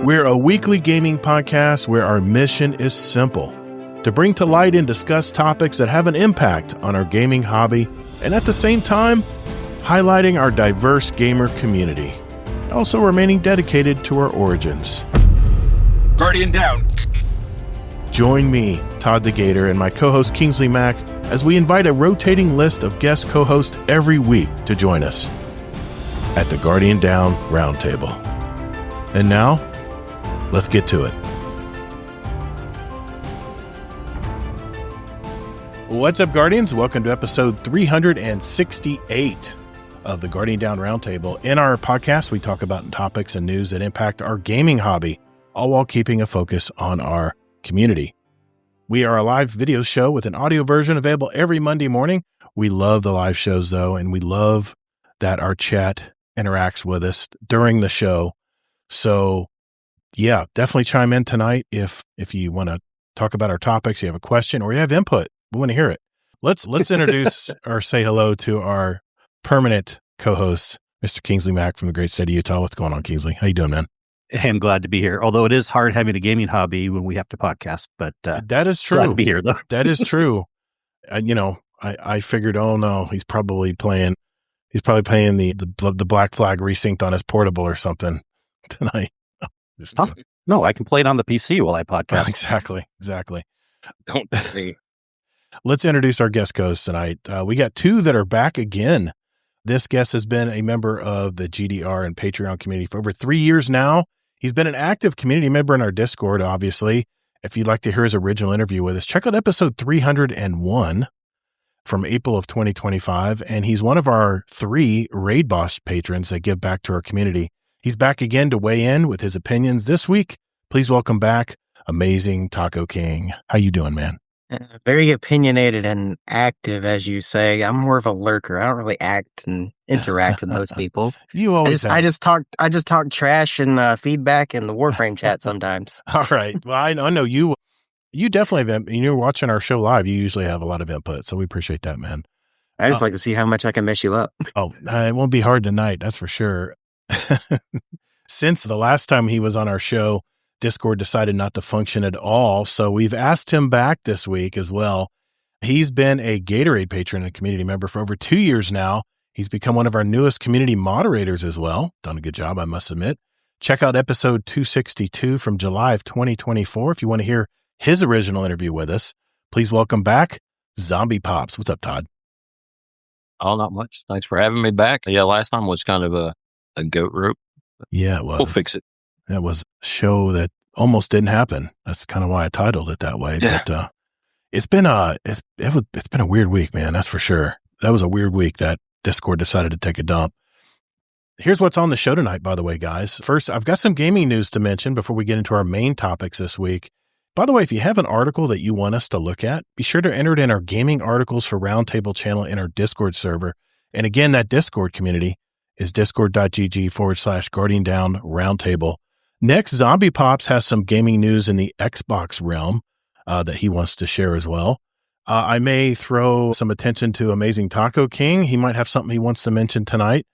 We're a weekly gaming podcast where our mission is simple: to bring to light and discuss topics that have an impact on our gaming hobby, and at the same time, highlighting our diverse gamer community, also remaining dedicated to our origins. Guardian down. Join me, Todd the Gatr, and my co-host Kingsley Mack as we invite a rotating list of guest co-hosts every week to join us at the Guardian Down Roundtable. And now, let's get to it. What's up, Guardians? Welcome to episode 368 of the Guardian Down Roundtable. In our podcast, we talk about topics and news that impact our gaming hobby, all while keeping a focus on our community. We are a live video show with an audio version available every Monday morning. We love the live shows, though, and we love that our chat interacts with us during the show. So, yeah, definitely chime in tonight if you want to talk about our topics, you have a question, or you have input. We want to hear it. Let's introduce or say hello to our permanent co-host, Mr. Kingsley Mack from the great state of Utah. What's going on, Kingsley? How you doing, man? I'm glad to be here. Although it is hard having a gaming hobby when we have to podcast, but that is true. Glad to be here, though. That is true. I figured, oh no, he's probably playing the Black Flag Resynced on his portable or something tonight. No, I can play it on the PC while I podcast. Exactly. Don't be. Let's introduce our guest hosts tonight. We got two that are back again. This guest has been a member of the GDR and Patreon community for over 3 years now. He's been an active community member in our Discord, obviously. If you'd like to hear his original interview with us, check out episode 301 from April of 2025. And he's one of our 3 Raid Boss patrons that give back to our community. He's back again to weigh in with his opinions this week. Please welcome back AmazingTacoKing. How you doing, man? Very opinionated and active, as you say. I'm more of a lurker. I don't really act and interact with those people. You always I just talk trash and feedback in the Warframe chat sometimes. All right. Well, I know you definitely have. You're watching our show live. You usually have a lot of input, so we appreciate that, man. I just like to see how much I can mess you up. Oh, it won't be hard tonight. That's for sure. Since the last time he was on our show, Discord decided not to function at all, so we've asked him back this week as well. He's been a Gatorade patron and community member for over 2 years now. He's become one of our newest community moderators as well. Done a good job, I must admit. Check out episode 262 from July of 2024 if you want to hear his original interview with us. Please welcome back Z0mbieP0ps. What's up, Todd? Oh, not much. Thanks for having me back. Yeah, last time was kind of a goat rope. Yeah, it was. We'll fix it. That was a show that almost didn't happen. That's kind of why I titled it that way. Yeah. But it's been a weird week, man. That's for sure. That was a weird week that Discord decided to take a dump. Here's what's on the show tonight, by the way, guys. First, I've got some gaming news to mention before we get into our main topics this week. By the way, if you have an article that you want us to look at, be sure to enter it in our Gaming Articles for Roundtable channel in our Discord server. And again, that Discord community is discord.gg/Guardian Down Roundtable. Next, Z0mbieP0ps has some gaming news in the Xbox realm that he wants to share as well. I may throw some attention to AmazingTacoKing. He might have something he wants to mention tonight.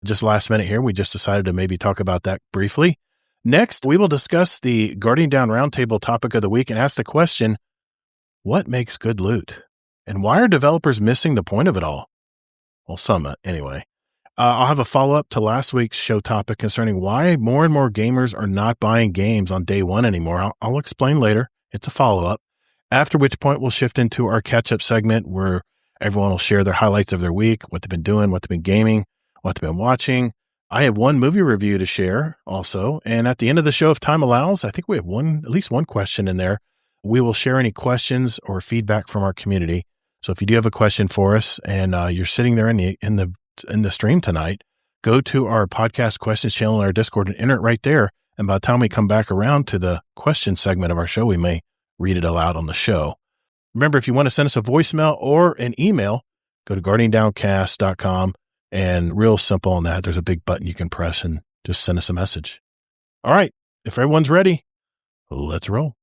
Just last minute here, we just decided to maybe talk about that briefly. Next, we will discuss the Guardian Down Roundtable topic of the week and ask the question, what makes good loot? And why are developers missing the point of it all? Well, some anyway. I'll have a follow-up to last week's show topic concerning why more and more gamers are not buying games on day one anymore. I'll explain later. It's a follow-up. After which point, we'll shift into our catch-up segment where everyone will share their highlights of their week, what they've been doing, what they've been gaming, what they've been watching. I have one movie review to share also. And at the end of the show, if time allows, I think we have at least one question in there. We will share any questions or feedback from our community. So if you do have a question for us and you're sitting there in the stream tonight, go to our podcast questions channel in our Discord and enter it right there. And by the time we come back around to the question segment of our show, we may read it aloud on the show. Remember, if you want to send us a voicemail or an email, go to guardiandowncast.com, and real simple on that. There's a big button you can press and just send us a message. All right. If everyone's ready, let's roll.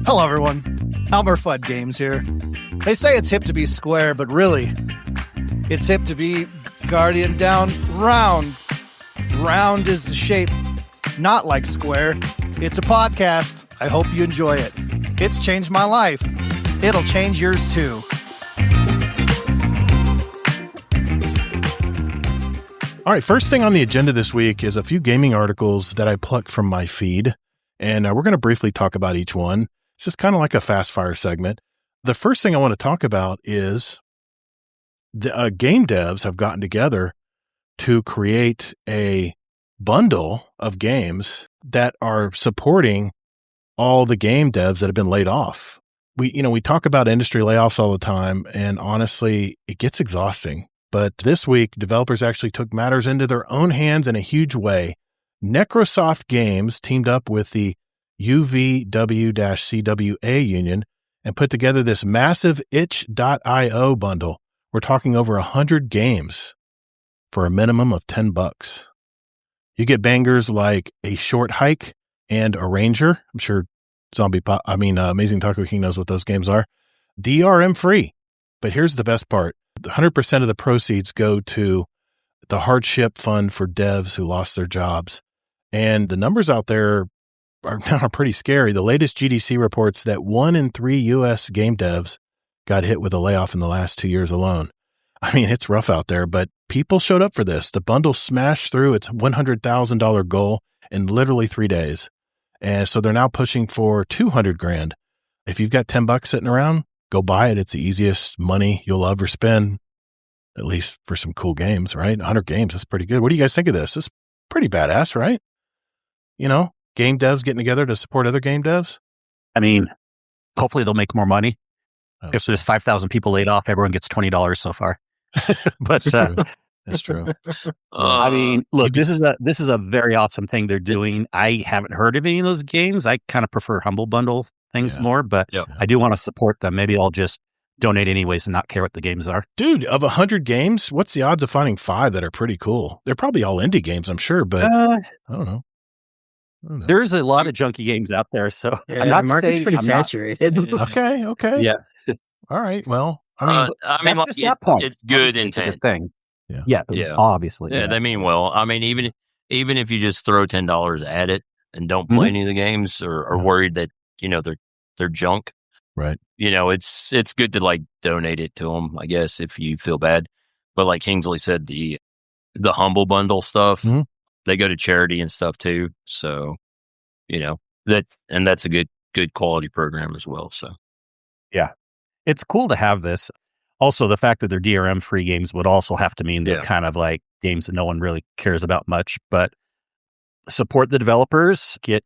Hello, everyone. Elmer Fudd Games here. They say it's hip to be square, but really, it's hip to be Guardian Down Round. Round is the shape not like Square. It's a podcast. I hope you enjoy it. It's changed my life. It'll change yours too. All right, first thing on the agenda this week is a few gaming articles that I plucked from my feed, and we're going to briefly talk about each one. It's just kind of like a fast fire segment. The first thing I want to talk about is the game devs have gotten together to create a bundle of games that are supporting all the game devs that have been laid off. We talk about industry layoffs all the time, and honestly, it gets exhausting. But this week, developers actually took matters into their own hands in a huge way. Necrosoft Games teamed up with the UVW-CWA union and put together this massive itch.io bundle. We're talking over 100 games for a minimum of $10. You get bangers like A Short Hike and A Ranger. I'm sure Amazing Taco King knows what those games are. DRM free. But here's the best part. 100% of the proceeds go to the hardship fund for devs who lost their jobs. And the numbers out there are pretty scary. The latest GDC reports that 1 in 3 U.S. game devs got hit with a layoff in the last 2 years alone. I mean, it's rough out there, but people showed up for this. The bundle smashed through its $100,000 goal in literally 3 days. And so they're now pushing for $200,000. If you've got $10 sitting around, go buy it. It's the easiest money you'll ever spend, at least for some cool games, right? 100 games, that's pretty good. What do you guys think of this? It's pretty badass, right? Game devs getting together to support other game devs. I mean, hopefully they'll make more money. Oh. If there's 5,000 people laid off, everyone gets $20 so far. But That's true. I mean, look, this is a very awesome thing they're doing. I haven't heard of any of those games. I kind of prefer Humble Bundle things more, but I do want to support them. Maybe I'll just donate anyways and not care what the games are. Dude, of 100 games, what's the odds of finding 5 that are pretty cool? They're probably all indie games, I'm sure, but I don't know. There's a lot of junky games out there, so I'm not market's pretty saturated. Okay. Yeah. All right. Well, that's just that point. It's good intent. Thing. Yeah, obviously. Yeah, they mean well. I mean, even if you just throw $10 at it and don't play any of the games or are worried that they're junk, right? It's good to like donate it to them, I guess, if you feel bad. But like Kingsley said, the Humble Bundle stuff, they go to charity and stuff too. So that's a good quality program as well. So yeah, it's cool to have this. Also, the fact that they're DRM free games would also have to mean they're kind of like games that no one really cares about much, but support the developers, get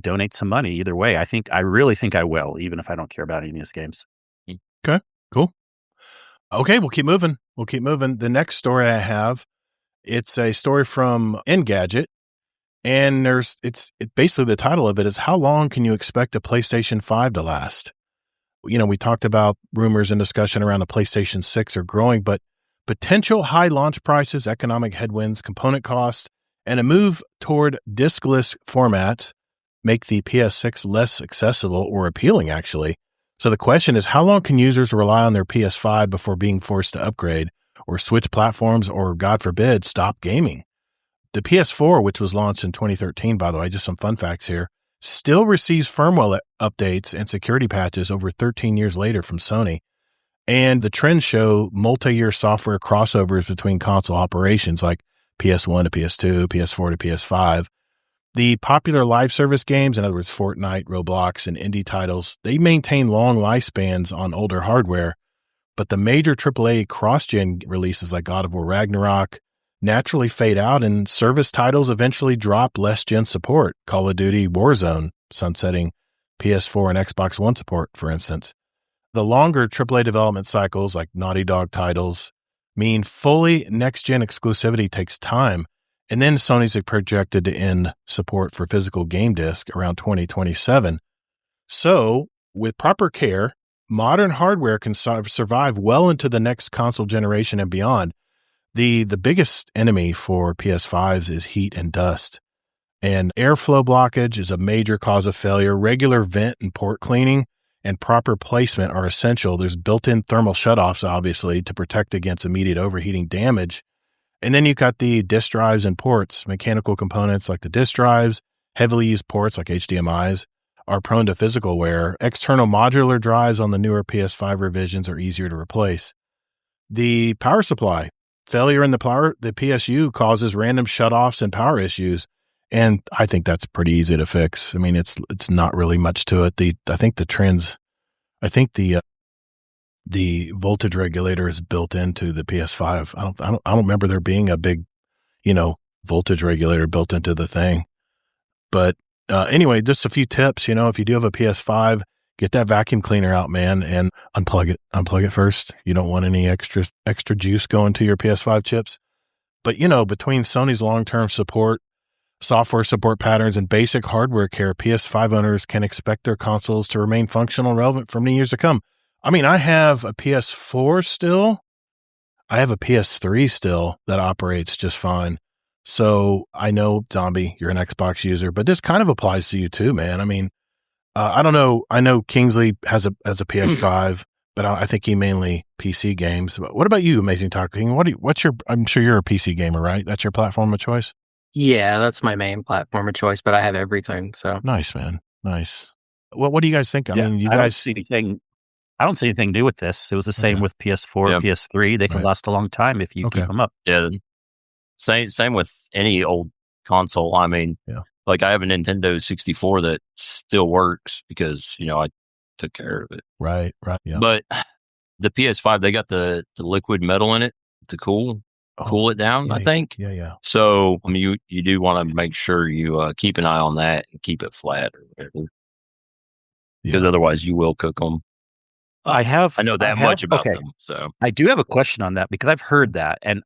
donate some money either way. I really think I will, even if I don't care about any of these games. Okay, cool. Okay, we'll keep moving. The next story I have, it's a story from Engadget, and basically the title of it is How Long Can You Expect a PlayStation 5 to Last? We talked about rumors and discussion around the PlayStation 6 are growing, but potential high launch prices, economic headwinds, component costs, and a move toward diskless formats make the PS6 less accessible or appealing, actually. So the question is, how long can users rely on their PS5 before being forced to upgrade or switch platforms or, God forbid, stop gaming? The PS4, which was launched in 2013, by the way, just some fun facts here, still receives firmware updates and security patches over 13 years later from Sony. And the trends show multi-year software crossovers between console operations like PS1 to PS2, PS4 to PS5. The popular live service games, in other words, Fortnite, Roblox, and indie titles, they maintain long lifespans on older hardware. But the major AAA cross-gen releases like God of War Ragnarok naturally fade out, and service titles eventually drop less gen support. Call of Duty Warzone sunsetting PS4 and Xbox One support, for instance. The longer AAA development cycles like Naughty Dog titles mean fully next-gen exclusivity takes time, and then Sony's projected to end support for physical game disc around 2027. So, with proper care, modern hardware can survive well into the next console generation and beyond. The biggest enemy for PS5s is heat and dust. And airflow blockage is a major cause of failure. Regular vent and port cleaning and proper placement are essential. There's built-in thermal shutoffs, obviously, to protect against immediate overheating damage. And then you got the disk drives and ports, mechanical components like the disk drives, heavily used ports like HDMIs are prone to physical wear. External modular drives on the newer PS5 revisions are easier to replace. The power supply failure in the PSU causes random shutoffs and power issues. And I think that's pretty easy to fix. I mean, it's not really much to it. I think the voltage regulator is built into the PS5. I don't remember there being a big, voltage regulator built into the thing. But anyway, just a few tips. If you do have a PS5, get that vacuum cleaner out, man, and unplug it. Unplug it first. You don't want any extra juice going to your PS5 chips. But between Sony's long-term support, software support patterns, and basic hardware care, PS5 owners can expect their consoles to remain functional and relevant for many years to come. I mean, I have a PS4 still. I have a PS3 still that operates just fine. So I know, Zombie, you're an Xbox user, but this kind of applies to you too, man. I mean, I don't know. I know Kingsley has a PS5, but I think he mainly PC games. But what about you, AmazingTacoKing? I'm sure you're a PC gamer, right? That's your platform of choice? Yeah, that's my main platform of choice, but I have everything. So nice, man. Nice. Well, what do you guys think? I mean, you I guys don't see anything new with this. It was the same with PS4, PS3. They can last a long time if you keep them up. Yeah. Same with any old console. I mean, like I have a Nintendo 64 that still works because, I took care of it. Right. Yeah. But the PS5, they got the liquid metal in it to cool it down, I think. Yeah. So, I mean, you do want to make sure you keep an eye on that and keep it flat or whatever. Because otherwise you will cook them. I know that much about them. So I do have a question on that because I've heard that, and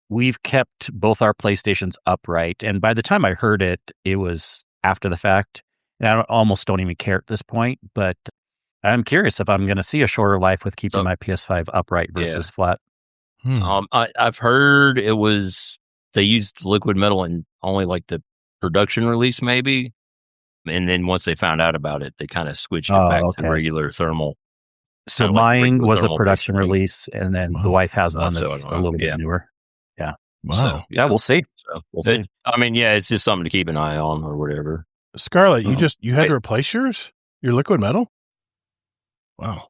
we've kept both our PlayStations upright. And by the time I heard it, it was after the fact. And I almost don't even care at this point, but I'm curious if I'm going to see a shorter life with keeping my PS5 upright versus flat. I've heard they used liquid metal in only like the production release maybe. And then once they found out about it, they kind of switched it back to regular thermal. So mine was a production release, and then the wife has one that's a little bit newer. Yeah. Wow. So, we'll see. So we'll see. I mean, it's just something to keep an eye on or whatever. Scarlett, you had to replace yours? Your liquid metal? Wow.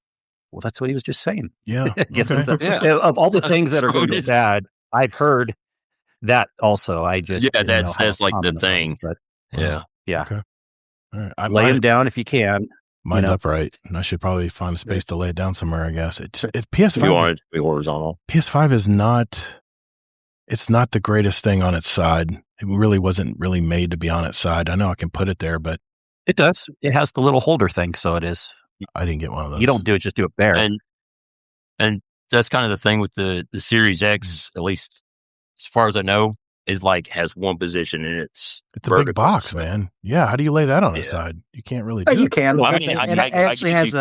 Well, that's what he was just saying. Yeah. Of all the things that are going to be bad, I've heard that also. I just that's like the thing. But, yeah. Okay. All right. Lay them down if you can. Mine's upright, and I should probably find a space to lay it down somewhere, I guess. PS5. You want it to be horizontal. PS5 is not. It's not the greatest thing on its side. It really wasn't really made to be on its side. I know I can put it there, but it does. It has the little holder thing, so it is. I didn't get one of those. You don't do it; just do it bare. And that's kind of the thing with the Series X, at least as far as I know, is like has one position and it's a big box, man. Yeah, how do you lay that on its side? You can't really do you can. Well, I mean, it actually has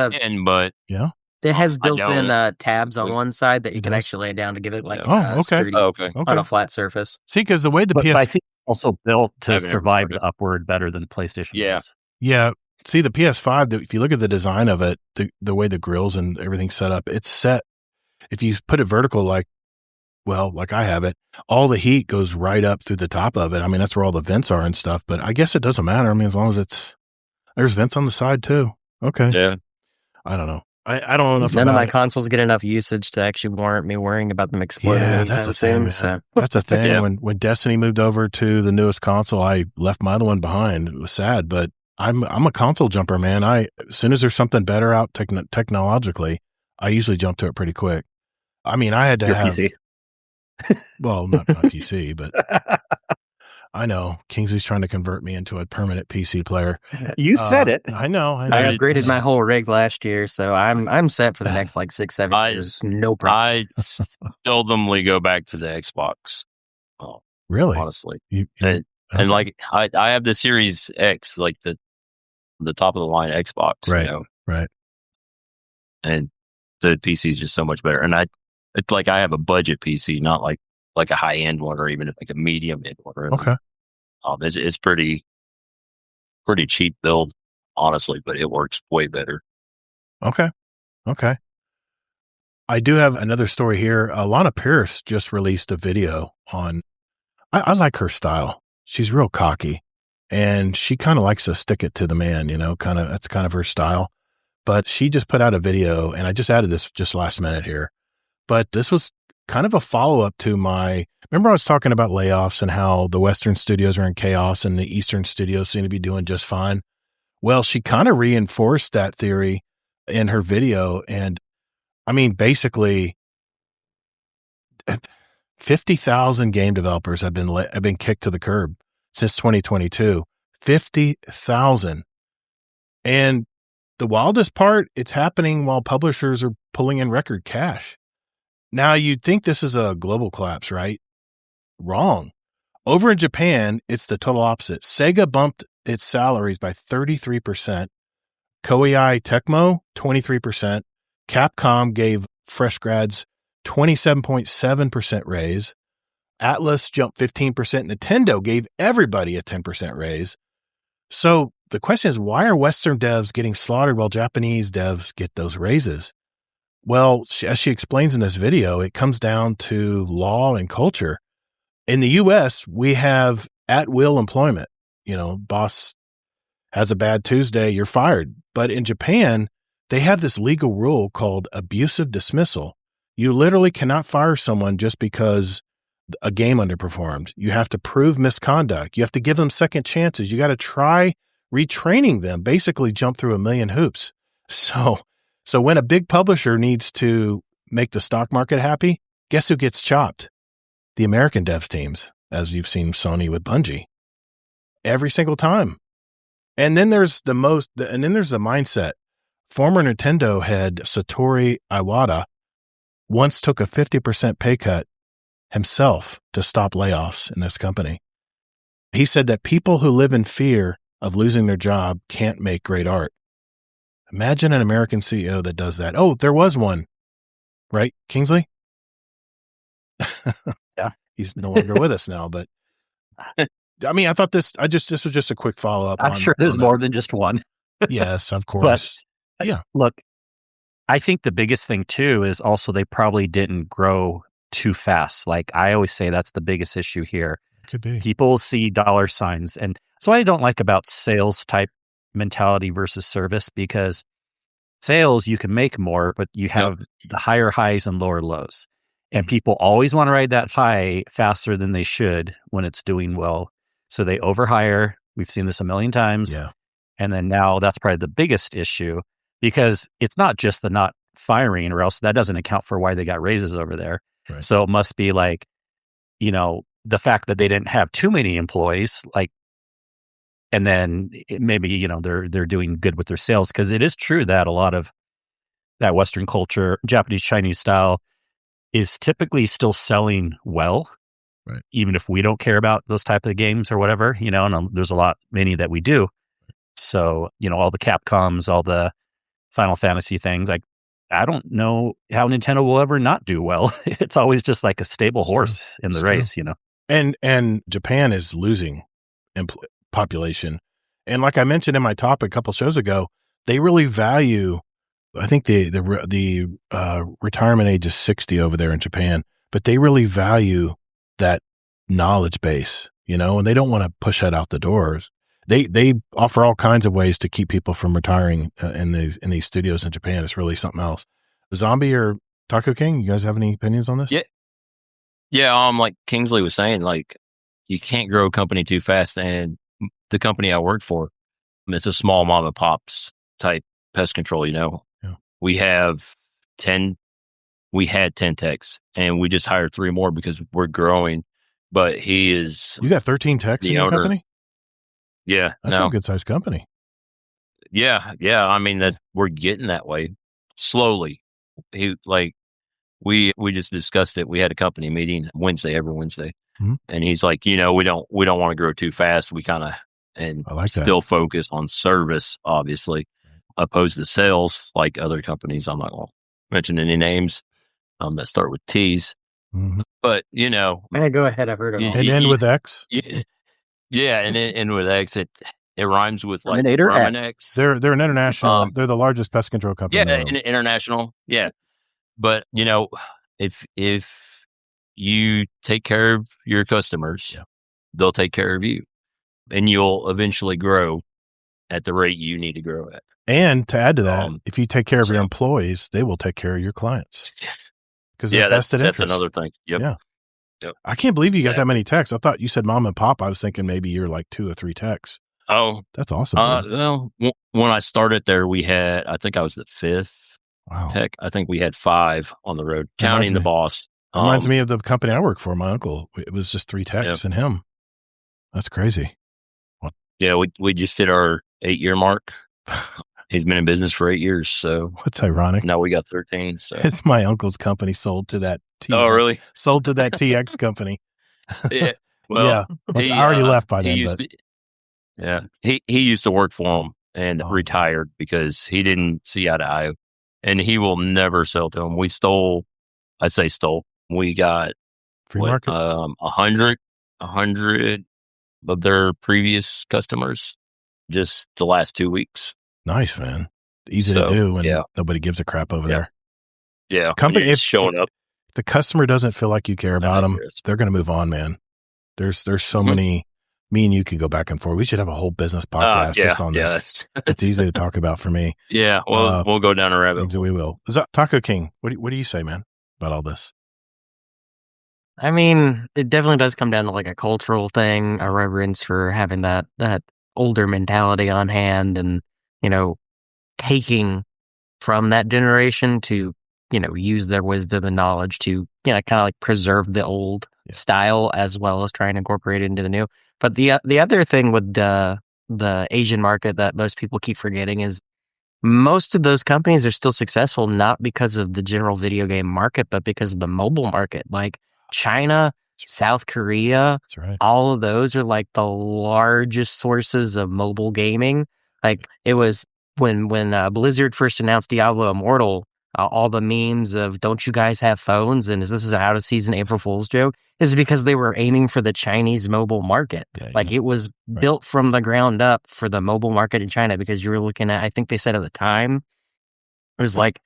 it has built-in tabs on one side that you can actually lay down to give it like sturdy on a flat surface. See, because the way the I think it's also built to survive the upward better than PlayStation. Yeah. See, the PS5, if you look at the design of it, the way the grills and everything's set up, it's set. If you put it vertical, like I have it, all the heat goes right up through the top of it. I mean, that's where all the vents are and stuff, but I guess it doesn't matter. I mean, as long as there's vents on the side too. Okay. Yeah. I don't know. I don't know enough None about of my consoles get enough usage to actually warrant me worrying about them exploding. Yeah, that's a thing, man. So. That's a thing. Yeah. When Destiny moved over to the newest console, I left my other one behind. It was sad, but I'm a console jumper, man. As soon as there's something better out technologically, I usually jump to it pretty quick. I mean, I had to have PC. Well, not PC, but I know Kingsley's trying to convert me into a permanent PC player. You said it. I know. I upgraded my whole rig last year, so I'm set for the next like 6-7 years. No problem. I seldomly go back to the Xbox. Really? Honestly, and like I have the Series X, like the top of the line Xbox, right? Right. And the PC is just so much better. And it's like I have a budget PC, not like a high end one or even like a medium end one. Really. Okay. It's pretty cheap build, honestly, but it works way better. Okay. I do have another story here. Lana Pierce just released a video on, I like her style. She's real cocky and she kind of likes to stick it to the man, that's kind of her style. But she just put out a video, and I just added this just last minute here. But this was kind of a follow-up to remember I was talking about layoffs and how the Western studios are in chaos and the Eastern studios seem to be doing just fine. Well, she kind of reinforced that theory in her video. And I mean, basically 50,000 game developers have been kicked to the curb since 2022. 50,000. And the wildest part, it's happening while publishers are pulling in record cash. Now, you'd think this is a global collapse, right? Wrong. Over in Japan, it's the total opposite. Sega bumped its salaries by 33%. Koei Tecmo, 23%. Capcom gave fresh grads 27.7% raise. Atlas jumped 15%. Nintendo gave everybody a 10% raise. So the question is, why are Western devs getting slaughtered while Japanese devs get those raises? Well, as she explains in this video, it comes down to law and culture. In the U.S., we have at-will employment. Boss has a bad Tuesday, you're fired. But in Japan, they have this legal rule called abusive dismissal. You literally cannot fire someone just because a game underperformed. You have to prove misconduct. You have to give them second chances. You got to try retraining them, basically jump through a million hoops. So when a big publisher needs to make the stock market happy, guess who gets chopped? The American devs teams, as you've seen Sony with Bungie. Every single time. And then there's the mindset. Former Nintendo head Satoru Iwata once took a 50% pay cut himself to stop layoffs in this company. He said that people who live in fear of losing their job can't make great art. Imagine an American CEO that does that. Oh, there was one, right, Kingsley? Yeah. He's no longer with us now, but I mean, I thought this was just a quick follow-up. I'm sure there's more than just one. Yes, of course. But, yeah. Look, I think the biggest thing too is also they probably didn't grow too fast. Like I always say, that's the biggest issue here. Could be. People see dollar signs. And so I don't like about sales type mentality versus service, because sales, you can make more, but you have the higher highs and lower lows. And people always want to ride that high faster than they should when it's doing well. So they overhire. We've seen this a million times. Yeah. And then now that's probably the biggest issue, because it's not just the not firing, or else that doesn't account for why they got raises over there. Right. So it must be like, the fact that they didn't have too many employees, and then maybe, they're doing good with their sales. Because it is true that a lot of that Western culture, Japanese, Chinese style, is typically still selling well. Right. Even if we don't care about those type of games or whatever, and there's many that we do. So, all the Capcoms, all the Final Fantasy things, I don't know how Nintendo will ever not do well. It's always just like a stable horse in the race, And Japan is losing population. And like I mentioned in my topic a couple shows ago, they really value, I think the retirement age is 60 over there in Japan, but they really value that knowledge base, and they don't want to push that out the doors. They offer all kinds of ways to keep people from retiring in these studios in Japan. It's really something else. Zombie or Taco King, you guys have any opinions on this? Yeah. Like Kingsley was saying, you can't grow a company too fast. And the company I work for, it's a small mom and pops type pest control. Yeah. We had 10 techs, and we just hired 3 more because we're growing. But you got 13 techs in your company? Yeah, that's a good sized company. Yeah. I mean, we're getting that way slowly. We just discussed it. We had a company meeting every Wednesday, and he's like, we don't want to grow too fast. We kind of still focus on service, obviously, opposed to sales like other companies. I'm not going to mention any names that start with T's, but Man, go ahead. I've heard of them. And end with X. Yeah, and with X, it rhymes with like Terminator X. They're an international. They're the largest pest control company. Yeah, international. Yeah, But if you take care of your customers, they'll take care of you, and you'll eventually grow at the rate you need to grow at. And to add to that, if you take care of your employees, they will take care of your clients. Because that's another thing. Yep. Yeah. Yep. I can't believe you got that many texts. I thought you said mom and pop. I was thinking maybe you're like 2 or 3 texts. Oh, that's awesome. Well, when I started there, we had, I think I was the 5th tech. I think we had 5 on the road, counting the boss. Reminds me of the company I work for. My uncle, it was just 3 techs and him. That's crazy. Well, yeah, we just hit our 8-year mark. He's been in business for 8 years. So what's ironic? Now we got 13. So it's my uncle's company sold to that. Oh, really? Sold to that TX company. Yeah. Well, I already left by then. He used to work for him and retired because he didn't see eye to eye, and he will never sell to him. We stole. We got free market 100 of their previous customers just the last 2 weeks. Nice, man. Easy to do, and nobody gives a crap over there. Yeah, company if showing up. If the customer doesn't feel like you care about them, they're going to move on, man. There's so many. Me and you could go back and forth. We should have a whole business podcast just on this. It's easy to talk about for me. Yeah, well, we'll go down a rabbit hole. We will. Taco King, what do you say, man, about all this? I mean, it definitely does come down to like a cultural thing, a reverence for having that older mentality on hand, and taking from that generation to use their wisdom and knowledge to kind of like preserve the old style as well as try and incorporate it into the new. But the other thing with the Asian market that most people keep forgetting is most of those companies are still successful not because of the general video game market, but because of the mobile market. Like China, South Korea, all of those are like the largest sources of mobile gaming. Like it was when Blizzard first announced Diablo Immortal, all the memes of "Don't you guys have phones?" and "Is this an out of season April Fool's joke?" is because they were aiming for the Chinese mobile market. It was built from the ground up for the mobile market in China, because you were looking at, I think they said at the time, it was like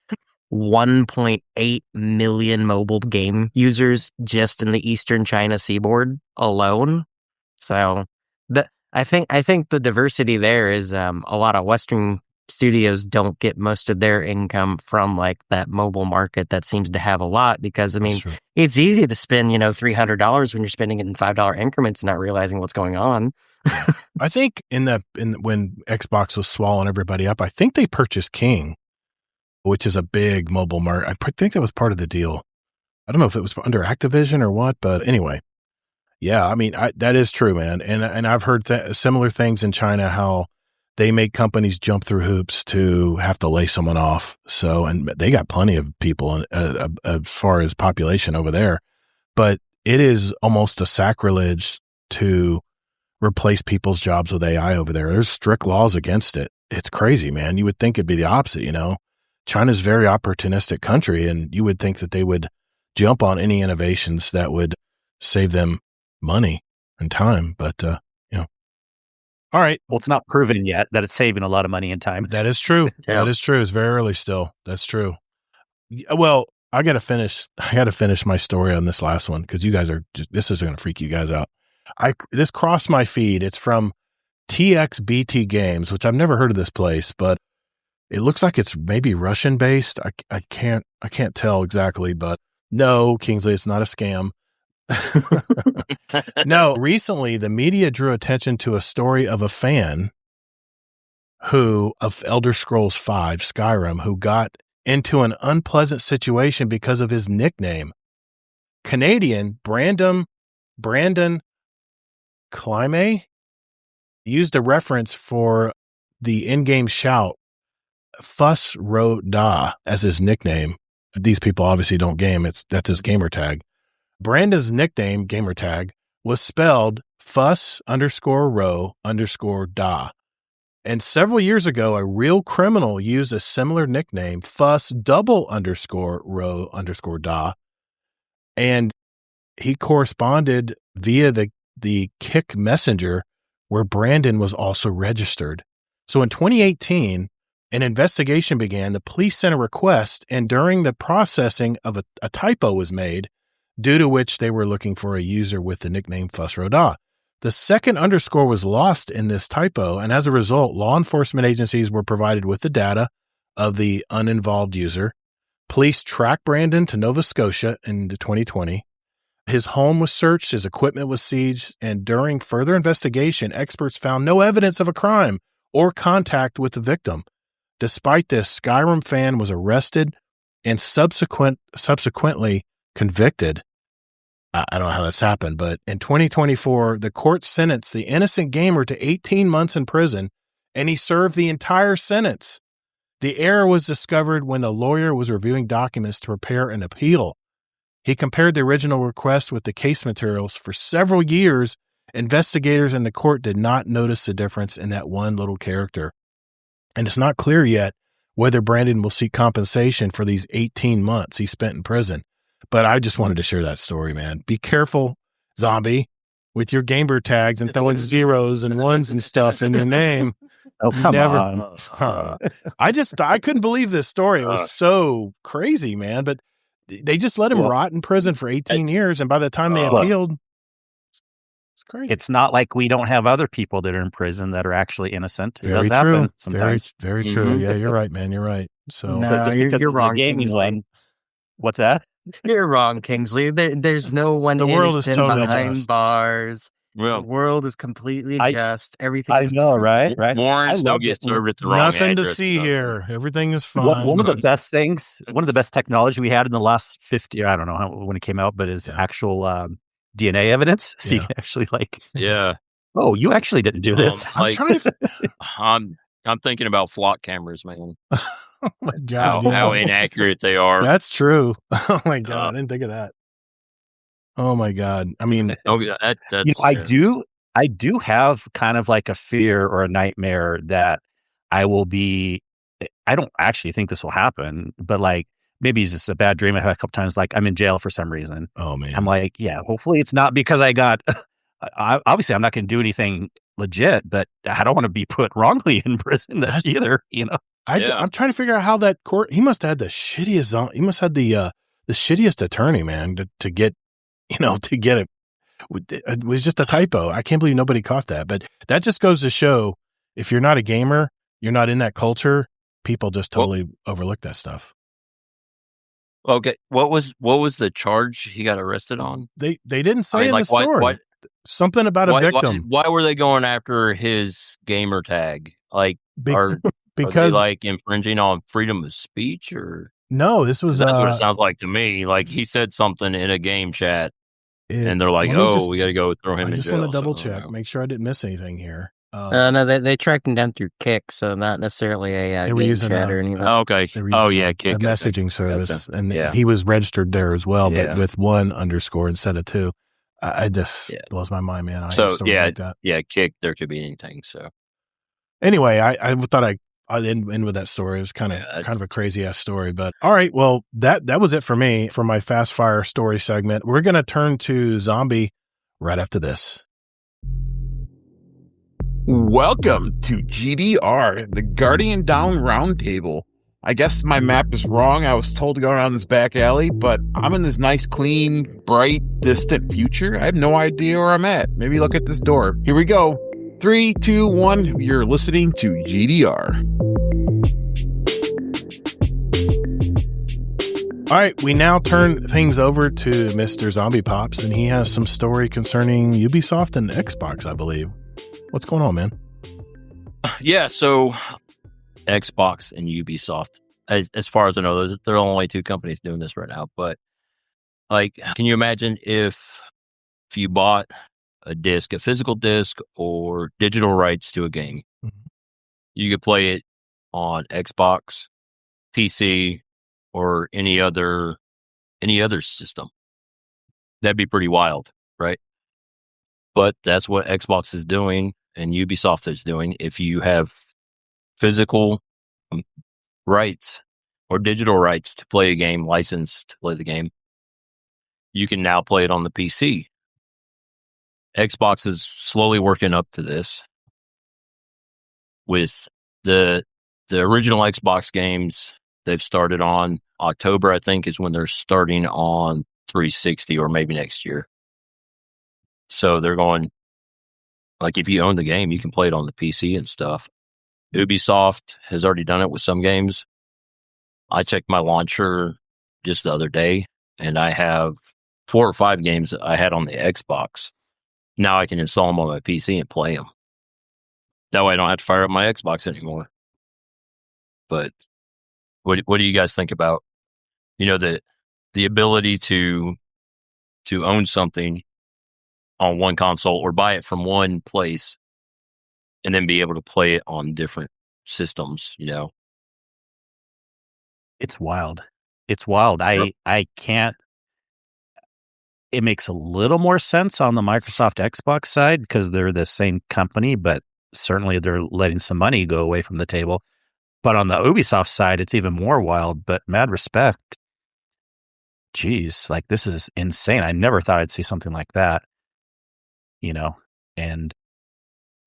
1.8 million mobile game users just in the eastern China seaboard alone. So I think the diversity there is a lot of Western studios don't get most of their income from like that mobile market that seems to have a lot, because I mean it's easy to spend $300 when you're spending it in $5 increments and not realizing what's going on. I think when Xbox was swallowing everybody up, I think they purchased King, which is a big mobile market. I think that was part of the deal. I don't know if it was under Activision or what, but anyway, yeah, I mean that is true, man. And I've heard similar things in China, how they make companies jump through hoops to have to lay someone off. So, and they got plenty of people as far as population over there, but it is almost a sacrilege to replace people's jobs with AI over there. There's strict laws against it. It's crazy, man. You would think it'd be the opposite, China's a very opportunistic country, and you would think that they would jump on any innovations that would save them money and time, but, all right. Well, it's not proven yet that it's saving a lot of money and time. That is true. Yeah. That is true. It's very early still. That's true. Well, I got to finish my story on this last one, because you guys this is going to freak you guys out. This crossed my feed. It's from TXBT Games, which I've never heard of this place, but it looks like it's maybe Russian based. I can't tell exactly, but no, Kingsley, it's not a scam. No, recently the media drew attention to a story of a fan of Elder Scrolls V Skyrim, who got into an unpleasant situation because of his nickname. Canadian Brandon Climay used a reference for the in-game shout "Fuss Ro Da" as his nickname. These people obviously don't game. That's his gamer tag. Brandon's nickname, gamer tag, was spelled Fuss_Ro_Da. And several years ago, a real criminal used a similar nickname, Fuss_Ro_Da. And he corresponded via the Kik Messenger, where Brandon was also registered. So in 2018, An investigation began. The police sent a request, and during the processing of a typo was made, due to which they were looking for a user with the nickname Fussroda. The second underscore was lost in this typo, and as a result, law enforcement agencies were provided with the data of the uninvolved user. Police tracked Brandon to Nova Scotia in 2020. His home was searched, his equipment was seized, and during further investigation, experts found no evidence of a crime or contact with the victim. Despite this, Skyrim fan was arrested and subsequently convicted. I don't know how that's happened, but in 2024, the court sentenced the innocent gamer to 18 months in prison, and he served the entire sentence. The error was discovered when the lawyer was reviewing documents to prepare an appeal. He compared the original request with the case materials for several years. Investigators in the court did not notice the difference in that one little character. And it's not clear yet whether Brandon will seek compensation for these 18 months he spent in prison. But I just wanted to share that story, man. Be careful, zombie, with your gamer tags and throwing zeros and ones and stuff in your name. Oh, come on. I couldn't believe this story. It was so crazy, man. But they just let him rot in prison for 18 years. And by the time they appealed, it's crazy. It's not like we don't have other people that are in prison that are actually innocent. It Very does true. happen sometimes. Very true. Yeah, you're right, man. You're right. So, No, just because you're it's a wrong, gaming Kingsley. one. What's that? You're wrong, Kingsley. There's no one The world is innocent totally behind just. bars. The Well, world is completely just. Everything. I know, right? Right. Warren I still love gets it. served at the wrong Nothing to address, see so- here. Everything is fine. One of the best things, one of the best technology we had in the last 50, I don't know when it came out, but is actual DNA evidence. So you can actually Yeah. oh, you actually didn't do this. I'm trying to. I'm thinking about flock cameras, man. Oh my God. How inaccurate they are. That's true. Oh my God. I didn't think of that. Oh my God. I mean, That's, I do have kind of like a fear or a nightmare that I don't actually think this will happen, but like maybe it's just a bad dream I had a couple times. Like I'm in jail for some reason. oh man. I'm like, yeah, hopefully it's not because I got, obviously I'm not going to do anything legit, but I don't want to be put wrongly in prison either, you know? I'm trying to figure out how that court, he must have had the shittiest attorney, man, to get it. It was just a typo. I can't believe nobody caught that. But that just goes to show if you're not a gamer, you're not in that culture, people just totally overlook that stuff. Okay. What was the charge he got arrested on? They didn't say in like, the story. Something about a victim. Why were they going after his gamer tag? Like, are because they like infringing on freedom of speech, or no? This was that's what it sounds like to me. Like he said something in a game chat, and they're like, we got to go throw him in jail. I just want to double check, make sure I didn't miss anything here. No, they tracked him down through Kick, so not necessarily a game chat or anything. Okay. Oh yeah, Kick, a messaging service, gotcha. and he was registered there as well, but with 1 underscore instead of 2. I just blows my mind, man. Like that. Kick. There could be anything. So anyway, I thought I'd end with that story. It was kind of a crazy ass story, but all right. Well, that was it for me for my fast fire story segment. We're gonna turn to Zombie right after this. Welcome to GDR, the Guardian Down Roundtable. I guess my map is wrong. I was told to go around this back alley, but I'm in this nice, clean, bright, distant future. I have no idea where I'm at. Maybe look at this door. Here we go. 3, 2, 1. You're listening to GDR. All right, we now turn things over to Mr. Zombie-Pops, and he has some story concerning Ubisoft and Xbox, I believe. What's going on, man? Yeah, so Xbox and Ubisoft, as far as I know, there are only 2 companies doing this right now. But like, can you imagine if you bought a physical disc, or digital rights to a game? Mm-hmm. You could play it on Xbox, PC, or any other system. That'd be pretty wild, right? But that's what Xbox is doing and Ubisoft is doing. If you have physical rights or digital rights to play a game, licensed to play the game, you can now play it on the PC. Xbox is slowly working up to this with the the original Xbox games they've started on. October, I think, is when they're starting on 360 or maybe next year. So they're going, like, if you own the game, you can play it on the PC and stuff. Ubisoft has already done it with some games. I checked my launcher just the other day, and I have 4 or 5 games that I had on the Xbox. Now I can install them on my PC and play them. That way I don't have to fire up my Xbox anymore. But what do you guys think about, the ability to own something on one console or buy it from one place and then be able to play it on different systems, It's wild. It's wild. Yep. I can't. It makes a little more sense on the Microsoft Xbox side because they're the same company, but certainly they're letting some money go away from the table. But on the Ubisoft side, it's even more wild, but mad respect. Geez, like this is insane. I never thought I'd see something like that,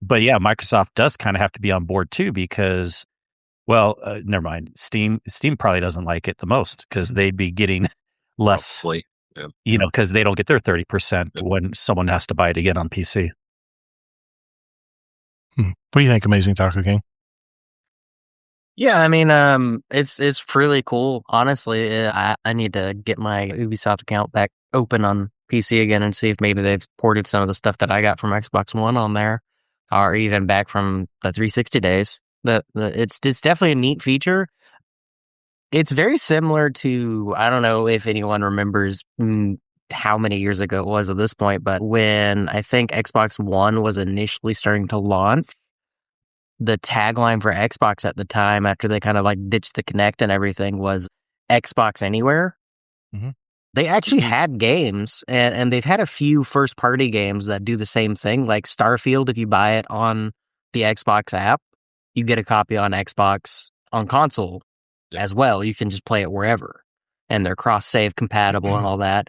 but yeah, Microsoft does kind of have to be on board too because, well, never mind. Steam probably doesn't like it the most because they'd be getting less, Probably. Yeah. Because they don't get their 30% when someone has to buy it again on PC. What do you think, AmazingTacoKing? Yeah, I mean, it's really cool. Honestly, I need to get my Ubisoft account back open on PC again and see if maybe they've ported some of the stuff that I got from Xbox One on there, or even back from the 360 days. It's definitely a neat feature. It's very similar to, I don't know if anyone remembers how many years ago it was at this point, but when I think Xbox One was initially starting to launch, the tagline for Xbox at the time, after they kind of like ditched the Kinect and everything, was Xbox Anywhere. Mm-hmm. They actually had games, and they've had a few first-party games that do the same thing, like Starfield. If you buy it on the Xbox app, you get a copy on Xbox on console as well. You can just play it wherever, and they're cross-save compatible and all that.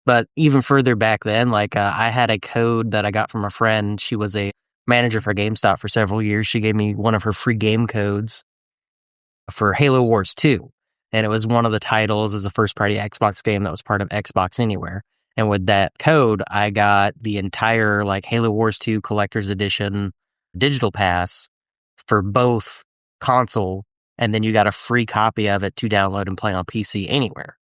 But even further back then, like I had a code that I got from a friend. She was a manager for GameStop for several years. She gave me one of her free game codes for Halo Wars 2. And it was one of the titles as a first-party Xbox game that was part of Xbox Anywhere. And with that code, I got the entire like Halo Wars 2 Collector's Edition digital pass for both console, and then you got a free copy of it to download and play on PC anywhere.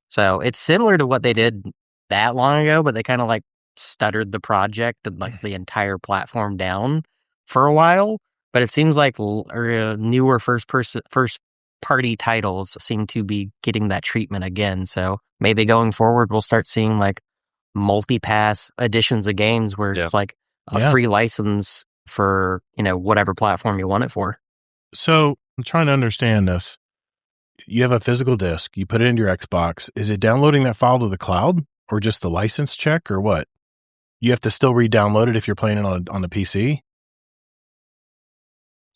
So it's similar to what they did that long ago, but they kind of like stuttered the project and like the entire platform down for a while. But it seems like newer first-party titles seem to be getting that treatment again. So maybe going forward, we'll start seeing like multi-pass editions of games where it's like a free license for, whatever platform you want it for. So I'm trying to understand this. You have a physical disc, you put it into your Xbox. Is it downloading that file to the cloud or just the license check or what? You have to still re-download it if you're playing it on the PC? See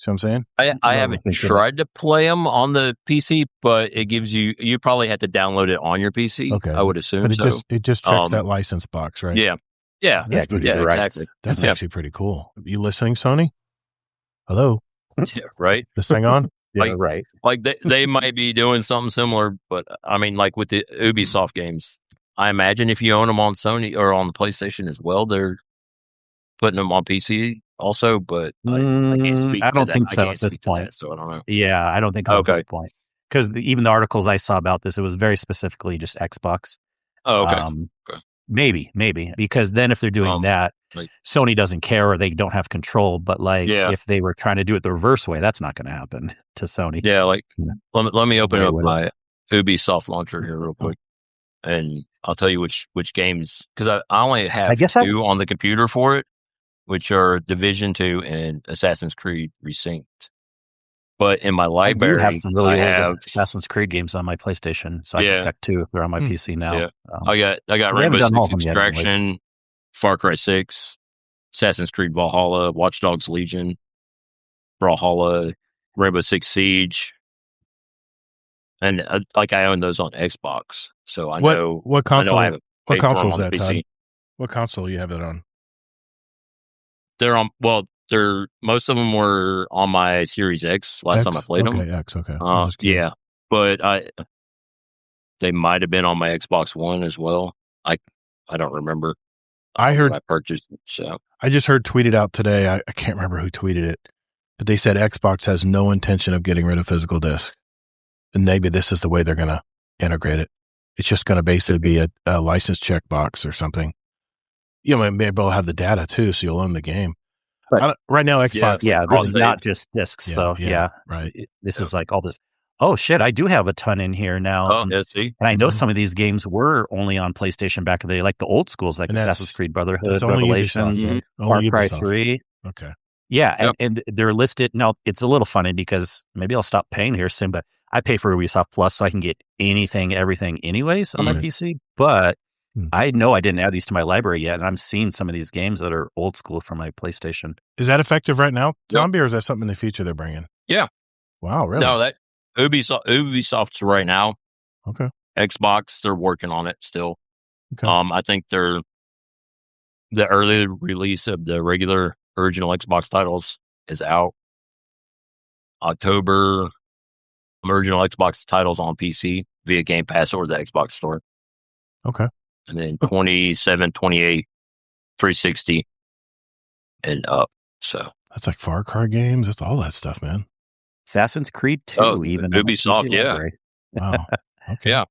what I'm saying? I haven't tried to play them on the PC, but it gives you probably have to download it on your PC. Okay. I would assume. But it just checks that license box, right? Yeah. Yeah. Exactly. That's actually pretty cool. You listening, Sony? Hello? Yeah, right. This thing on? Yeah, right. Like they might be doing something similar, but I mean, like with the Ubisoft games, I imagine if you own them on Sony or on the PlayStation as well, they're putting them on PC also. But I can't speak. I don't to think that. so at this point. So I don't know. Yeah, I don't think so at this point. Because even the articles I saw about this, it was very specifically just Xbox. Oh, okay. Maybe because then if they're doing that, Sony doesn't care or they don't have control. But if they were trying to do it the reverse way, that's not going to happen to Sony. Yeah, let me open up my Ubisoft launcher here real quick, and I'll tell you which games, because I only have two on the computer for it, which are Division 2 and Assassin's Creed Resynced. But in my library, I have some really old Assassin's Creed games on my PlayStation, so I can check too if they're on my PC now. Yeah. I got Rainbow Six Extraction, Far Cry 6, Assassin's Creed Valhalla, Watch Dogs Legion, Brawlhalla, Rainbow Six Siege, and I own those on Xbox, so I know what console. I have what console is that? PC. What console you have it on? They're on. Well, most of them were on my Series X last time I played them. Okay, X, okay. Yeah, but they might have been on my Xbox One as well. I don't remember. I heard I purchased it, so I just heard tweeted out today. I can't remember who tweeted it, but they said Xbox has no intention of getting rid of physical disc, and maybe this is the way they're going to integrate it. It's just going to basically be a license checkbox or something. You know, maybe they'll have the data too, so you'll own the game. But right now, Xbox. Yeah, this is not just discs, though. Yeah, right. This is like all this. Oh shit! I do have a ton in here now. Oh, yeah, see, and I know some of these games were only on PlayStation back in the day, like the old schools, like Assassin's Creed Brotherhood, Revelations, Far Cry 3. Okay. Yeah, and they're listed. Now, it's a little funny because maybe I'll stop paying here soon, but I pay for Ubisoft Plus so I can get anything, everything anyways on my PC. But I know I didn't add these to my library yet, and I'm seeing some of these games that are old school from my PlayStation. Is that effective right now, Zombie, or is that something in the future they're bringing? Yeah. Wow, really? No, that Ubisoft's right now. Okay. Xbox, they're working on it still. Okay. I think the early release of the regular original Xbox titles is out. October, original Xbox titles on PC via Game Pass or the Xbox Store. Okay. And then 27, 28, 360 and up. So that's like Far Cry games. That's all that stuff, man. Assassin's Creed 2, even Ubisoft, yeah. Wow. Okay. Yeah.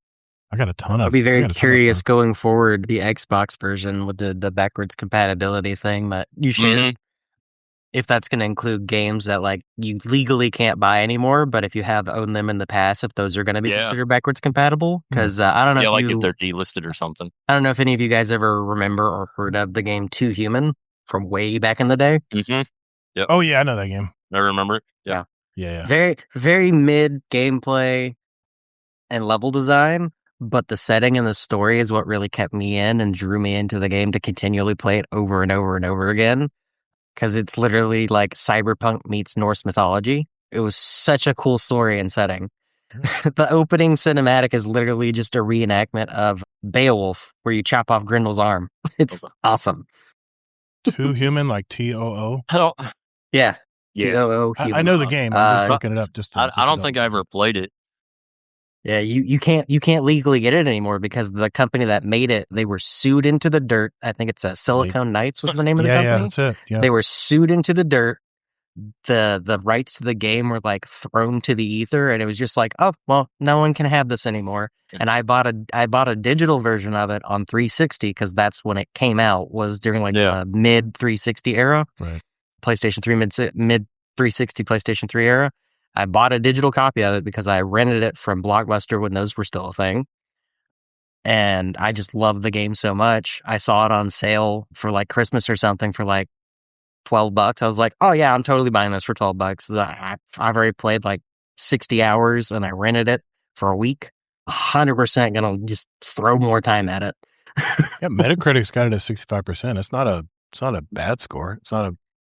I got a ton of. I'll be very curious going forward, the Xbox version with the backwards compatibility thing that you shared. If that's going to include games that like you legally can't buy anymore, but if you have owned them in the past, if those are going to be considered backwards compatible, because I don't know. If they're delisted or something. I don't know if any of you guys ever remember or heard of the game Too Human from way back in the day. Mm-hmm. Yep. Oh yeah, I know that game. I remember it. Yeah. Yeah. Very, very mid gameplay and level design, but the setting and the story is what really kept me in and drew me into the game to continually play it over and over and over again. Because it's literally like cyberpunk meets Norse mythology. It was such a cool story and setting. The opening cinematic is literally just a reenactment of Beowulf, where you chop off Grendel's arm. It's awesome. Too Human, like TOO? Yeah. Yeah. TOO. I know the game. I'm just looking it up. I don't think I ever played it. Yeah, you can't legally get it anymore because the company that made it, they were sued into the dirt. I think it's Silicon Knights was the name of the company. Yeah, that's it. Yeah. They were sued into the dirt. The rights to the game were like thrown to the ether, and it was just like, oh well, no one can have this anymore. And I bought a digital version of it on 360 because that's when it came out. Was during like the mid 360 era, right? PlayStation 3 mid 360 PlayStation 3 era. I bought a digital copy of it because I rented it from Blockbuster when those were still a thing. And I just loved the game so much. I saw it on sale for like Christmas or something for like $12. I was like, oh yeah, I'm totally buying this for $12. I've already played like 60 hours and I rented it for a week. 100% gonna just throw more time at it. Yeah, Metacritic's got it at 65%. It's not a bad score.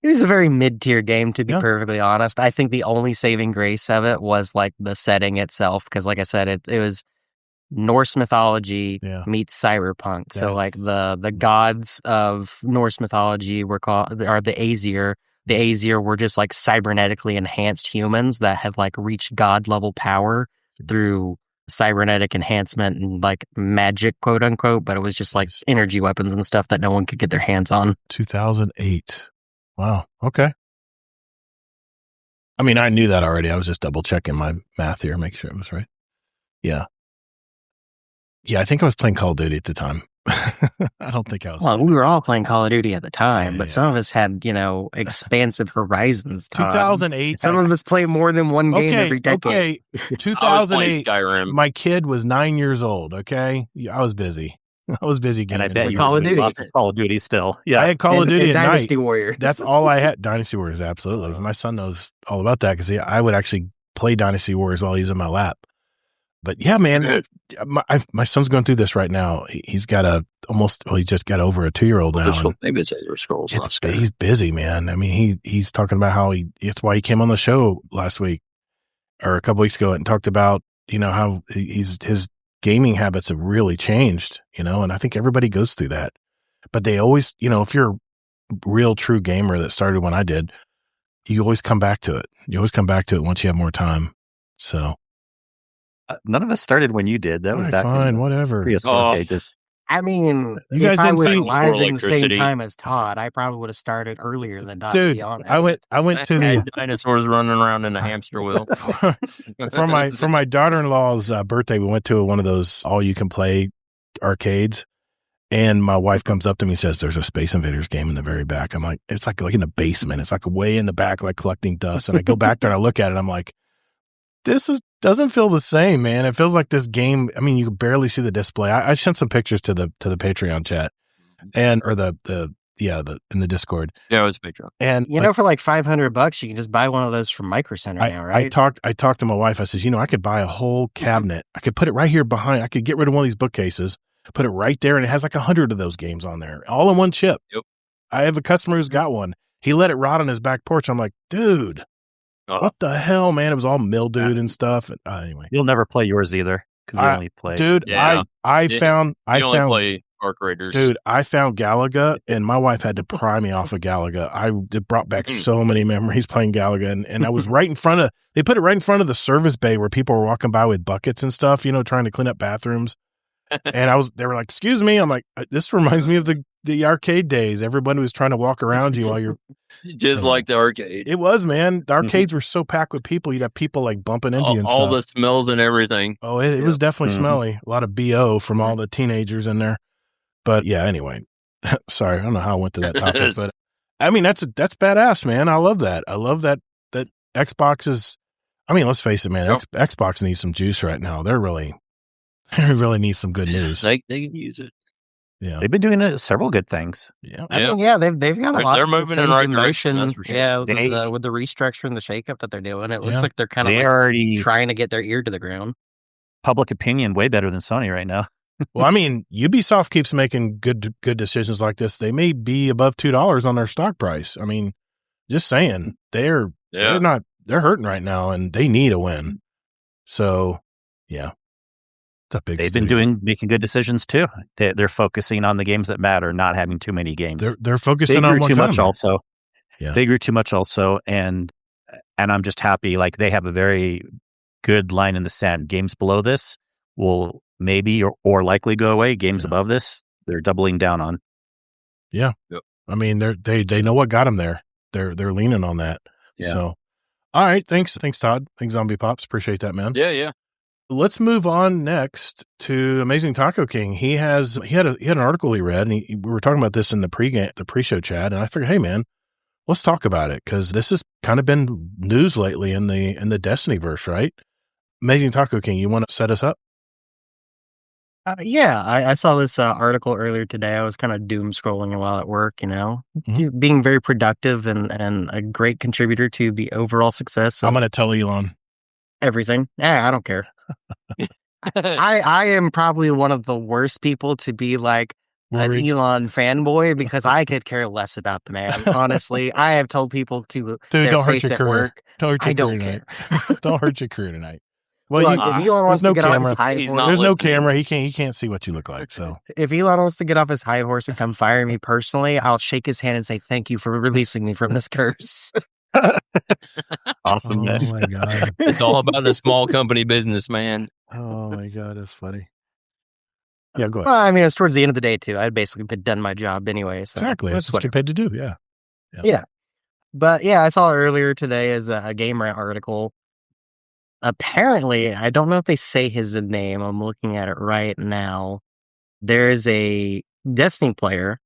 It was a very mid-tier game, to be perfectly honest. I think the only saving grace of it was like the setting itself, because like I said, it was Norse mythology meets cyberpunk. Yeah. So like the gods of Norse mythology are the Aesir. The Aesir were just like cybernetically enhanced humans that have like reached god level power through cybernetic enhancement and like magic, quote unquote. But it was just like energy weapons and stuff that no one could get their hands on. 2008. Wow. Okay. I mean, I knew that already. I was just double checking my math here, make sure it was right. Yeah. Yeah, I think I was playing Call of Duty at the time. I don't think I was. Well, we were all playing Call of Duty at the time, but some of us had, expansive horizons. 2008. Some of us play more than one game every decade. Okay. 2008. Skyrim. My kid was 9 years old. Okay. I was busy. Gaming. And I bet you Call of Duty. Lots of Call of Duty still. Yeah. I had Call of Duty at Dynasty night. Warriors. That's all I had. Dynasty Warriors, absolutely. My son knows all about that because I would actually play Dynasty Warriors while he's in my lap. But yeah, man, my son's going through this right now. He's got he just got over a 2-year-old now. Maybe it's Elder Scrolls. He's busy, man. I mean, he's talking about how it's why he came on the show last week or a couple weeks ago and talked about, how his gaming habits have really changed, and I think everybody goes through that. But they always, if you're real true gamer that started when I did, you always come back to it. You always come back to it once you have more time. So none of us started when you did. That was back fine, whatever. Prehistoric ages. I mean, you guys I didn't was see alive in the same time as Todd, I probably would have started earlier than Todd. Dude, to be honest. I went to the dinosaurs running around in a hamster wheel. for my daughter-in-law's birthday. We went to one of those all-you-can-play arcades, and my wife comes up to me and says, "There's a Space Invaders game in the very back." I'm like, "It's like in the basement. It's like way in the back, like collecting dust." And I go back there and I look at it. I'm like, doesn't feel the same, man. It feels like this game. I mean, you can barely see the display. I sent some pictures to the Patreon chat in the Discord. Yeah, it was Patreon. And for like $500, you can just buy one of those from Micro Center now, right? I talked to my wife. I says, I could buy a whole cabinet. I could put it right here behind. I could get rid of one of these bookcases, put it right there, and it has like 100 of those games on there, all in one chip. Yep. I have a customer who's got one. He let it rot on his back porch. I'm like, dude. What the hell, man? It was all mildewed and stuff. Anyway, you'll never play yours either because you only play. Dude, yeah. I found play Arc Raiders. Dude, I found Galaga, and my wife had to pry me off of Galaga. It brought back so many memories playing Galaga, and I was right in front of. They put it right in front of the service bay where people were walking by with buckets and stuff, trying to clean up bathrooms. And they were like, "Excuse me." I'm like, "This reminds me of the arcade days. Everybody was trying to walk around you while you're." Just like the arcade. It was, man. The arcades were so packed with people. You'd have people like bumping into you and all stuff. the smells and everything. Oh, it was definitely smelly. A lot of BO from all the teenagers in there. But yeah, anyway. Sorry, I don't know how I went to that topic, but I mean that's badass, man. I love that. I love that Xbox is. I mean, let's face it, man. Xbox needs some juice right now. They really need some good news. They can use it. Yeah, they've been doing several good things. Yeah, they've got a lot. They're moving in the right direction. That's for sure. Yeah, with the restructure and the shakeup that they're doing, it looks like they're kind of already trying to get their ear to the ground. Public opinion way better than Sony right now. Well, I mean, Ubisoft keeps making good decisions like this. They may be above $2 on their stock price. I mean, just saying, they're hurting right now, and they need a win. So, yeah. They've been making good decisions too. They're focusing on the games that matter, not having too many games. They're focusing on too much also. Yeah. They grew too much also, and I'm just happy. Like they have a very good line in the sand. Games below this will maybe or likely go away. Games above this, they're doubling down on. Yeah, yep. I mean they know what got them there. They're leaning on that. Yeah. So, all right, thanks Todd. Thanks Z0mbieP0ps. Appreciate that, man. Yeah. Let's move on next to Amazing Taco King. He had an article he read, and we were talking about this in the pre-show chat, and I figured, hey man, let's talk about it because this has kind of been news lately in the Destiny verse, right? Amazing Taco King, you want to set us up? Yeah, I saw this article earlier today. I was kind of doom scrolling while at work, being very productive and a great contributor to the overall success. I'm going to tell Elon everything. Yeah, I don't care. I am probably one of the worst people to be like an Elon fanboy because I could care less about the man. Honestly, I have told people to don't hurt your career. Work, I don't care. Don't hurt your career tonight. Well, look, if Elon wants to get off his high horse, there's no camera. He can't see what you look like. So if Elon wants to get off his high horse and come fire me personally, I'll shake his hand and say thank you for releasing me from this curse. Awesome, man. Oh my god, it's all about the small company business, man. Oh my god, that's funny. Yeah, go ahead. Well, I mean, it's towards the end of the day too. I'd basically done my job anyway. So exactly, that's what you're paid to do. Yeah. But yeah, I saw earlier today as a Game Rant article. Apparently, I don't know if they say his name. I'm looking at it right now. There's a Destiny player.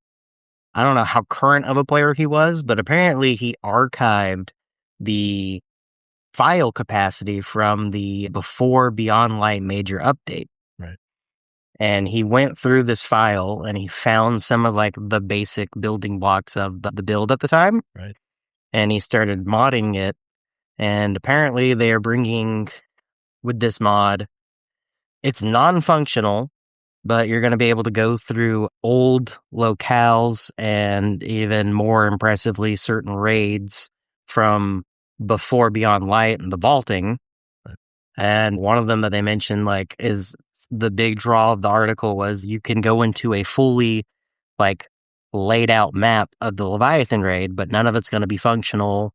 I don't know how current of a player he was, but apparently he archived the file capacity from the before Beyond Light major update. Right. And he went through this file and he found some of like the basic building blocks of the build at the time. Right. And he started modding it. And apparently they are bringing with this mod, it's non-functional, but you're going to be able to go through old locales and even more impressively certain raids from before Beyond Light and the vaulting. Right. And one of them that they mentioned is the big draw of the article was you can go into a fully laid out map of the Leviathan raid, but none of it's going to be functional.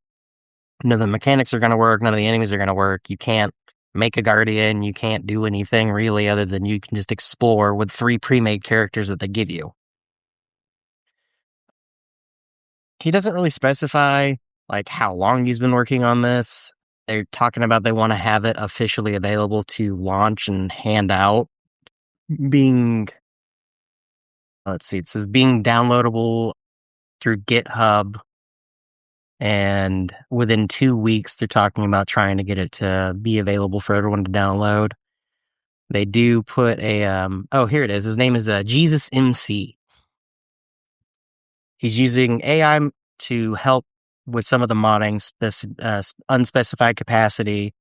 None of the mechanics are going to work. None of the enemies are going to work. You can't make a Guardian. You can't do anything really other than you can just explore with 3 pre-made characters that they give you. He doesn't really specify like how long he's been working on this. They're talking about they want to have it officially available to launch and hand out. Let's see, it says being downloadable through GitHub. And within 2 weeks, they're talking about trying to get it to be available for everyone to download. They do put a, here it is. His name is Jesus MC. He's using AI to help with some of the modding, unspecified capacity,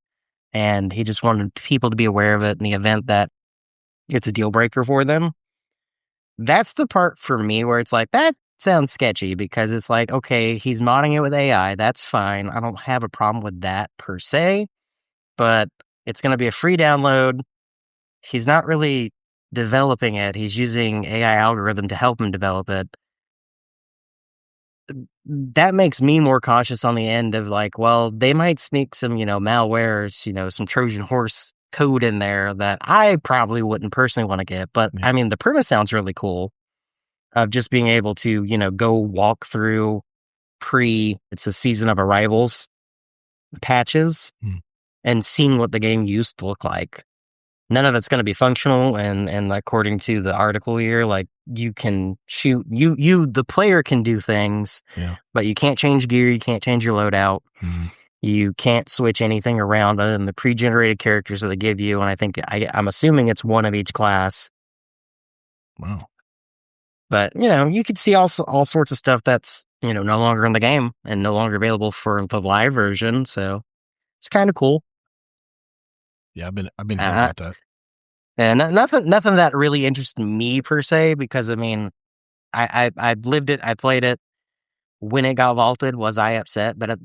and he just wanted people to be aware of it in the event that it's a deal breaker for them. That's the part for me where it's like, that sounds sketchy, because it's like, okay, he's modding it with AI. That's fine. I don't have a problem with that per se, but it's going to be a free download. He's not really developing it. He's using AI algorithm to help him develop it. That makes me more cautious on the end of like, well, they might sneak some, malware, some Trojan horse code in there that I probably wouldn't personally want to get. But I mean, the premise sounds really cool of just being able to, go walk through it's a Season of Arrivals patches and seeing what the game used to look like. None of it's going to be functional, and according to the article here, like you can shoot, the player can do things, but you can't change gear, you can't change your loadout, you can't switch anything around other than the pre-generated characters that they give you, and I think I'm assuming it's one of each class. Wow. But you could see all sorts of stuff that's no longer in the game and no longer available for the live version, so it's kind of cool. Yeah, I've been hearing about that. And nothing that really interested me per se, because I mean, I lived it, I played it. When it got vaulted, was I upset? But at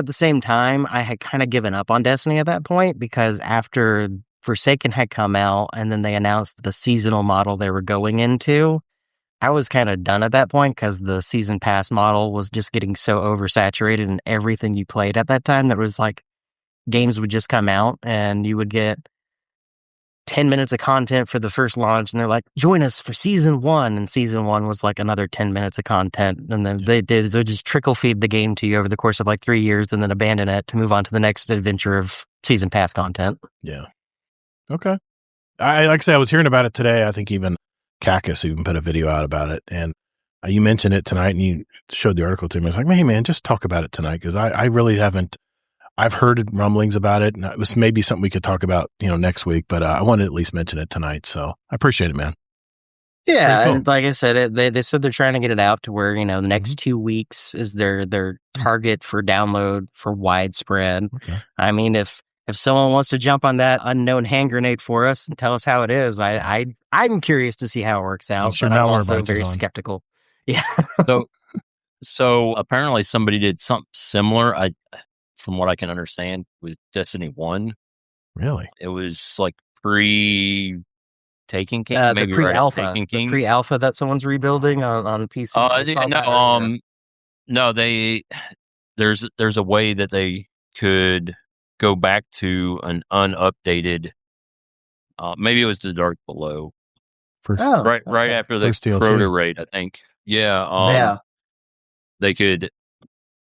the same time, I had kind of given up on Destiny at that point, because after Forsaken had come out and then they announced the seasonal model they were going into, I was kind of done at that point, because the season pass model was just getting so oversaturated in everything you played at that time. That was like, games would just come out and you would get 10 minutes of content for the first launch, and they're like, join us for season 1, and season 1 was like another 10 minutes of content, and then they just trickle feed the game to you over the course of like 3 years and then abandon it to move on to the next adventure of season pass content. Yeah. Okay. Like I said, I was hearing about it today. I think even Cactus even put a video out about it, and you mentioned it tonight, and you showed the article to me. I was like, hey man, just talk about it tonight, because I really haven't. I've heard rumblings about it, and it was maybe something we could talk about, next week, but I wanted to at least mention it tonight. So I appreciate it, man. Yeah. Cool. And like I said, they said they're trying to get it out to where, the next 2 weeks is their target for download for widespread. Okay. I mean, if someone wants to jump on that unknown hand grenade for us and tell us how it is, I'm curious to see how it works out. Sure, but I'm also very skeptical. Yeah. So apparently somebody did something similar. From what I can understand, with Destiny 1. Really? It was like Taking King, maybe the pre-alpha. Right, Taking King. The pre-alpha that someone's rebuilding on PC. No, there's a way that they could go back to an unupdated, maybe it was the Dark Below. Right after the Crota raid, I think. Yeah. They could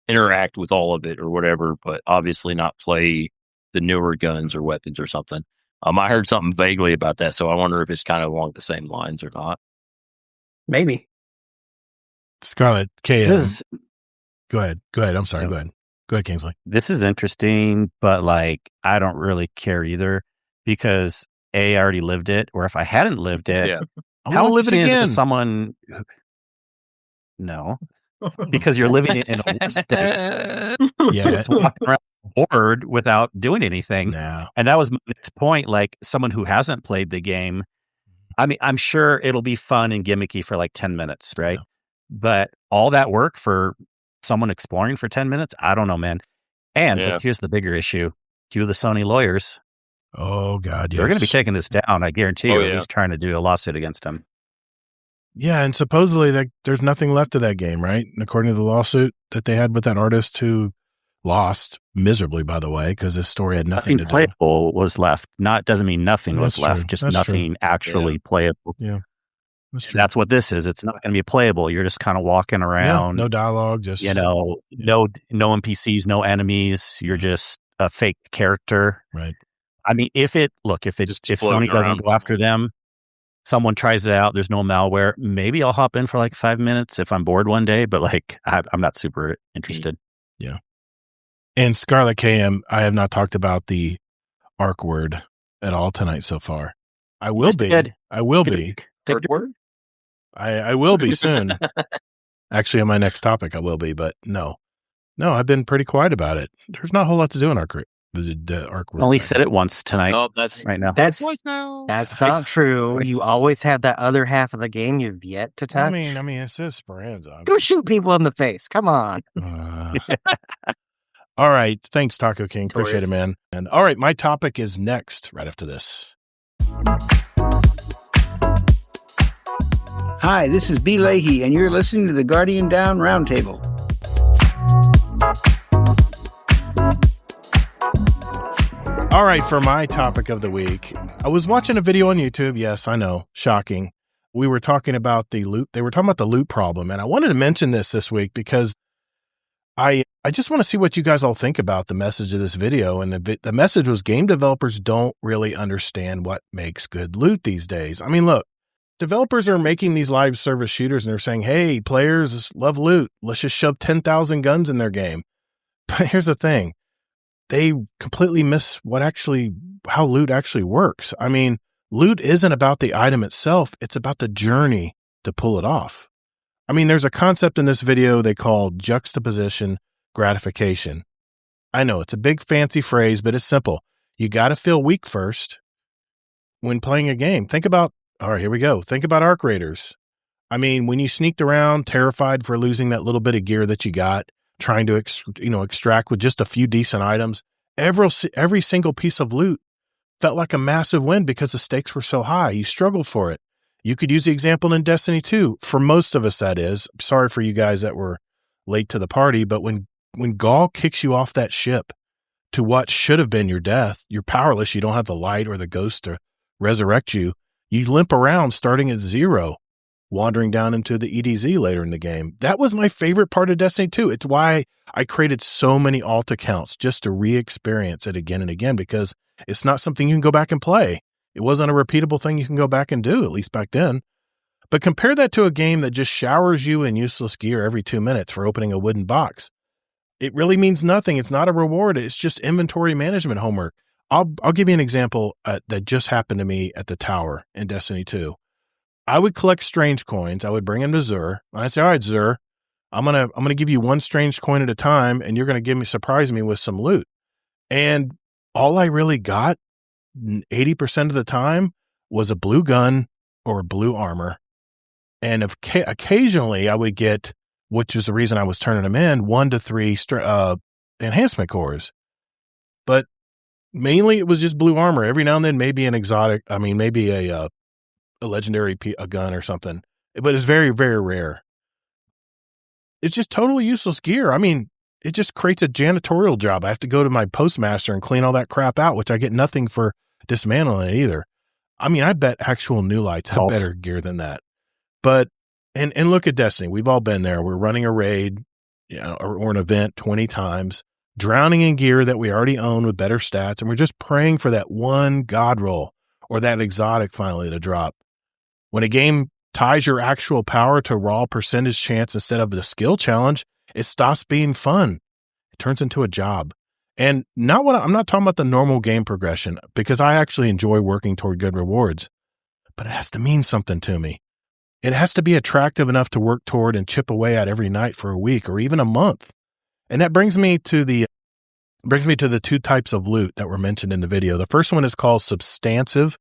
interact with all of it or whatever, but obviously not play the newer guns or weapons or something. I heard something vaguely about that, so I wonder if it's kind of along the same lines or not. Maybe. Scarlett, Go ahead. I'm sorry. Go ahead, Kingsley. This is interesting, but like, I don't really care either, because I already lived it, or if I hadn't lived it, I want to live it again. Someone, no. Because you're living in a worse state. It's walking around bored without doing anything. No. And that was my next point. Like, someone who hasn't played the game, I mean, I'm sure it'll be fun and gimmicky for like 10 minutes, right? Yeah. But all that work for someone exploring for 10 minutes, I don't know, man. And but here's the bigger issue. Two of the Sony lawyers. Oh, God, yes. They're going to be taking this down, I guarantee you. At least trying to do a lawsuit against them. Yeah, and supposedly there's nothing left of that game, right? And according to the lawsuit that they had with that artist who lost miserably, by the way, because this story had nothing to do. Playable was left. Doesn't mean nothing was left, just nothing actually playable. Yeah. That's what this is. It's not going to be playable. You're just kind of walking around. No dialogue, just no NPCs, no enemies. You're just a fake character. Right. I mean, if Sony doesn't go after them, someone tries it out, there's no malware, maybe I'll hop in for like 5 minutes if I'm bored one day, but like I'm not super interested. Yeah. And Scarlet KM, I have not talked about the ARC word at all tonight so far. I will be. I will be. Take your word? I will be soon. Actually, on my next topic, I will be, but no, I've been pretty quiet about it. There's not a whole lot to do in ARC word. Only said it once tonight. Oh, that's right now. That's not true. You always have that other half of the game you've yet to touch. I mean, it says Speranza. Go shoot people in the face. Come on. All right. Thanks, Taco King. Appreciate it, man. And all right, my topic is next, right after this. Hi, this is B. Leahy, and you're listening to the Guardian Down Roundtable. All right, for my topic of the week, I was watching a video on YouTube. Yes, I know. Shocking. We were talking about the loot. They were talking about the loot problem, and I wanted to mention this week because I just want to see what you guys all think about the message of this video. And the message was game developers don't really understand what makes good loot these days. I mean, look, developers are making these live service shooters and they're saying, hey, players love loot. Let's just shove 10,000 guns in their game. But here's the thing. They completely miss how loot actually works. I mean, loot isn't about the item itself. It's about the journey to pull it off. I mean, there's a concept in this video they call juxtaposition gratification. I know it's a big fancy phrase, but it's simple. You got to feel weak first when playing a game. All right, here we go. Think about Arc Raiders. I mean, when you sneaked around terrified for losing that little bit of gear that you got, trying to extract with just a few decent items, every single piece of loot felt like a massive win because the stakes were so high. You struggled for it. You could use the example in Destiny 2. For most of us, that is. I'm sorry for you guys that were late to the party, but when Gaul kicks you off that ship to what should have been your death, you're powerless. You don't have the light or the ghost to resurrect you. You limp around starting at 0, wandering down into the EDZ later in the game. That was my favorite part of Destiny 2. It's why I created so many alt accounts just to re-experience it again and again, because it's not something you can go back and play. It wasn't a repeatable thing you can go back and do, at least back then. But compare that to a game that just showers you in useless gear every 2 minutes for opening a wooden box. It really means nothing. It's not a reward. It's just inventory management homework. I'll give you an example that just happened to me at the tower in Destiny 2. I would collect strange coins. I would bring them to Zur. And I'd say, all right, Zur, I'm gonna give you one strange coin at a time, and you're gonna surprise me with some loot. And all I really got 80% of the time was a blue gun or a blue armor. And occasionally I would get, which is the reason I was turning them in, 1 to 3 enhancement cores. But mainly it was just blue armor. Every now and then maybe an exotic, maybe a legendary gun or something. But it's very, very rare. It's just totally useless gear. I mean, it just creates a janitorial job. I have to go to my postmaster and clean all that crap out, which I get nothing for dismantling it either. I mean, I bet actual New Lights have better gear than that. But, and look at Destiny. We've all been there. We're running a raid, or an event 20 times, drowning in gear that we already own with better stats. And we're just praying for that one god roll or that exotic finally to drop. When a game ties your actual power to raw percentage chance instead of the skill challenge, it stops being fun. It turns into a job. And I'm not talking about the normal game progression, because I actually enjoy working toward good rewards, but it has to mean something to me. It has to be attractive enough to work toward and chip away at every night for a week or even a month. And that brings me to the 2 types of loot that were mentioned in the video. The first one is called substantive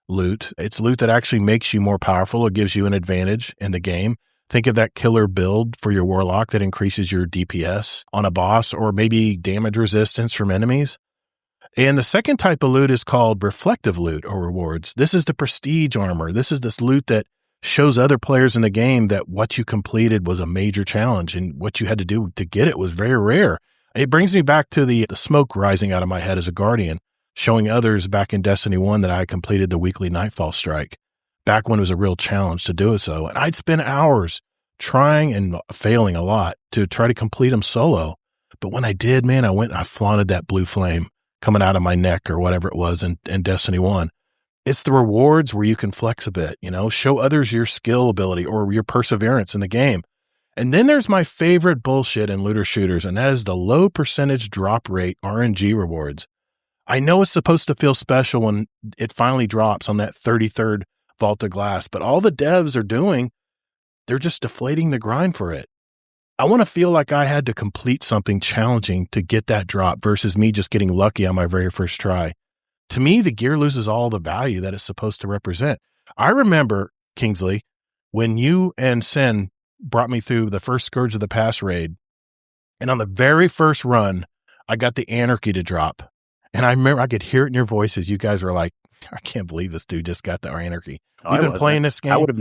loot. It's loot that actually makes you more powerful or gives you an advantage in the game. Think of that killer build for your warlock that increases your DPS on a boss, or maybe damage resistance from enemies. And the second type of loot is called reflective loot or rewards. This is the prestige armor. This is this loot that shows other players in the game that what you completed was a major challenge and what you had to do to get it was very rare. It brings me back to the smoke rising out of my head as a Guardian, showing others back in Destiny 1 that I completed the weekly Nightfall strike, back when it was a real challenge to do it so. And I'd spend hours trying and failing a lot to try to complete them solo. But when I did, man, I flaunted that blue flame coming out of my neck or whatever it was in Destiny 1. It's the rewards where you can flex a bit, show others your skill ability or your perseverance in the game. And then there's my favorite bullshit in looter shooters, and that is the low percentage drop rate RNG rewards. I know it's supposed to feel special when it finally drops on that 33rd Vault of Glass, but all the devs are doing, they're just deflating the grind for it. I want to feel like I had to complete something challenging to get that drop versus me just getting lucky on my very first try. To me, the gear loses all the value that it's supposed to represent. I remember, Kingsley, when you and Sin brought me through the first Scourge of the Pass raid, and on the very first run, I got the Anarchy to drop. And I remember I could hear it in your voices. You guys were like, I can't believe this dude just got the Anarchy. You've been playing this game. I would have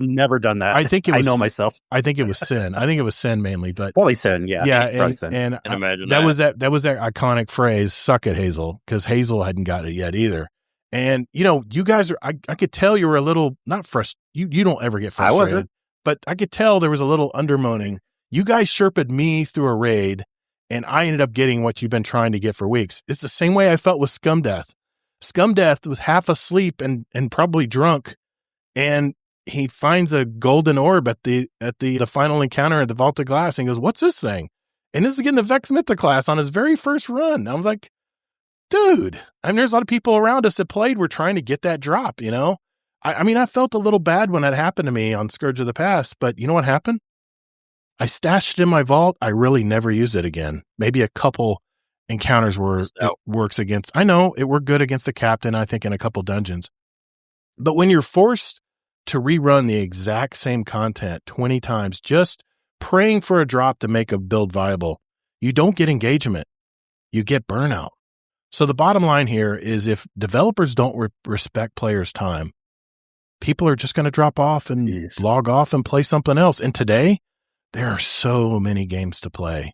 never done that. I think it was, I know myself. I think it was Sin. I think it was Sin mainly, but probably Sin. Yeah. Yeah. Sin. And imagine that was that iconic phrase, suck it, Hazel, because Hazel hadn't got it yet either. And you guys are, I could tell you were a little, not frustrated. You don't ever get frustrated. I wasn't. But I could tell there was a little undermoaning. You guys Sherpa'd me through a raid, and I ended up getting what you've been trying to get for weeks. It's the same way I felt with Scum Death. Scum Death was half asleep and probably drunk, and he finds a golden orb at the final encounter at the Vault of Glass, and he goes, "What's this thing?" And this is getting the Vex Mythoclast on his very first run. I was like, dude, there's a lot of people around us that played were trying to get that drop, I felt a little bad when that happened to me on Scourge of the Pass, but you know what happened? I stashed it in my vault. I really never used it again. Maybe a couple encounters where it works against. I know it worked good against the captain, I think, in a couple dungeons. But when you're forced to rerun the exact same content 20 times, just praying for a drop to make a build viable, you don't get engagement. You get burnout. So the bottom line here is if developers don't respect players' time, people are just going to drop off and log off and play something else. And today, there are so many games to play.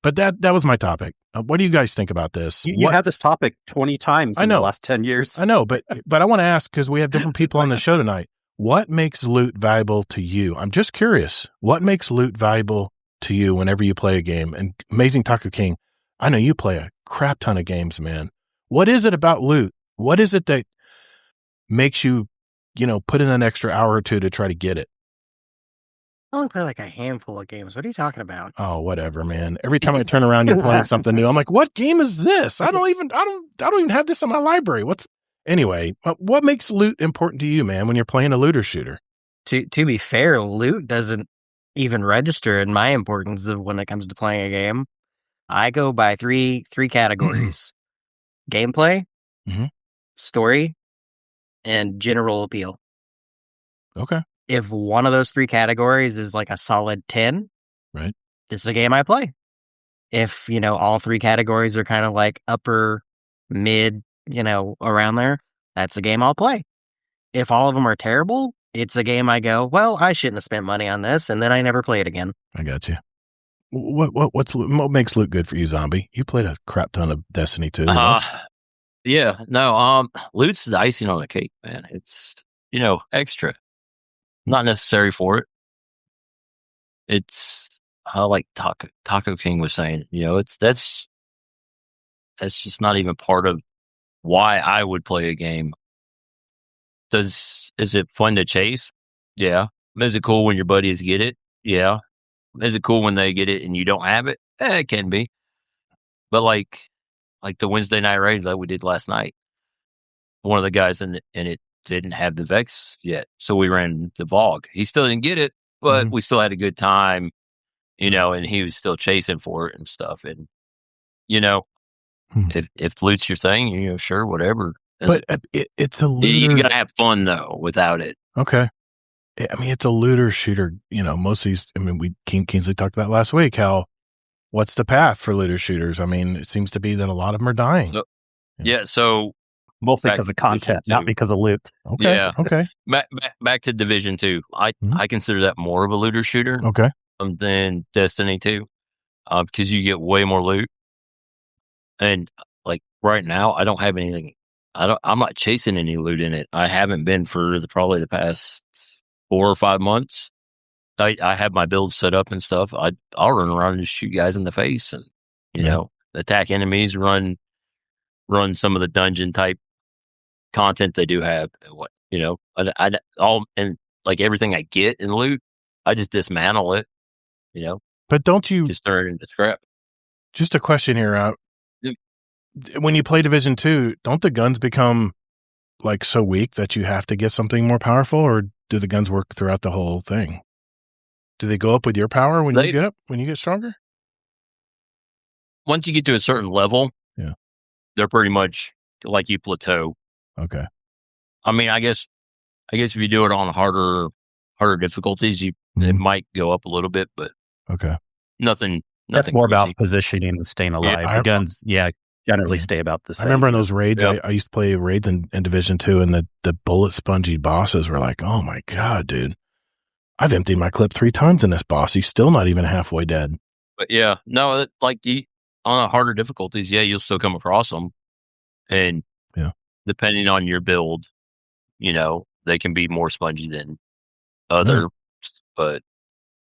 But that was my topic. What do you guys think about this? You had this topic 20 times in the last 10 years. I know, but I want to ask, because we have different people on the show tonight, what makes loot valuable to you? I'm just curious. What makes loot valuable to you whenever you play a game? And AmazingTacoKing, I know you play a crap ton of games, man. What is it about loot? What is it that makes you, put in an extra hour or two to try to get it? I only play like a handful of games. What are you talking about? Oh, whatever, man. Every time I turn around, you're playing something new. I'm like, what game is this? I don't even have this in my library. Anyway, what makes loot important to you, man, when you're playing a looter shooter? To be fair, loot doesn't even register in my importance of when it comes to playing a game. I go by three categories: gameplay, story, and general appeal. Okay. If one of those three categories is like a solid 10, right, this is a game I play. If, all three categories are kind of like upper, mid, around there, that's a game I'll play. If all of them are terrible, it's a game I go, well, I shouldn't have spent money on this, and then I never play it again. I got you. What makes loot good for you, Zombie? You played a crap ton of Destiny too. Yeah, no, loot's the icing on the cake, man. It's, extra. Not necessary for it. It's like Taco King was saying, that's just not even part of why I would play a game. Is it fun to chase? Yeah. Is it cool when your buddies get it? Yeah. Is it cool when they get it and you don't have it? It can be. But like the Wednesday night raid that we did last night, one of the guys in it didn't have the Vex yet, so we ran the Vogue. He still didn't get it, but we still had a good time, and he was still chasing for it and stuff. And if loot's your thing, sure, whatever. But it's a looter. You gotta have fun though without it. Okay. It's a looter shooter. Most of these. Kingsley talked about last week how what's the path for looter shooters? It seems to be that a lot of them are dying. So Mostly because of content, not because of loot. Okay. Yeah. Okay. Back to Division 2. I consider that more of a looter shooter. Okay. Than Destiny 2, because you get way more loot. And like right now, I don't have anything. I'm not chasing any loot in it. I haven't been for probably the past 4 or 5 months. I have my builds set up and stuff. I'll run around and just shoot guys in the face and attack enemies, run some of the dungeon type content they do have. And like everything I get in loot, I just dismantle it. But don't you just throw it in the scrap? Just a question here. When you play Division 2, don't the guns become like so weak that you have to get something more powerful, or do the guns work throughout the whole thing? Do they go up with your power when you get stronger? Once you get to a certain level, they're pretty much like you plateau. Okay. I mean, I guess if you do it on harder difficulties, it might go up a little bit, but okay, nothing. That's more crazy. About positioning and staying alive. The guns, generally stay about the same. I remember in those raids, I used to play raids in Division 2, and the bullet spongy bosses were like, oh my God, dude. I've emptied my clip 3 times in this boss. He's still not even halfway dead. But on a harder difficulties, you'll still come across them. And depending on your build, they can be more spongy than other. But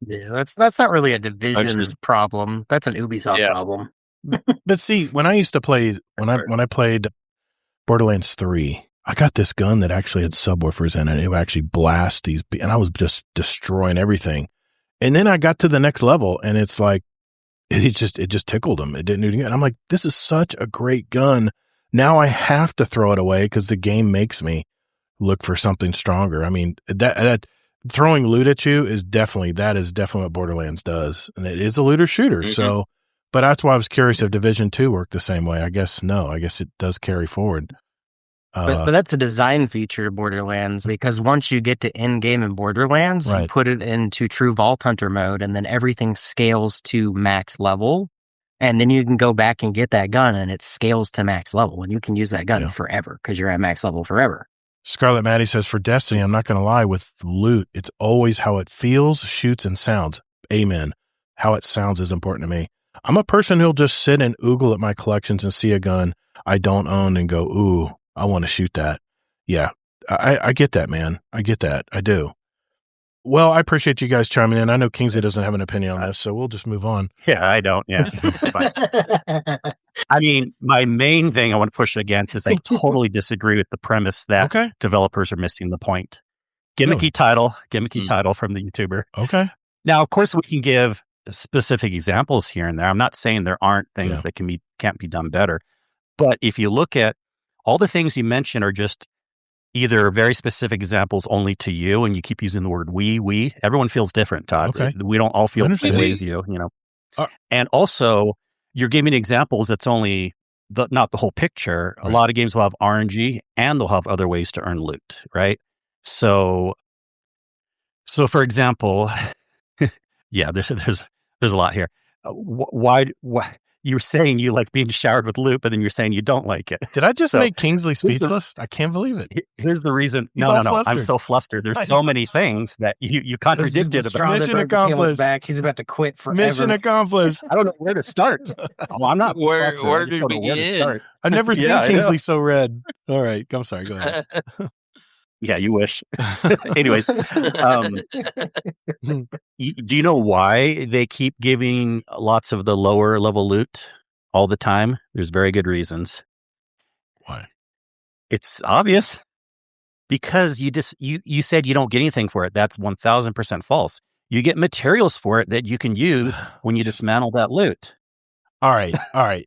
that's not really a Division problem. That's an Ubisoft problem. But see, when I used to play, when I played Borderlands 3, I got this gun that actually had subwoofers in it. It would actually blast these, and I was just destroying everything. And then I got to the next level, and it's like, it just tickled them. It didn't do it again. I'm like, this is such a great gun. Now I have to throw it away because the game makes me look for something stronger. I mean, that throwing loot at you is definitely what Borderlands does, and it is a looter shooter. Mm-hmm. So, but that's why I was curious if Division 2 worked the same way. I guess no. I guess it does carry forward. But that's a design feature of Borderlands, because once you get to end game in Borderlands, you put it into true Vault Hunter mode, and then everything scales to max level, and then you can go back and get that gun, and it scales to max level, and you can use that gun forever because you're at max level forever. Scarlet Maddie says, for Destiny, I'm not going to lie, with loot, it's always how it feels, shoots, and sounds. Amen. How it sounds is important to me. I'm a person who'll just sit and oogle at my collections and see a gun I don't own and go, ooh, I want to shoot that. Yeah, I get that, man. I get that. I do. Well, I appreciate you guys chiming in. I know Kingsley doesn't have an opinion on this, so we'll just move on. Yeah, I don't. Yeah. But, I mean, my main thing I want to push against is I totally disagree with the premise that developers are missing the point. Gimmicky title from the YouTuber. Okay. Now, of course, we can give specific examples here and there. I'm not saying there aren't things that can't be done better. But if you look at all the things you mentioned are just either very specific examples only to you, and you keep using the word we. Everyone feels different, Todd. Okay. We don't all feel the same way as you, And also, you're giving examples that's only not the whole picture. Right. A lot of games will have RNG, and they'll have other ways to earn loot, right? So for example, there's a lot here. Why you were saying you like being showered with loot, but then you're saying you don't like it. Did I just make Kingsley speechless? I can't believe it. Here's the reason. No. I'm so flustered. There's so many things that you contradicted about. Mission accomplished. Back. He's about to quit forever. Mission accomplished. I don't know where to start. Well, I'm not. Where did we begin? I've never seen Kingsley so red. All right. I'm sorry. Go ahead. Yeah, you wish. Anyways, do you know why they keep giving lots of the lower level loot all the time? There's very good reasons. Why? It's obvious. Because you said you don't get anything for it. That's 1,000% false. You get materials for it that you can use when you dismantle that loot. All right.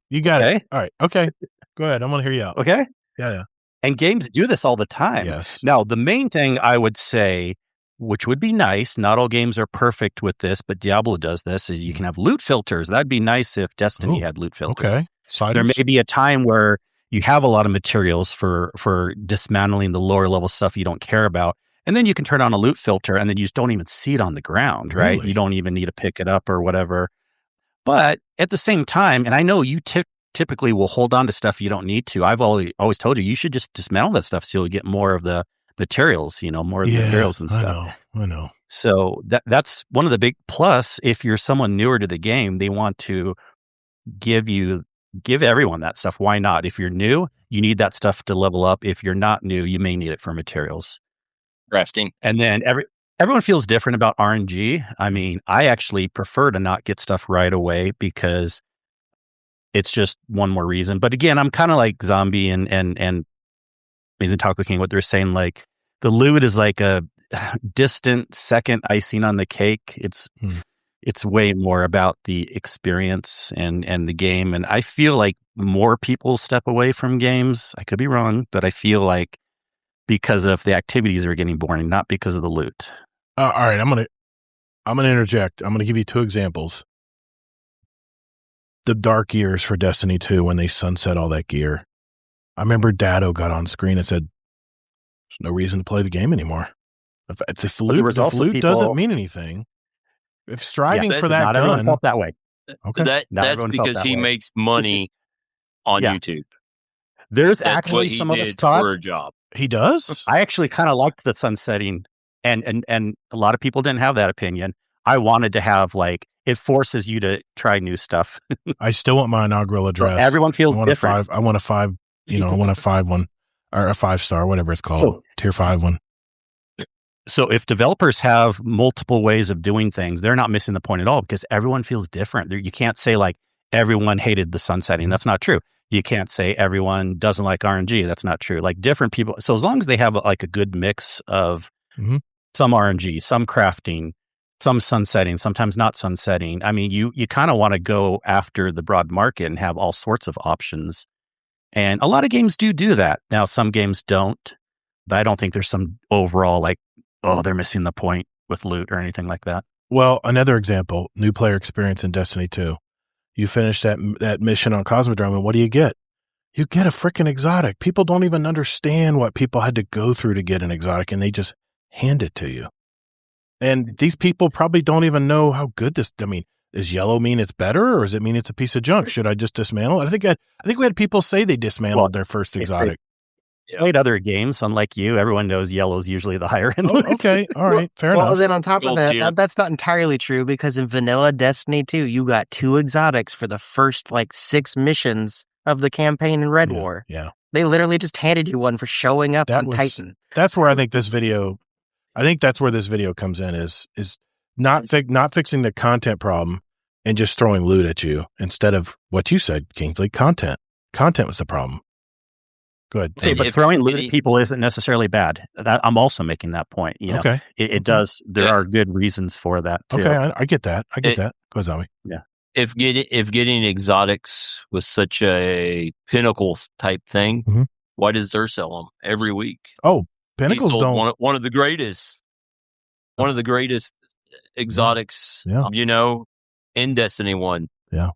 You got it. All right. Okay. Go ahead. I'm going to hear you out. Okay. Yeah. And games do this all the time. Yes. Now, the main thing I would say, which would be nice, not all games are perfect with this, but Diablo does this, is you can have loot filters. That'd be nice if Destiny had loot filters. Okay. There may be a time where you have a lot of materials for dismantling the lower level stuff you don't care about. And then you can turn on a loot filter and then you just don't even see it on the ground, right? Really? You don't even need to pick it up or whatever. But at the same time, and I know you typically will hold on to stuff you don't need to. I've always told you should just dismantle that stuff so you'll get more of the materials, more of the materials and stuff. I know. So that's one of the big plus. If you're someone newer to the game, they want to give everyone that stuff. Why not? If you're new, you need that stuff to level up. If you're not new, you may need it for materials. Crafting. And then everyone feels different about RNG. I mean, I actually prefer to not get stuff right away because it's just one more reason. But again, I'm kind of like Zombie and AmazingTacoKing, what they're saying, like the loot is like a distant second icing on the cake. It's way more about the experience and the game. And I feel like more people step away from games. I could be wrong, but I feel like because of the activities are getting boring, not because of the loot. All right, I'm gonna interject. I'm gonna give you 2 examples. The dark years for Destiny 2 when they sunset all that gear. I remember Dado got on screen and said, "There's no reason to play the game anymore. If loot doesn't mean anything, if striving for that not gun, everyone felt that way. Okay, that's because he makes money on YouTube. There's that's actually what he some of did us taught for a job. He does. I actually kind of liked the sunsetting, and a lot of people didn't have that opinion. I wanted to have it forces you to try new stuff. I still want my inaugural address. So everyone feels different. I want a 5. I want a 5 one or a 5-star, whatever it's called, tier 5 one. So if developers have multiple ways of doing things, they're not missing the point at all because everyone feels different. You can't say everyone hated the sunsetting. That's not true. You can't say everyone doesn't like RNG. That's not true. Different people. So as long as they have a good mix of some RNG, some crafting, some sunsetting, sometimes not sunsetting. I mean, you kind of want to go after the broad market and have all sorts of options. And a lot of games do that. Now, some games don't, but I don't think there's some overall they're missing the point with loot or anything like that. Well, another example, new player experience in Destiny 2. You finish that mission on Cosmodrome, and what do you get? You get a freaking exotic. People don't even understand what people had to go through to get an exotic, and they just hand it to you. And these people probably don't even know how good this. I mean, does yellow mean it's better, or does it mean it's a piece of junk? Should I just dismantle it? I think we had people say they dismantled their first exotic. Played other games, unlike you, everyone knows yellow's usually the higher end. Okay, all right, fair enough. Well, then on top of that, that's not entirely true because in vanilla Destiny 2, you got 2 exotics for the first 6 missions of the campaign in Red War. Yeah, they literally just handed you one for showing up on Titan. That's where I think this video. I think that's where this video comes in is not fixing the content problem and just throwing loot at you instead of what you said, Kingsley. Content was the problem. Good. Hey, but throwing loot at people isn't necessarily bad. I'm also making that point. Okay. It does. There are good reasons for that too. Okay, I get that. Go ahead, Zombie. Yeah. If getting exotics was such a pinnacle type thing, why does Zer sell them every week? Oh, Pinnacles don't. One of the greatest exotics. Yeah. In Destiny 1. Yeah.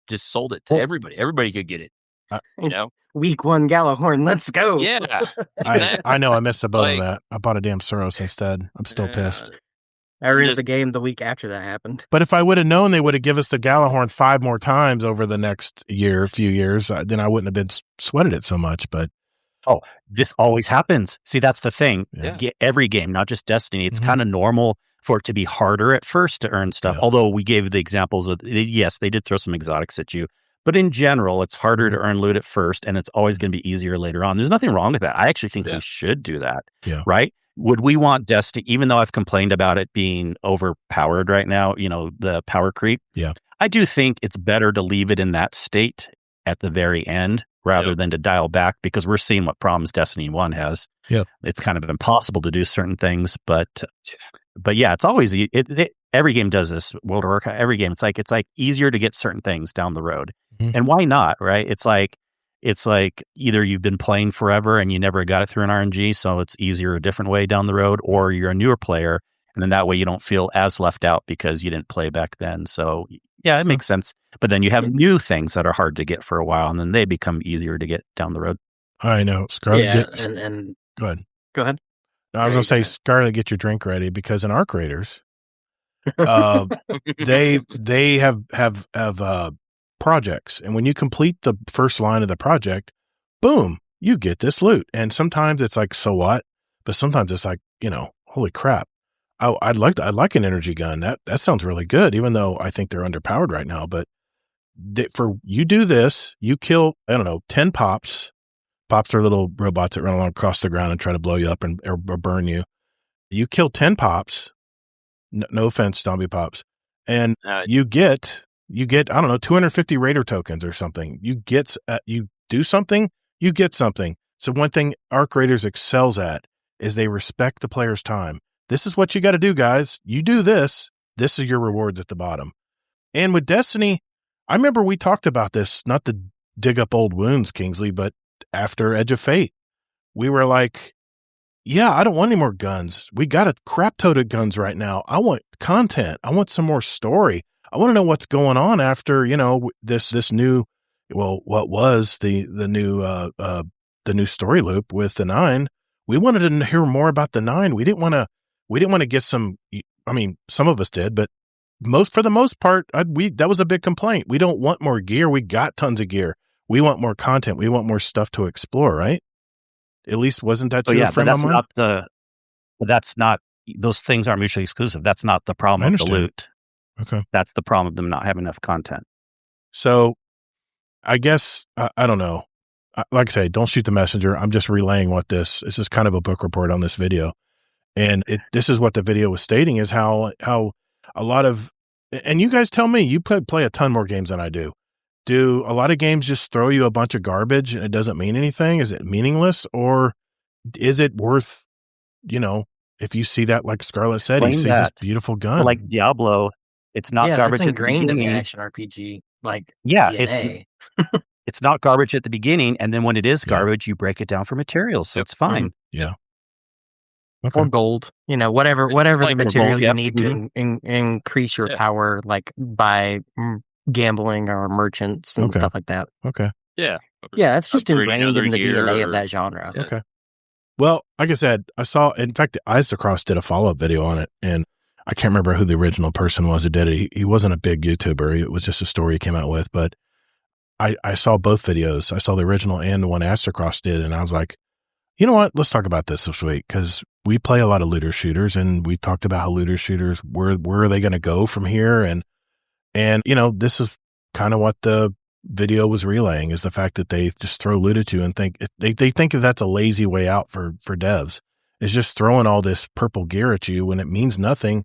Just sold it to everybody. Everybody could get it. Week 1 Galahorn, let's go. Yeah. Exactly. I know I missed the boat on that. I bought a damn Suros instead. I'm still pissed. I rented the game the week after that happened. But if I would have known they would have given us the Galahorn 5 more times over the next few years, then I wouldn't have been sweated it so much. But this always happens. See, that's the thing. Yeah. Every game, not just Destiny, it's kind of normal for it to be harder at first to earn stuff. Yeah. Although we gave the examples of, yes, they did throw some exotics at you. But in general, it's harder to earn loot at first, and it's always going to be easier later on. There's nothing wrong with that. I actually think we should do that, right? Would we want Destiny, even though I've complained about it being overpowered right now, the power creep? Yeah. I do think it's better to leave it in that state at the very end rather than to dial back because we're seeing what problems Destiny 1 has. Yeah. It's kind of impossible to do certain things, but yeah, it's always, every game does this. World of Warcraft, every game, it's like easier to get certain things down the road. And why not, right? It's like either you've been playing forever and you never got it through an RNG, so it's easier a different way down the road, or you're a newer player, and then that way you don't feel as left out because you didn't play back then. So yeah, it makes sense. But then you have new things that are hard to get for a while, and then they become easier to get down the road. I know. Scarlet, and go ahead. Go ahead. I was going to say, Scarlet, get your drink ready because in our creators, they have projects. And when you complete the first line of the project, boom, you get this loot. And sometimes it's like, so what? But sometimes it's like, holy crap. I'd like an energy gun. That sounds really good, even though I think they're underpowered right now. But you do this, you kill, 10 pops. Pops are little robots that run along across the ground and try to blow you up or burn you. You kill 10 pops. No offense, zombie pops. And you get, 250 Raider tokens or something. You do something, you get something. So one thing Arc Raiders excels at is they respect the player's time. This is what you got to do, guys. You do this. This is your rewards at the bottom. And with Destiny, I remember we talked about this, not to dig up old wounds, Kingsley, but after Edge of Fate, we were like, yeah, I don't want any more guns. We got a crap tote of guns right now. I want content. I want some more story. I want to know what's going on after, this new, what was the new story loop with the 9. We wanted to hear more about the 9. We didn't want to get some, some of us did, but for the most part, that was a big complaint. We don't want more gear. We got tons of gear. We want more content. We want more stuff to explore, right? At least wasn't that your frame of mind? That's not, those things are mutually exclusive. That's not the problem of the loot. Okay. That's the problem of them not having enough content. So I guess, I don't know. Like I say, don't shoot the messenger. I'm just relaying this is kind of a book report on this video. And this is what the video was stating is how a lot of, and you guys tell me, you play a ton more games than I do. Do a lot of games just throw you a bunch of garbage and it doesn't mean anything? Is it meaningless, or is it worth, if you see that, like Scarlett said, he sees this beautiful gun. Well, like Diablo, it's not garbage it's at the ingrained in beginning. the action RPG, DNA. It's not garbage at the beginning, and then when it is garbage, you break it down for materials, so it's fine. Yeah. Okay. Or gold, whatever the material you need to increase your power, like by gambling or merchants and stuff like that. Okay. Yeah. Yeah, it's just ingrained in the DNA of that genre. Okay. Well, like I said, in fact, Isocross did a follow-up video on it, and I can't remember who the original person was who did it. He wasn't a big YouTuber. It was just a story he came out with, but I saw both videos. I saw the original and the one Astrocross did, and I was like, you know what? Let's talk about this week, because we play a lot of looter shooters, and we talked about how looter shooters, where are they going to go from here? And this is kind of what the video was relaying, is the fact that they just throw loot at you and think they think that that's a lazy way out for devs. It's just throwing all this purple gear at you when it means nothing.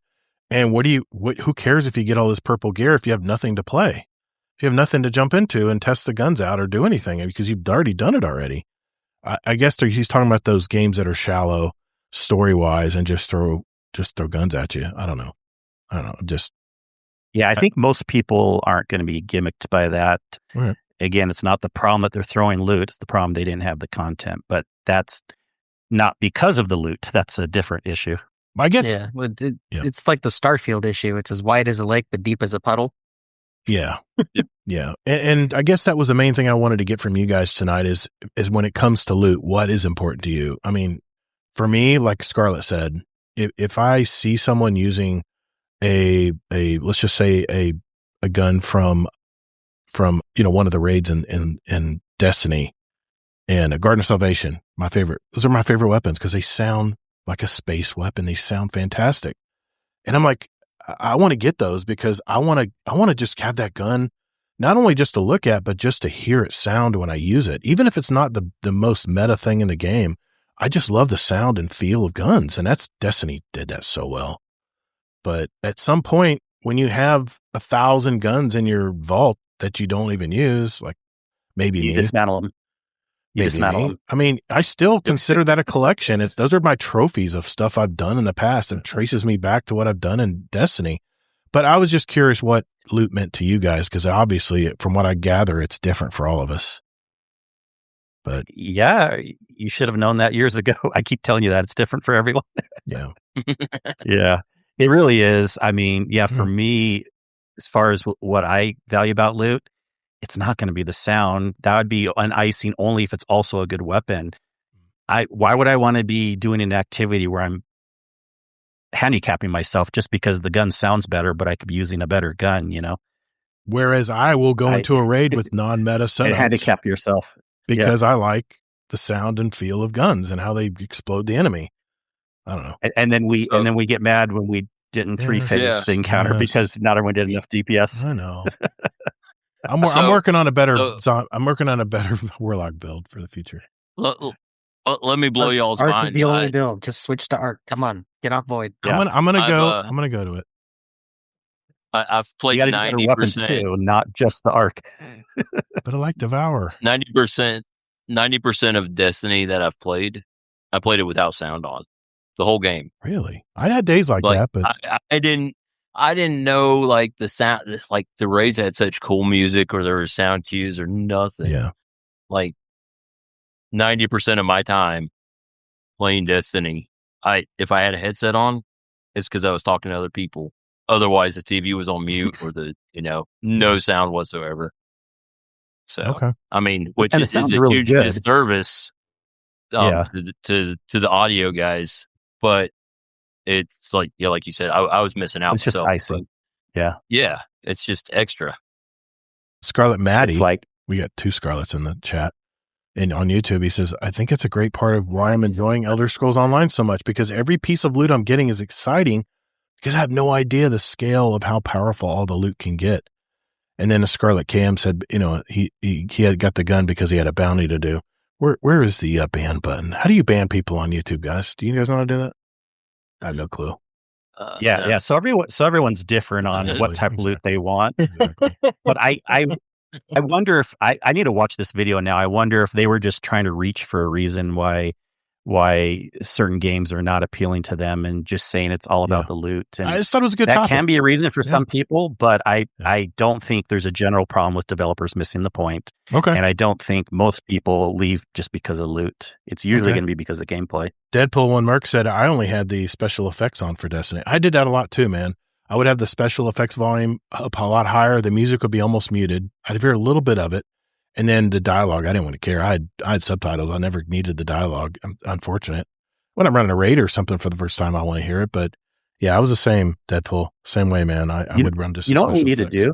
And who cares if you get all this purple gear if you have nothing to play? If you have nothing to jump into and test the guns out or do anything, because you've already done it already. I guess he's talking about those games that are shallow story-wise and just throw guns at you. I don't know. I think most people aren't going to be gimmicked by that. Right. Again, it's not the problem that they're throwing loot. It's the problem they didn't have the content. But that's not because of the loot. That's a different issue. I guess. Yeah. Well, it's like the Starfield issue. It's as wide as a lake, but deep as a puddle. Yeah. Yeah. And I guess that was the main thing I wanted to get from you guys tonight is when it comes to loot, what is important to you? I mean, for me, like Scarlett said, if I see someone using let's just say a gun from one of the raids in Destiny and a Garden of Salvation, those are my favorite weapons because they sound like a space weapon. They sound fantastic. And I'm like, I want to get those because I want to just have that gun, not only just to look at, but just to hear it sound when I use it. Even if it's not the most meta thing in the game, I just love the sound and feel of guns. And Destiny did that so well. But at some point, when you have 1,000 guns in your vault that you don't even use, like maybe you dismantle them. I mean, I still consider that a collection. Those are my trophies of stuff I've done in the past and traces me back to what I've done in Destiny. But I was just curious what loot meant to you guys, because obviously, from what I gather, it's different for all of us. But yeah, you should have known that years ago. I keep telling you that it's different for everyone. Yeah. Yeah, it really is. I mean, for me, as far as what I value about loot, it's not going to be the sound. That would be an icing only if it's also a good weapon. Why would I want to be doing an activity where I'm handicapping myself just because the gun sounds better, but I could be using a better gun, Whereas I will go into a raid with non-meta setups. And handicap yourself. Because I like the sound and feel of guns and how they explode the enemy. I don't know. And then we get mad when we didn't finish the encounter because not everyone did enough DPS. I know. I'm working on a better Warlock build for the future. Let me blow y'all's Arc mind. Is the only build. Just switch to Arc. Come on, get off Void. Yeah. I'm gonna go to it. I've played 90% too, not just the Arc. But I like Devour. 90% of Destiny that I've played, I played it without sound on the whole game. Really? I had days like that, but I didn't know like the sound, like the raids had such cool music or there were sound cues or nothing. Yeah. Like 90% of my time playing Destiny, if I had a headset on, it's because I was talking to other people. Otherwise, the TV was on mute or no sound whatsoever. So, I mean, which is a really huge good. disservice to the audio guys. But it's like, like you said, I was missing out. It's just icing. Yeah, it's just extra. Scarlet Maddie, we got 2 Scarlets in the chat. And on YouTube, he says, I think it's a great part of why I'm enjoying Elder Scrolls Online so much, because every piece of loot I'm getting is exciting because I have no idea the scale of how powerful all the loot can get. And then a Scarlet Cam said, he had got the gun because he had a bounty to do. Where is the ban button? How do you ban people on YouTube, guys? Do you guys know how to do that? I have no clue. Yeah. So everyone's different on what type of loot they want. Exactly. But I wonder if I need to watch this video now. I wonder if they were just trying to reach for a reason why certain games are not appealing to them and just saying it's all about the loot. And I just thought it was a good that topic. can be a reason for some people, but I don't think there's a general problem with developers missing the point. Okay. And I don't think most people leave just because of loot. It's usually going to be because of gameplay. Deadpool 1 Merc said, I only had the special effects on for Destiny. I did that a lot too, man. I would have the special effects volume up a lot higher. The music would be almost muted. I'd hear a little bit of it. And then the dialogue, I didn't want to care. I had subtitles. I never needed the dialogue. I'm unfortunate. When I'm running a raid or something for the first time, I want to hear it. But yeah, I was the same, Deadpool. Same way, man. I would run just what we need to do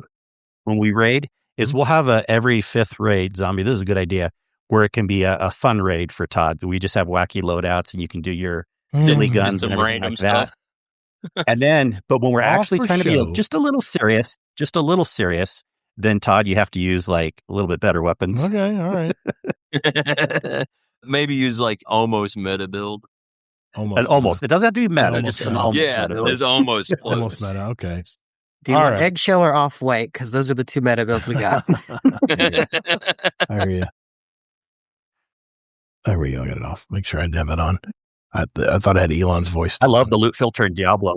when we raid is we'll have every 5th raid, Zombie. This is a good idea, where it can be a fun raid for Todd. We just have wacky loadouts and you can do your silly guns and random like stuff. And then, but when we're actually trying to be just a little serious, then Todd, you have to use like a little bit better weapons. Okay, all right. Maybe use like almost meta build. Almost. It doesn't have to be meta. Almost just meta. It's almost close. Almost meta. Okay. Do you want eggshell or off white? Because those are the 2 meta builds we got. I hear you. There we go. I got it off. Make sure I didn't have it on. I thought I had Elon's voice. I love the loot filter in Diablo.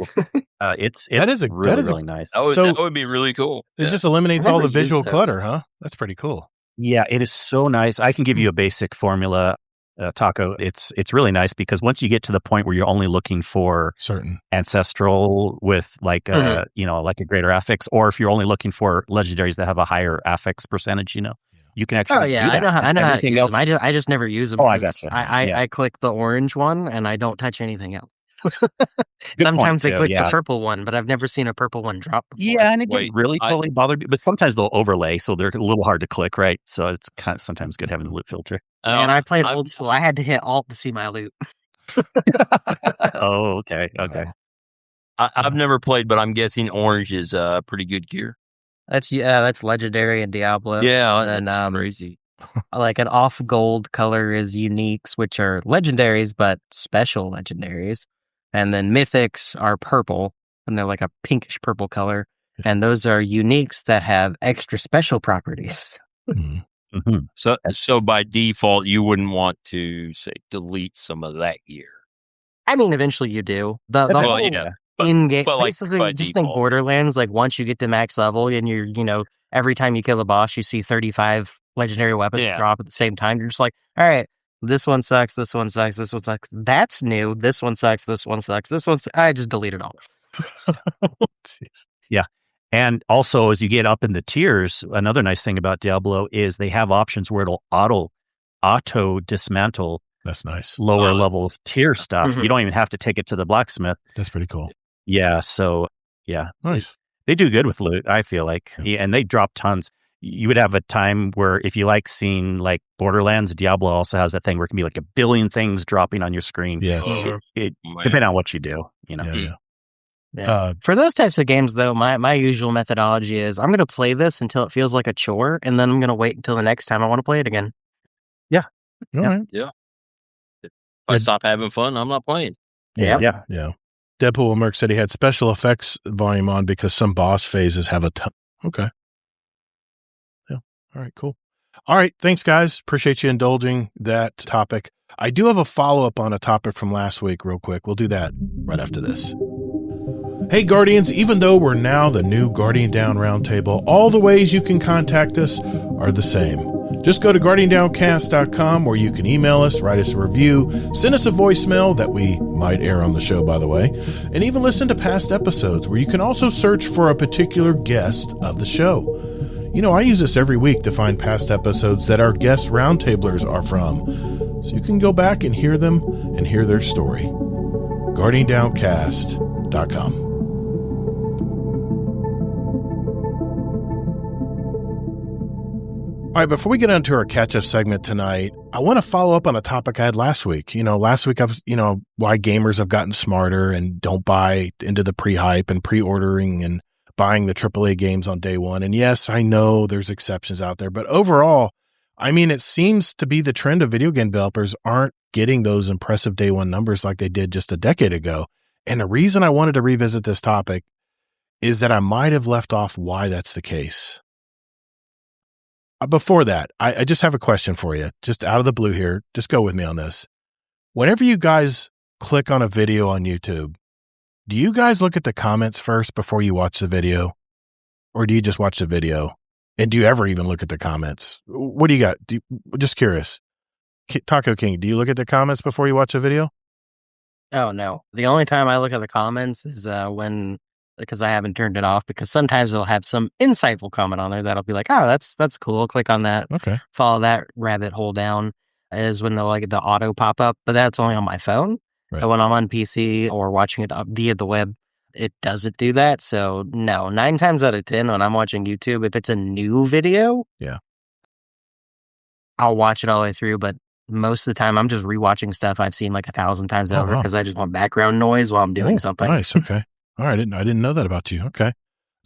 It's really nice. That would be really cool. It just eliminates all the visual clutter, huh? That's pretty cool. Yeah, it is so nice. I can give you a basic formula, Taco. It's really nice because once you get to the point where you're only looking for certain ancestral with like like a greater affix, or if you're only looking for legendaries that have a higher affix percentage, you can actually. Oh yeah, I know how to use them. I just never use them. Oh, I gotcha. I click the orange one and I don't touch anything else. Sometimes I click the purple one, but I've never seen a purple one drop before. Yeah, and it didn't really totally bother me. But sometimes they'll overlay, so they're a little hard to click, right? So it's kind of sometimes good having the loot filter. And I played old school. I had to hit Alt to see my loot. Oh, okay. I've never played, but I'm guessing orange is pretty good gear. That's legendary in Diablo. Yeah, and crazy. Like an off gold color is uniques, which are legendaries, but special legendaries. And then mythics are purple, and they're like a pinkish purple color. And those are uniques that have extra special properties. Mm-hmm. So by default, you wouldn't want to say delete some of that gear. I mean, eventually you do. The whole in-game, basically, just default. Think Borderlands. Like once you get to max level, and you're, every time you kill a boss, you see 35 legendary weapons drop at the same time. You're just like, all right, this one sucks, this one sucks, this one sucks. That's new. This one sucks, this one sucks, this one. I just deleted all. Yeah. And also, as you get up in the tiers, another nice thing about Diablo is they have options where it'll auto dismantle. That's nice. Lower levels tier stuff. Mm-hmm. You don't even have to take it to the blacksmith. That's pretty cool. Yeah. So, yeah. Nice. They do good with loot, I feel like. Yeah, and they drop tons. You would have a time where if you like seeing like Borderlands, Diablo also has that thing where it can be like a billion things dropping on your screen. Yeah. It depending on what you do, you know. Yeah. For those types of games, though, my usual methodology is I'm going to play this until it feels like a chore, and then I'm going to wait until the next time I want to play it again. Yeah. All right. Yeah. If I stop having fun, I'm not playing. Yeah. Deadpool Merc said he had special effects volume on because some boss phases have a ton. Okay. Yeah. All right, cool. All right. Thanks, guys. Appreciate you indulging that topic. I do have a follow-up on a topic from last week real quick. We'll do that right after this. Hey, Guardians, even though we're now the new Guardian Down Roundtable, all the ways you can contact us are the same. Just go to GuardianDownCast.com where you can email us, write us a review, send us a voicemail that we might air on the show, by the way, and even listen to past episodes where you can also search for a particular guest of the show. You know, I use this every week to find past episodes that our guest roundtablers are from, so you can go back and hear them and hear their story. GuardianDownCast.com. All right, before we get into our catch-up segment tonight, I want to follow up on a topic I had last week. Last week I was, why gamers have gotten smarter and don't buy into the pre-hype and pre-ordering and buying the AAA games on day one. And yes, I know there's exceptions out there, but overall, I mean, it seems to be the trend of video game developers aren't getting those impressive day one numbers like they did just a decade ago. And the reason I wanted to revisit this topic is that I might have left off why that's the case. Before that, I just have a question for you, just out of the blue here. Just go with me on this. Whenever you guys click on a video on YouTube, do you guys look at the comments first before you watch the video? Or do you just watch the video? And do you ever even look at the comments? What do you got? Just curious. Taco King, do you look at the comments before you watch a video? Oh, no. The only time I look at the comments is because I haven't turned it off, because sometimes they'll have some insightful comment on there that'll be like, oh, that's cool. Click on that. Okay. Follow that rabbit hole down is when they'll the auto pop up, but that's only on my phone. Right. So when I'm on PC or watching it via the web, it doesn't do that. So no, 9 times out of 10 when I'm watching YouTube, if it's a new video, I'll watch it all the way through. But most of the time I'm just rewatching stuff I've seen like 1,000 times over because I just want background noise while I'm doing something. Nice. Okay. All right, I didn't know that about you. Okay.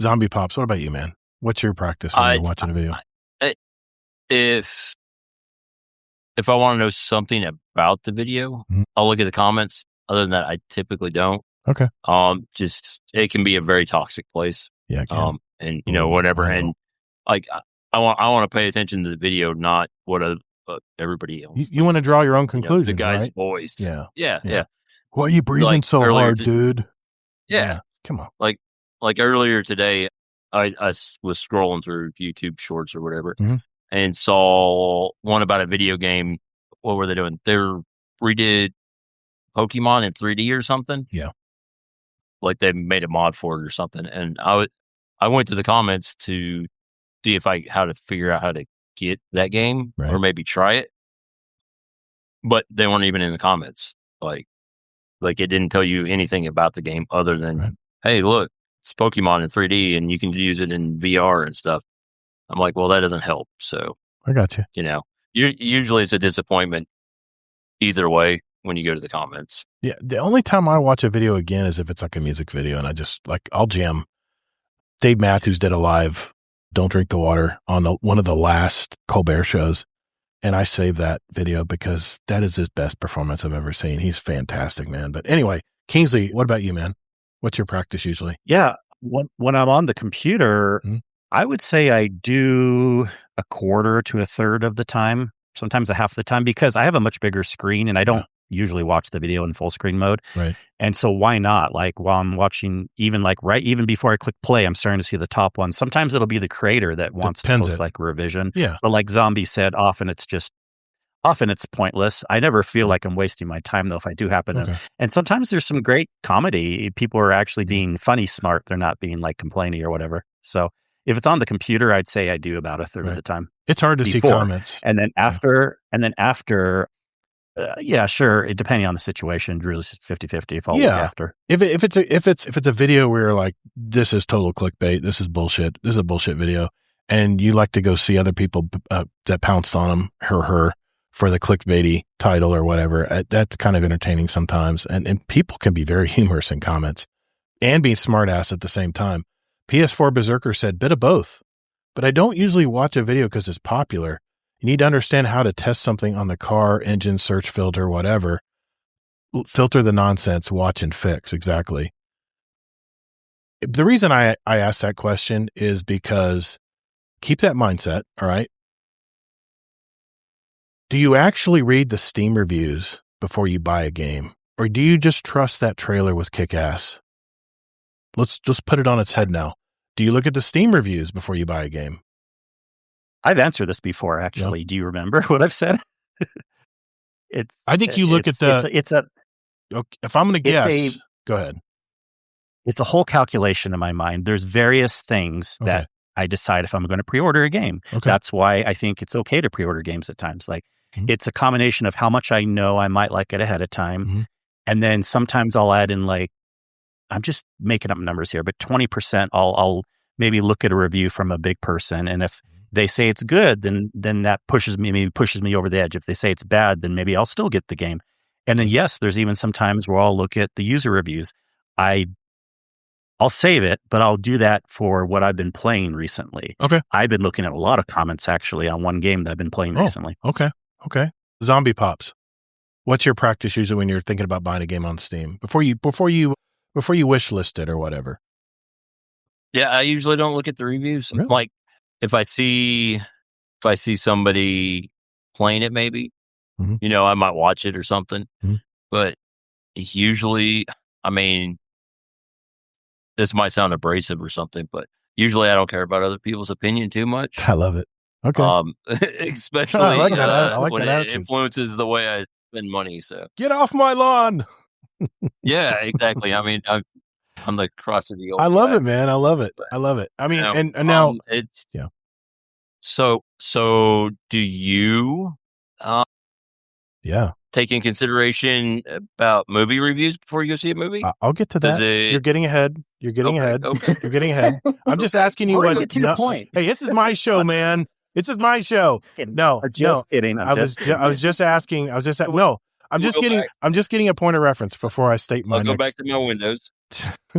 Z0mbieP0ps, what about you, man? What's your practice when you're watching a video? If I want to know something about the video, I'll look at the comments. Other than that, I typically don't. Okay. Just it can be a very toxic place. Yeah. It can. And whatever. And like I want to pay attention to the video, not what everybody else. You want to draw your own conclusions. The guy's right? voice. Yeah. Why are you breathing so hard, dude? Yeah. Come on. Like earlier today, I was scrolling through YouTube Shorts or whatever and saw one about a video game. What were they doing? They redid Pokemon in 3D or something. Yeah. Like they made a mod for it or something. And I went to the comments to see how to figure out how to get that game or maybe try it. But they weren't even in the comments. Like it didn't tell you anything about the game other than, hey, look, it's Pokemon in 3D and you can use it in VR and stuff. I'm like, well, that doesn't help. So I got you. Usually it's a disappointment either way when you go to the comments. Yeah. The only time I watch a video again is if it's like a music video and I just I'll jam. Dave Matthews did a live Don't Drink the Water on one of the last Colbert shows. And I saved that video because that is his best performance I've ever seen. He's fantastic, man. But anyway, Kingsley, what about you, man? What's your practice usually? Yeah. When I'm on the computer, I would say I do a quarter to a third of the time, sometimes a half the time, because I have a much bigger screen and I don't usually watch the video in full screen mode. Right. And so why not? Like while I'm watching, even before I click play, I'm starting to see the top one. Sometimes it'll be the creator that wants to post like a revision. Yeah. But like Zombie said, often it's pointless. I never feel like I'm wasting my time though if I do happen to. And sometimes there's some great comedy. People are actually being funny smart. They're not being like complaining or whatever. So if it's on the computer, I'd say I do about a third of the time. It's hard to see comments. And then after Yeah, sure. Depending on the situation, really 50-50 if I'll look after. If it's a video where you're like, this is total clickbait, this is bullshit, this is a bullshit video, and you like to go see other people that pounced on him, her, for the clickbaity title or whatever, that's kind of entertaining sometimes. And people can be very humorous in comments and be smart ass at the same time. PS4 Berserker said, bit of both, but I don't usually watch a video because it's popular. You need to understand how to test something on the car, engine, search filter, whatever. Filter the nonsense, watch and fix. Exactly. The reason I asked that question is because keep that mindset. All right. Do you actually read the Steam reviews before you buy a game? Or do you just trust that trailer was kick-ass? Let's just put it on its head now. Do you look at the Steam reviews before you buy a game? I've answered this before, actually. Yep. Do you remember what I've said? I think you look at the... if I'm going to guess, go ahead. It's a whole calculation in my mind. There's various things that I decide if I'm going to pre-order a game. That's why I think it's okay to pre-order games at times. Like, it's a combination of how much I know I might like it ahead of time. And then sometimes I'll add in, like, I'm just making up numbers here, but 20% I'll maybe look at a review from a big person. And if they say it's good, then that pushes me over the edge. If they say it's bad, then maybe I'll still get the game. And then, yes, there's even some times where I'll look at the user reviews. I'll save it, but I'll do that for what I've been playing recently. I've been looking at a lot of comments actually on one game that I've been playing recently. Okay. Z0mbiePops. What's your practice usually when you're thinking about buying a game on Steam before you wish list it or whatever? Yeah, I usually don't look at the reviews. Really? Like if I see somebody playing it, maybe I might watch it or something. But usually, I mean, this might sound abrasive or something, but usually I don't care about other people's opinion too much. I love it. Okay. Especially I like that when it attitude. influences the way I spend money. So get off my lawn. Yeah, exactly. I mean, I'm the crotchety old I love guy. it, man. I love it. I love it. I mean, and now it's So do you? Take in consideration about movie reviews before you go see a movie? I'll get to that. You're getting ahead. You're getting ahead. You're getting ahead. I'm just asking you what. To your point. Hey, this is my show, man. This is my show. No, just kidding. I was just asking. I'm just getting a point of reference before I state my. I'll go back to my Windows.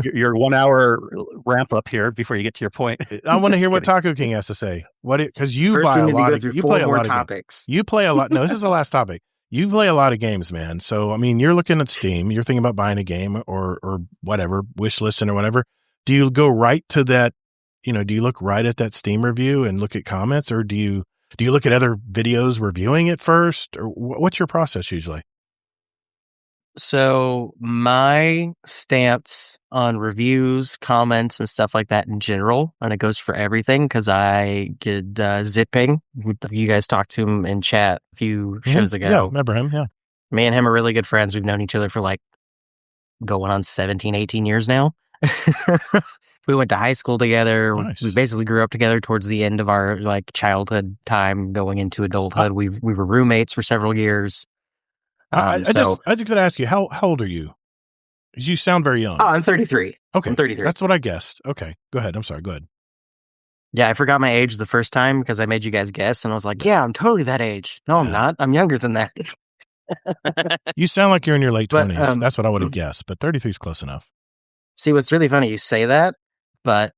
Your 1 hour ramp up here before you get to your point. I want to hear what Taco King has to say. Because you buy a lot of. You play a lot of topics. You play a lot. No, this is the last topic. You play a lot of games, man. So, I mean, you're looking at Steam. You're thinking about buying a game or whatever, wish listing or whatever. Do you go right to that? Do you look right at that Steam review and look at comments, or do you look at other videos reviewing it first, or what's your process usually? So my stance on reviews, comments, and stuff like that in general, and it goes for everything, because I did Zipping. You guys talked to him in chat a few shows ago. Yeah, remember him, yeah. Me and him are really good friends. We've known each other for like going on 17, 18 years now. We went to high school together. Nice. We basically grew up together towards the end of our like childhood time going into adulthood. We were roommates for several years. I just got to ask you, how old are you? Because you sound very young. Oh, I'm 33. Okay. I'm 33. That's what I guessed. Okay. Go ahead. I'm sorry. Go ahead. Yeah, I forgot my age the first time because I made you guys guess, and I was like, yeah, I'm totally that age. No, I'm not. I'm younger than that. You sound like you're in your late 20s. That's what I would have guessed, but 33 is close enough. See, what's really funny, you say that, but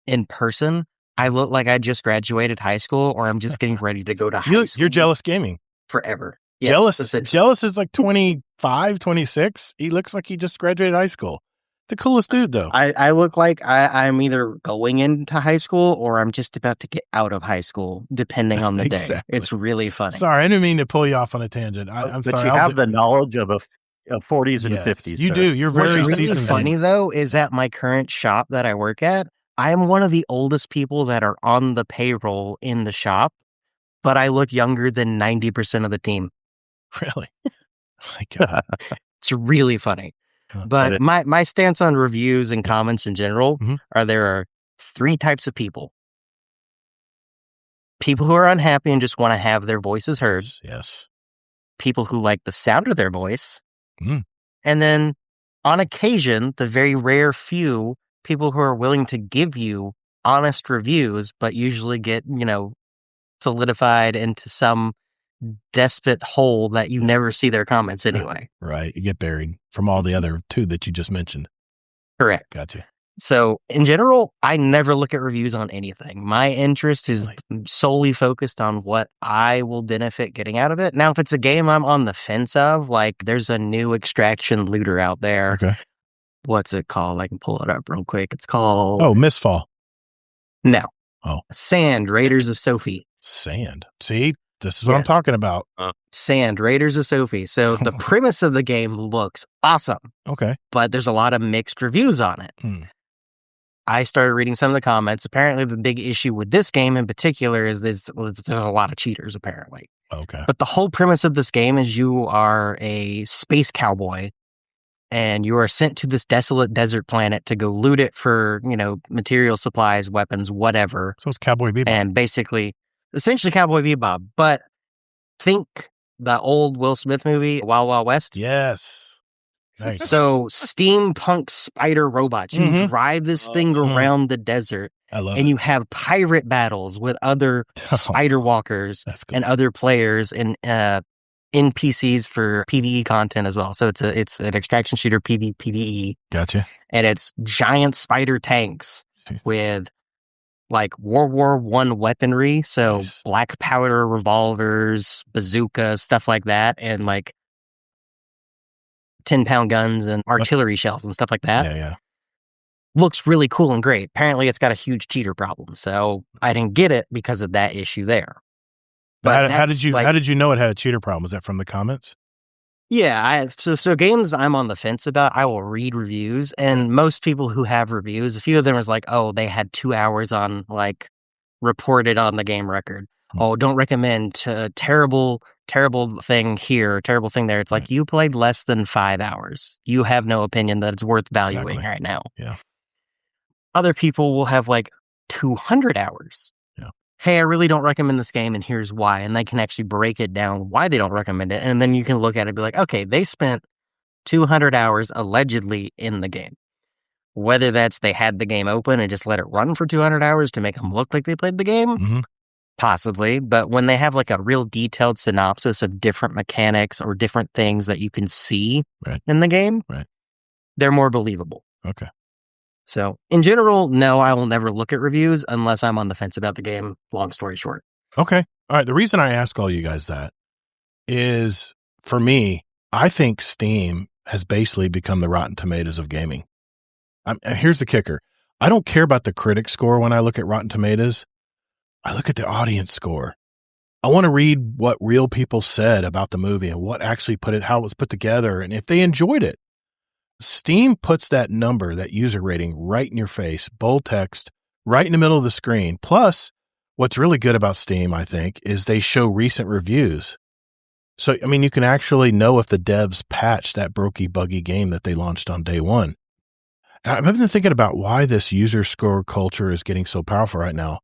in person, I look like I just graduated high school, or I'm just getting ready to go to high school. You're jealous gaming. Forever. Yes, Jealous is like 25, 26. He looks like he just graduated high school. The coolest dude, though. I look like I'm either going into high school or I'm just about to get out of high school, depending on the day. It's really funny. Sorry, I didn't mean to pull you off on a tangent. I'm but sorry. You have the knowledge of 40s and 50s. You do. You're very What's really seasoned. funny, though, is at my current shop that I work at, I'm one of the oldest people that are on the payroll in the shop, but I look younger than 90% of the team. Really? Oh my God. It's really funny. But my stance on reviews and comments in general there are 3 types of people. People who are unhappy and just want to have their voices heard. Yes. people who like the sound of their voice. And then on occasion, the very rare few people who are willing to give you honest reviews, but usually get, solidified into some despot hole that you never see their comments anyway. Right. You get buried from all the other two that you just mentioned. Correct. Gotcha. So in general, I never look at reviews on anything. My interest is solely focused on what I will benefit getting out of it. Now, if it's a game I'm on the fence of, like there's a new extraction looter out there. Okay. What's it called? I can pull it up real quick. It's called... Oh, Mistfall. No. Oh. Sand, Raiders of Sophie. Sand. See? This is what I'm talking about. Sand, Raiders of Sophie. So the premise of the game looks awesome. Okay. But there's a lot of mixed reviews on it. I started reading some of the comments. Apparently, the big issue with this game in particular is there's a lot of cheaters, apparently. Okay. But the whole premise of this game is you are a space cowboy, and you are sent to this desolate desert planet to go loot it for, material supplies, weapons, whatever. So it's Cowboy Bebop. And essentially Cowboy Bebop. But think the old Will Smith movie, Wild Wild West. Yes. Nice. So steampunk spider robots. You drive this thing around the desert. I love and it. you have pirate battles with other spider walkers and other players and NPCs for PvE content as well. So it's an extraction shooter PvE. Gotcha. And it's giant spider tanks with like World War I weaponry. So black powder revolvers, bazookas, stuff like that. And like 10-pound guns and artillery shells and stuff like that. Yeah. Looks really cool and great. Apparently, it's got a huge cheater problem, so I didn't get it because of that issue there. But how did you know it had a cheater problem? Was that from the comments? Yeah, so games I'm on the fence about, I will read reviews, and most people who have reviews, a few of them is like, oh, they had 2 hours on like reported on the game record. Oh, don't recommend. Terrible thing here, terrible thing there. It's like you played less than 5 hours. You have no opinion that it's worth valuing right now. Yeah. Other people will have like 200 hours. Yeah. Hey, I really don't recommend this game, and here's why. And they can actually break it down why they don't recommend it. And then you can look at it and be like, okay, they spent 200 hours allegedly in the game. Whether that's they had the game open and just let it run for 200 hours to make them look like they played the game. Possibly, but when they have like a real detailed synopsis of different mechanics or different things that you can see in the game, they're more believable. Okay. So in general, no, I will never look at reviews unless I'm on the fence about the game. Long story short. Okay. All right. The reason I ask all you guys that is, for me, I think Steam has basically become the Rotten Tomatoes of gaming. Here's the kicker. I don't care about the critic score when I look at Rotten Tomatoes. I look at the audience score. I want to read what real people said about the movie and what actually how it was put together and if they enjoyed it. Steam puts that number, that user rating, right in your face, bold text, right in the middle of the screen. Plus, what's really good about Steam, I think, is they show recent reviews. So, I mean, you can actually know if the devs patched that buggy game that they launched on day one. Now, I've been thinking about why this user score culture is getting so powerful right now.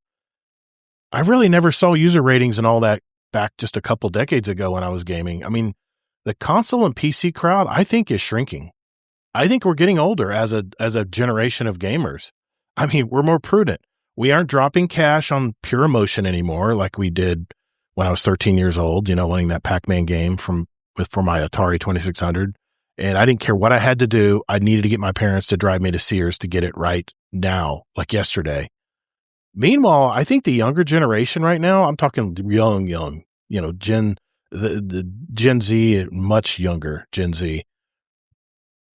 I really never saw user ratings and all that back just a couple decades ago when I was gaming. I mean, the console and PC crowd, I think, is shrinking. I think we're getting older as a generation of gamers. I mean, we're more prudent. We aren't dropping cash on pure emotion anymore like we did when I was 13 years old, winning that Pac-Man game for my Atari 2600. And I didn't care what I had to do. I needed to get my parents to drive me to Sears to get it right now, like yesterday. Meanwhile, I think the younger generation right now, I'm talking young, the Gen Z, much younger Gen Z.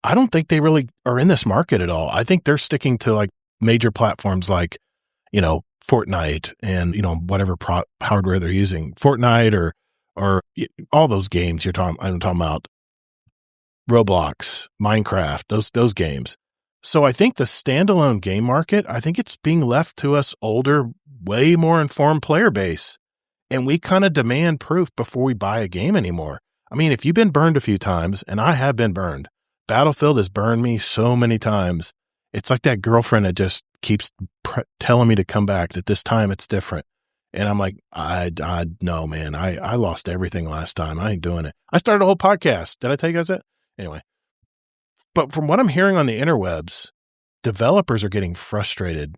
I don't think they really are in this market at all. I think they're sticking to like major platforms like, Fortnite and, whatever hardware they're using, Fortnite or all those games I'm talking about, Roblox, Minecraft, those games. So I think the standalone game market, I think it's being left to us older, way more informed player base. And we kind of demand proof before we buy a game anymore. I mean, if you've been burned a few times, and I have been burned, Battlefield has burned me so many times. It's like that girlfriend that just keeps telling me to come back, that this time it's different. And I'm like, no, man, I lost everything last time. I ain't doing it. I started a whole podcast. Did I tell you guys that? Anyway, but from what I'm hearing on the interwebs, developers are getting frustrated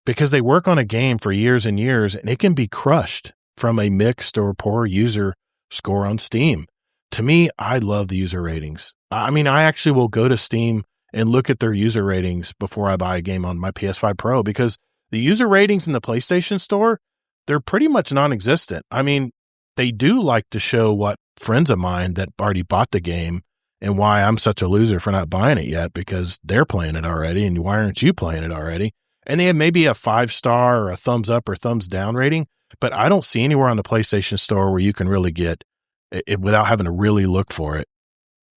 because they work on a game for years and years, and it can be crushed from a mixed or poor user score on Steam. To me, I love the user ratings. I mean, I actually will go to Steam and look at their user ratings before I buy a game on my PS5 Pro, because the user ratings in the PlayStation Store, they're pretty much non-existent. I mean, they do like to show what friends of mine that already bought the game and why I'm such a loser for not buying it yet, because they're playing it already, and why aren't you playing it already? And they have maybe a 5-star or a thumbs up or thumbs down rating, but I don't see anywhere on the PlayStation Store where you can really get it without having to really look for it.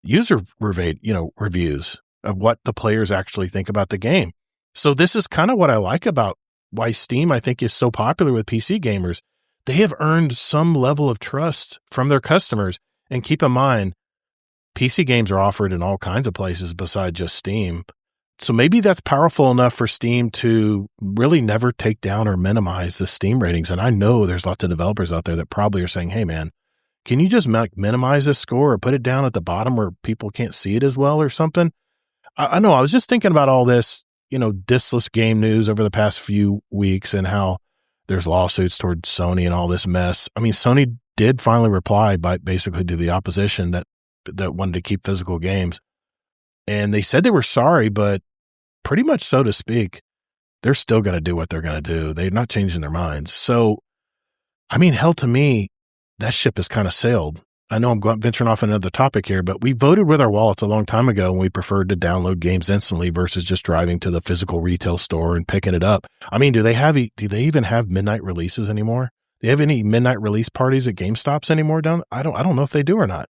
User reviews of what the players actually think about the game. So this is kind of what I like about why Steam, I think, is so popular with PC gamers. They have earned some level of trust from their customers. And keep in mind, PC games are offered in all kinds of places besides just Steam. So maybe that's powerful enough for Steam to really never take down or minimize the Steam ratings. And I know there's lots of developers out there that probably are saying, hey, man, can you just minimize this score or put it down at the bottom where people can't see it as well or something? I know. I was just thinking about all this, diskless game news over the past few weeks and how there's lawsuits towards Sony and all this mess. I mean, Sony did finally reply by basically to the opposition that wanted to keep physical games. And they said they were sorry, but pretty much so to speak, they're still going to do what they're going to do. They're not changing their minds. So, I mean, hell, to me, that ship has kind of sailed. I know I'm venturing off another topic here, but we voted with our wallets a long time ago when we preferred to download games instantly versus just driving to the physical retail store and picking it up. I mean, do they even have midnight releases anymore? Do they have any midnight release parties at GameStops anymore? I don't know if they do or not.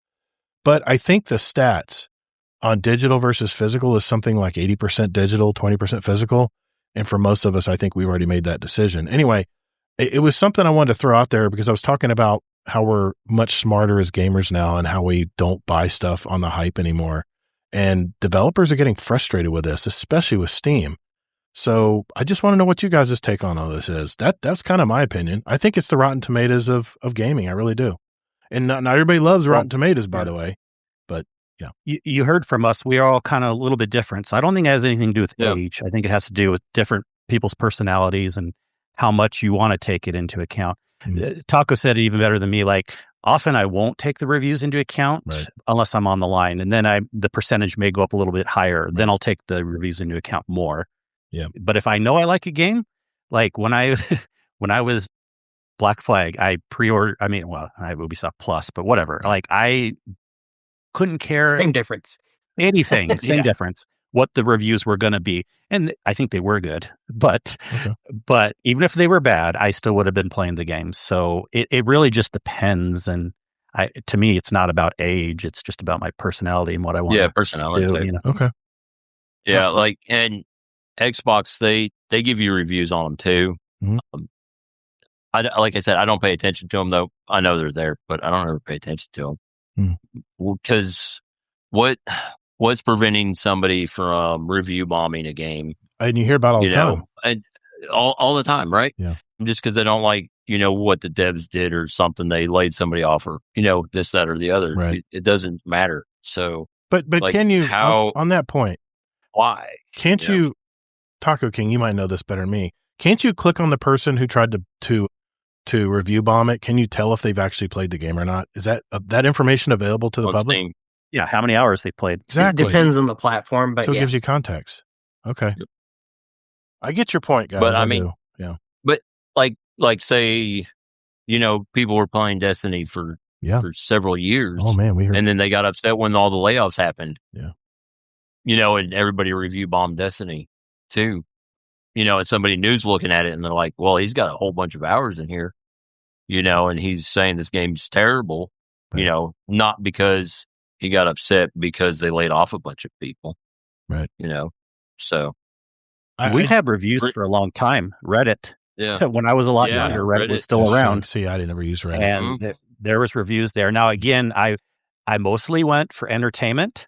But I think the stats on digital versus physical is something like 80% digital, 20% physical. And for most of us, I think we've already made that decision. Anyway, it was something I wanted to throw out there because I was talking about how we're much smarter as gamers now and how we don't buy stuff on the hype anymore. And developers are getting frustrated with this, especially with Steam. So I just want to know what you guys' take on all this is. That's kind of my opinion. I think it's the Rotten Tomatoes of gaming. I really do. And not everybody loves Rotten Tomatoes, by the way. But yeah. You heard from us. We are all kind of a little bit different. So I don't think it has anything to do with age. I think it has to do with different people's personalities and how much you want to take it into account. Taco said it even better than me. Like, often I won't take the reviews into account unless I'm on the line. And then the percentage may go up a little bit higher. Then I'll take the reviews into account more. Yeah. But if I know I like a game, like when I was Black Flag, I pre-ordered, I had Ubisoft Plus, but whatever. Like, I couldn't care. Same difference. Anything. Same difference. What the reviews were going to be. And I think they were good, but even if they were bad, I still would have been playing the game. So it really just depends. And to me, it's not about age. It's just about my personality and what I want to personality do. Okay. Yeah. Like, and Xbox, they give you reviews on them too. Mm-hmm. Like I said, I don't pay attention to them though. I know they're there, but I don't ever pay attention to them because what's preventing somebody from review bombing a game? And you hear about all the time. And all the time, right? Yeah. Just because they don't like, what the devs did or something, they laid somebody off or, this, that, or the other. Right. It doesn't matter. So, but like, can you, on that point, why? Can't you, Taco King, you might know this better than me. Can't you click on the person who tried to review bomb it? Can you tell if they've actually played the game or not? Is that information available to the public? Steam. Yeah, how many hours they played. Exactly. It depends on the platform, but so it gives you context. Okay. Yep. I get your point, guys. But I mean, yeah. But like say, people were playing Destiny for several years. Oh man, we heard. And then they got upset when all the layoffs happened. Yeah. And everybody review bombed Destiny too. And somebody new's looking at it and they're like, well, he's got a whole bunch of hours in here, and he's saying this game's terrible, not because he got upset because they laid off a bunch of people. Right. So. We've had reviews for a long time. Reddit. Yeah. When I was a lot younger, Reddit was still around. See, I didn't ever use Reddit. And there was reviews there. Now, again, I mostly went for entertainment.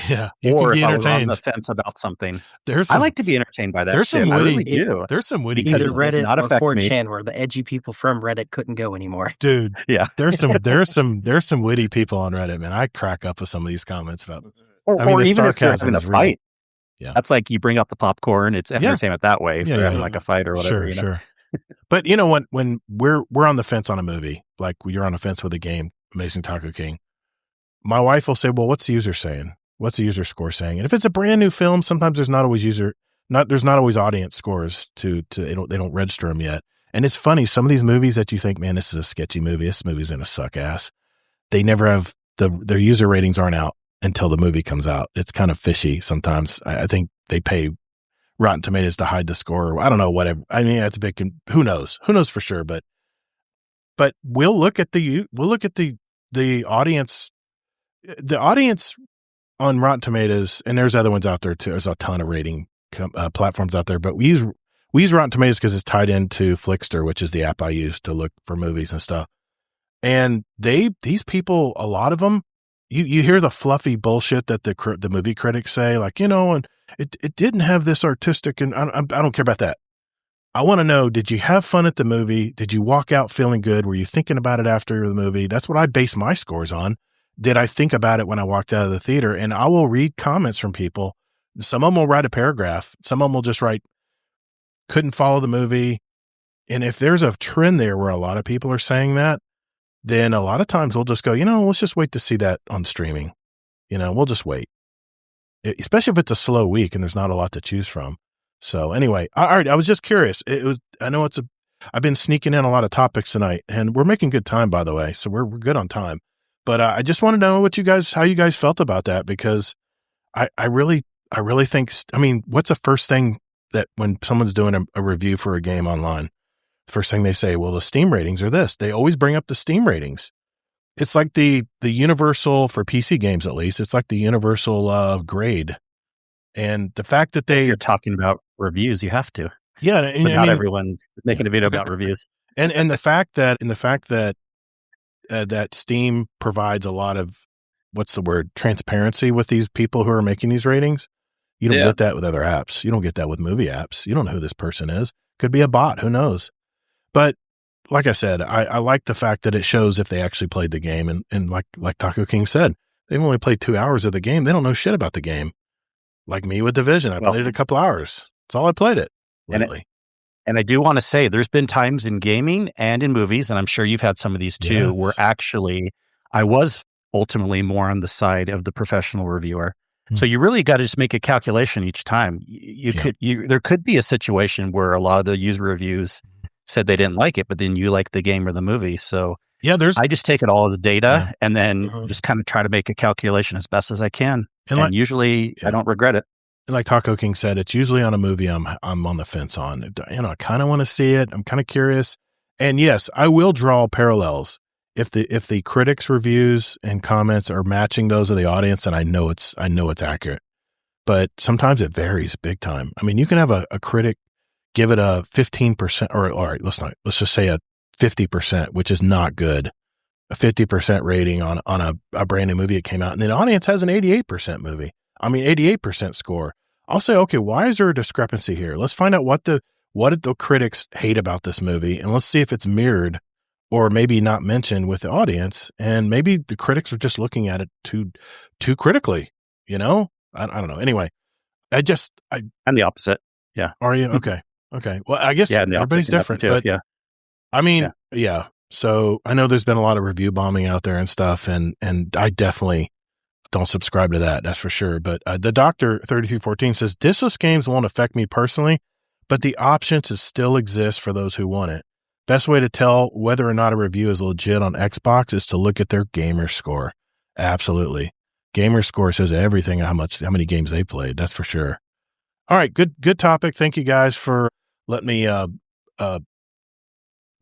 Yeah, you or can be if I was on entertained. the fence about something. There's I some, like to be entertained by that there's shit. some I witty, really do. there's some witty Either people. does Reddit not or affect me. 4chan, where the edgy people from Reddit couldn't go anymore. Dude. Yeah. There's some witty people on Reddit, man. I crack up with some of these comments about. Or the even if you're sarcasm having a is real. fight. Yeah. That's like you bring up the popcorn. It's entertainment that way. If they're having like a fight or whatever. Sure. But when we're on the fence on a movie, like you're on the fence with a game, Amazing Taco King, my wife will say, well, what's the user saying? What's the user score saying? And if it's a brand new film, sometimes there's not always audience scores they don't register them yet. And it's funny, some of these movies that you think, man, this is a sketchy movie, this movie's gonna suck ass, they never have their user ratings aren't out until the movie comes out. It's kind of fishy sometimes. I think they pay Rotten Tomatoes to hide the score. I don't know, whatever. I mean, that's a big, who knows for sure. But we'll look at the audience, on Rotten Tomatoes, and there's other ones out there too. There's a ton of rating platforms out there, but we use Rotten Tomatoes because it's tied into Flickster, which is the app I use to look for movies and stuff. And these people, a lot of them, you hear the fluffy bullshit that the movie critics say, like, and it didn't have this artistic, and I don't care about that. I want to know, did you have fun at the movie? Did you walk out feeling good? Were you thinking about it after the movie? That's what I base my scores on. Did I think about it when I walked out of the theater? And I will read comments from people. Some of them will write a paragraph. Some of them will just write, couldn't follow the movie. And if there's a trend there where a lot of people are saying that, then a lot of times we'll just go, let's just wait to see that on streaming. We'll just wait. Especially if it's a slow week and there's not a lot to choose from. So anyway, all right. I was just curious. I've been sneaking in a lot of topics tonight, and we're making good time, by the way. So we're good on time. But I just want to know how you guys felt about that, because I really think, what's the first thing that when someone's doing a review for a game online, the first thing they say, well, the Steam ratings are this. They always bring up the Steam ratings. It's like the universal, for PC games at least, it's like the universal grade. And the fact that you're talking about reviews, you have to. Yeah. But not everyone is making a video about reviews. And the fact that that Steam provides a lot of, transparency with these people who are making these ratings. You don't get that with other apps. You don't get that with movie apps. You don't know who this person is. Could be a bot. Who knows? But like I said, I like the fact that it shows if they actually played the game. And like Taco King said, they've only played 2 hours of the game. They don't know shit about the game. Like me with Division. I played it a couple hours. That's all I played it lately. And I do want to say there's been times in gaming and in movies, and I'm sure you've had some of these too, where actually I was ultimately more on the side of the professional reviewer. Mm-hmm. So you really got to just make a calculation each time. There could be a situation where a lot of the user reviews said they didn't like it, but then you like the game or the movie. So I just take it all as data and then just kind of try to make a calculation as best as I can. And usually I don't regret it. And like Taco King said, it's usually on a movie I'm on the fence on. I kind of want to see it. I'm kind of curious. And yes, I will draw parallels. If the critics' reviews and comments are matching those of the audience, and I know it's accurate. But sometimes it varies big time. I mean, you can have a critic give it a 15%, or all right, let's just say a 50%, which is not good. A 50% rating on a brand new movie that came out, and the audience has an 88% score. I'll say, okay, why is there a discrepancy here? Let's find out what did the critics hate about this movie, and let's see if it's mirrored or maybe not mentioned with the audience. And maybe the critics are just looking at it too critically. I don't know. Anyway, I'm the opposite. Yeah. Are you? Okay. Well, I guess everybody's different, but yeah. So I know there's been a lot of review bombing out there and stuff, and I definitely don't subscribe to that. That's for sure. But the Doctor 3314 says diskless games won't affect me personally, but the option to still exist for those who want it. Best way to tell whether or not a review is legit on Xbox is to look at their gamer score. Absolutely. Gamer score says everything, how many games they played. That's for sure. All right. Good topic. Thank you guys for letting me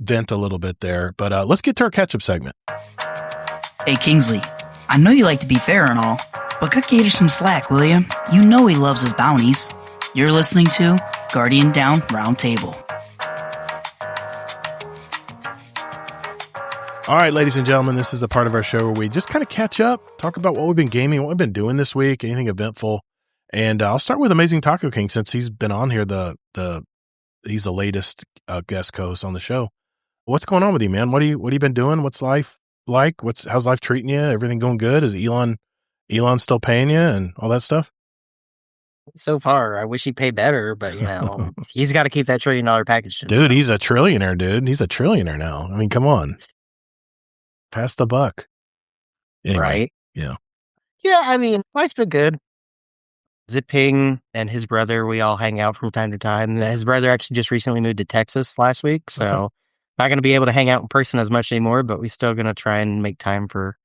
vent a little bit there, but let's get to our catch-up segment. Hey, Kingsley, I know you like to be fair and all, but cut Gatr some slack, will you? You know he loves his bounties. You're listening to Guardian Down Roundtable. All right, ladies and gentlemen, this is the part of our show where we just kind of catch up, talk about what we've been gaming, what we've been doing this week, anything eventful. And I'll start with Amazing Taco King since he's been on here. He's the latest guest co-host on the show. What's going on with you, man? What have you been doing? What's life like? How's life treating you? Everything going good? Is Elon still paying you and all that stuff? So far, I wish he'd pay better, but he's got to keep that $1 trillion package. Dude, he's a trillionaire, dude. He's a trillionaire now. I mean, come on. Pass the buck. Anyway, right? Yeah. Yeah, I mean, life's been good. Zipping and his brother, we all hang out from time to time. His brother actually just recently moved to Texas last week, so not going to be able to hang out in person as much anymore, but we're still going to try and make time for,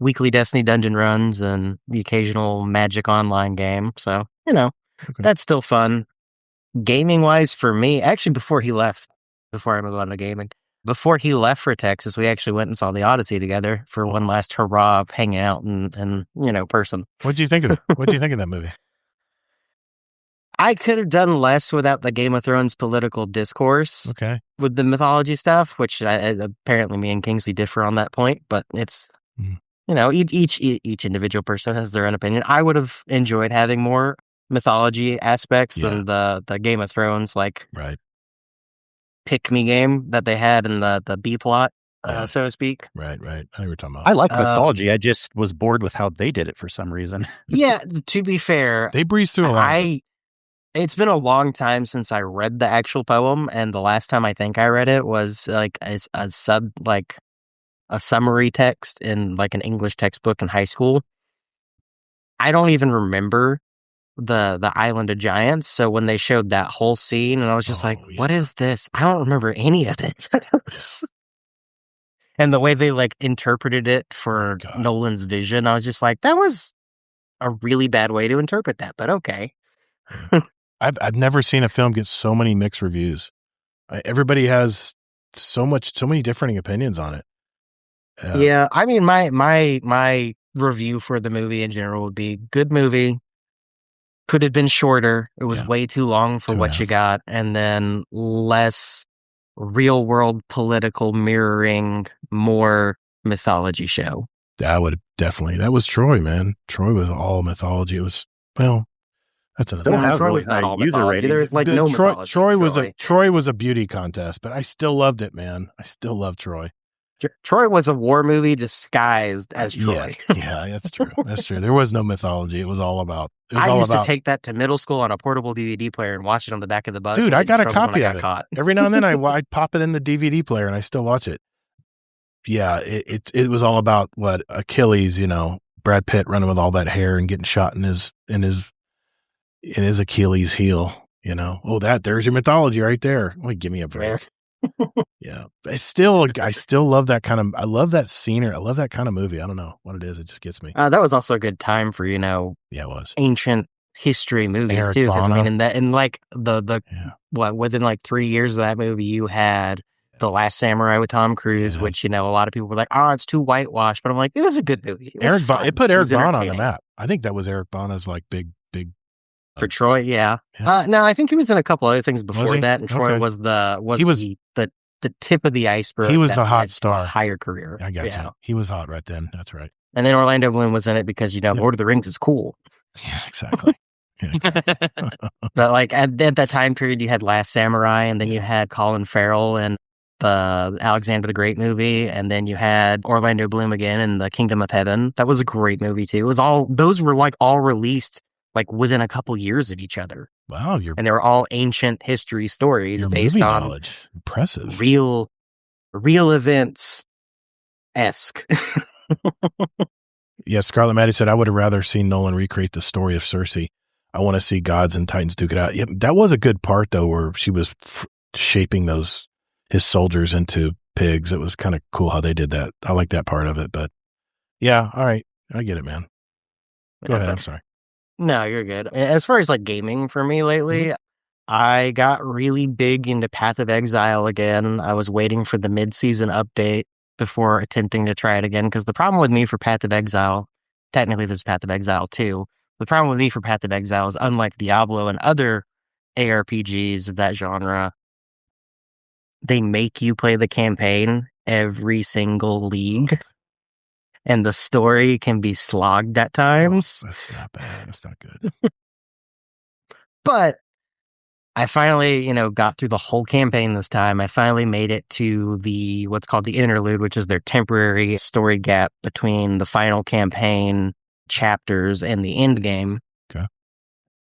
weekly Destiny dungeon runs and the occasional Magic Online game. So, that's still fun. Gaming-wise for me, actually before I move on to gaming, before he left for Texas, we actually went and saw the Odyssey together for one last hurrah of hanging out and person. What'd you think of it? What'd you think of that movie? I could have done less without the Game of Thrones political discourse. Okay. With the mythology stuff, which apparently me and Kingsley differ on that point, but it's, each individual person has their own opinion. I would have enjoyed having more mythology aspects than the Game of Thrones, right. pick me game that they had in the B plot, so to speak. Right. I know what you're talking about. I like mythology. I just was bored with how they did it for some reason. Yeah, to be fair, they breezed through a lot. It's been a long time since I read the actual poem, and the last time I think I read it was a summary text in an English textbook in high school. I don't even remember the Island of Giants, so when they showed that whole scene, and I was just what is this? I don't remember any of it. And the way they interpreted it for Nolan's vision, I was just that was a really bad way to interpret that, but okay. I've never seen a film get so many mixed reviews. Everybody has so many differing opinions on it. Yeah, I mean, my review for the movie in general would be good movie. Could have been shorter. It was way too long for what you got, and then less real world political mirroring, more mythology show. That was Troy, man. Troy was all mythology. It was that's another. Troy was not all user rated. There was no mythology. Troy was a beauty contest, but I still loved it, man. I still love Troy. Troy was a war movie disguised as Troy. Yeah, that's true. That's true. There was no mythology. It was all about. I used to take that to middle school on a portable DVD player and watch it on the back of the bus. Dude, I got a copy of it. Every now and then I'd pop it in the DVD player and I still watch it. Yeah, it was all about what Achilles, Brad Pitt running with all that hair and getting shot in his Achilles heel. There's your mythology right there. Give me a break. Yeah, I still love that kind of. I love that scenery. I love that kind of movie. I don't know what it is. It just gets me. That was also a good time for Yeah, it was ancient history movies Eric too. Because Bana. Within 3 years of that movie, you had The Last Samurai with Tom Cruise, which a lot of people were like, "Oh, it's too whitewashed," but I'm like, it was a good movie. It put Eric Bana on the map. I think that was Eric Bana's big. For Troy, yeah. No, I think he was in a couple other things before that, and Troy was the tip of the iceberg. He was the hot star. Higher career. I got you. He was hot right then. That's right. And then Orlando Bloom was in it because Lord of the Rings is cool. Yeah, exactly. But at that time period, you had Last Samurai, and then you had Colin Farrell and the Alexander the Great movie, and then you had Orlando Bloom again in The Kingdom of Heaven. That was a great movie too. Those were all released within a couple years of each other. Wow, and they were all ancient history stories based on knowledge. Impressive. Real events esque. Yeah, Scarlet Maddie said, I would have rather seen Nolan recreate the story of Cersei. I want to see gods and titans duke it out. Yeah, that was a good part though, where she was shaping his soldiers into pigs. It was kind of cool how they did that. I like that part of it, but yeah, all right. I get it, man. Go ahead. I'm sorry. No, you're good. As far as gaming for me lately, I got really big into Path of Exile again. I was waiting for the mid-season update before attempting to try it again, because the problem with me for Path of Exile, technically there's Path of Exile 2, the problem with me for Path of Exile is, unlike Diablo and other ARPGs of that genre, they make you play the campaign, every single league. And the story can be slogged at times. That's not bad. That's not good. But I finally, got through the whole campaign this time. I finally made it to what's called the interlude, which is their temporary story gap between the final campaign chapters and the end game. Okay.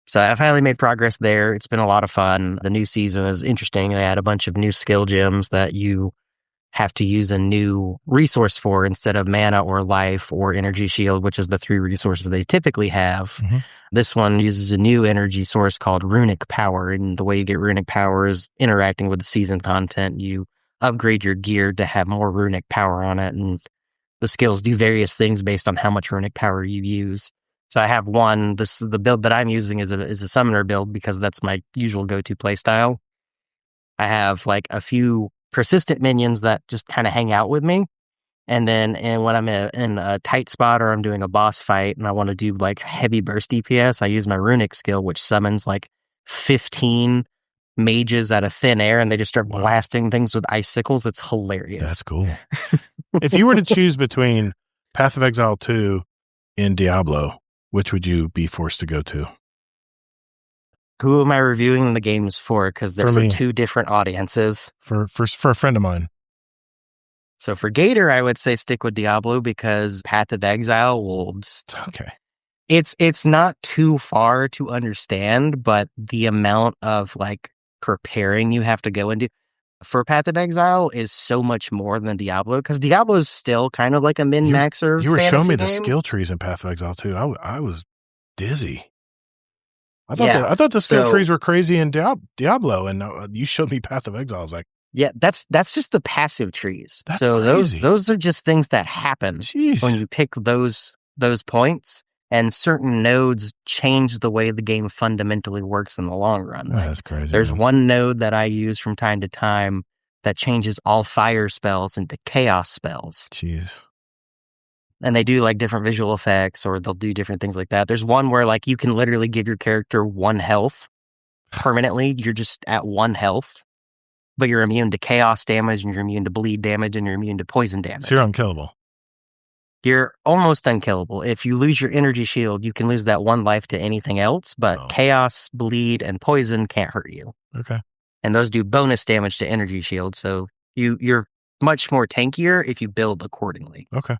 So I finally made progress there. It's been a lot of fun. The new season is interesting. They add a bunch of new skill gems that you have to use a new resource for instead of mana or life or energy shield, which is the 3 resources they typically have. Mm-hmm. This one uses a new energy source called runic power. And the way you get runic power is interacting with the season content. You upgrade your gear to have more runic power on it. And the skills do various things based on how much runic power you use. So I have one. The build that I'm using is a summoner build because that's my usual go-to playstyle. I have like a few persistent minions that just kind of hang out with me. And then when I'm in a tight spot or I'm doing a boss fight and I want to do like heavy burst DPS, I use my runic skill, which summons like 15 mages out of thin air and they just start blasting things with icicles. It's hilarious. That's cool. If you were to choose between Path of Exile 2 and Diablo, which would you be forced to go to? Who am I reviewing the games for? Because they're for 2 different audiences. For a friend of mine. So for Gatr, I would say stick with Diablo because Path of Exile will just... Okay. It's not too far to understand, but the amount of like preparing you have to go into for Path of Exile is so much more than Diablo because Diablo is still kind of like a min-maxer. You were showing me game. The skill trees in Path of Exile too. I was dizzy. I thought the skill trees were crazy in Diablo, and you showed me Path of Exile. I was like, yeah, that's just the passive trees. That's so crazy. those are just things that happen when you pick those points, and certain nodes change the way the game fundamentally works in the long run. Oh, that's crazy. There's one node that I use from time to time that changes all fire spells into chaos spells. Jeez. And they do like different visual effects or they'll do different things like that. There's one where like you can literally give your character 1 health permanently. You're just at 1 health, but you're immune to chaos damage and you're immune to bleed damage and you're immune to poison damage. So you're unkillable. You're almost unkillable. If you lose your energy shield, you can lose that 1 life to anything else, but chaos, bleed, and poison can't hurt you. Okay. And those do bonus damage to energy shield. So you're much more tankier if you build accordingly. Okay.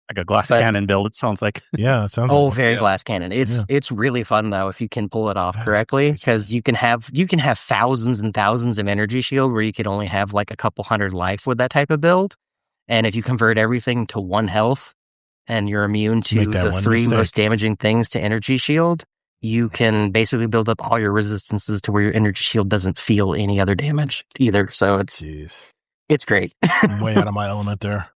Like a glass cannon build, it sounds like. Yeah, it sounds very glass cannon. It's really fun though if you can pull it off correctly because you can have thousands and thousands of energy shield where you could only have like a couple hundred life with that type of build. And if you convert everything to 1 health and you're immune to the 3 most damaging things to energy shield, you can basically build up all your resistances to where your energy shield doesn't feel any other damage either. So it's great. I'm way out of my element there.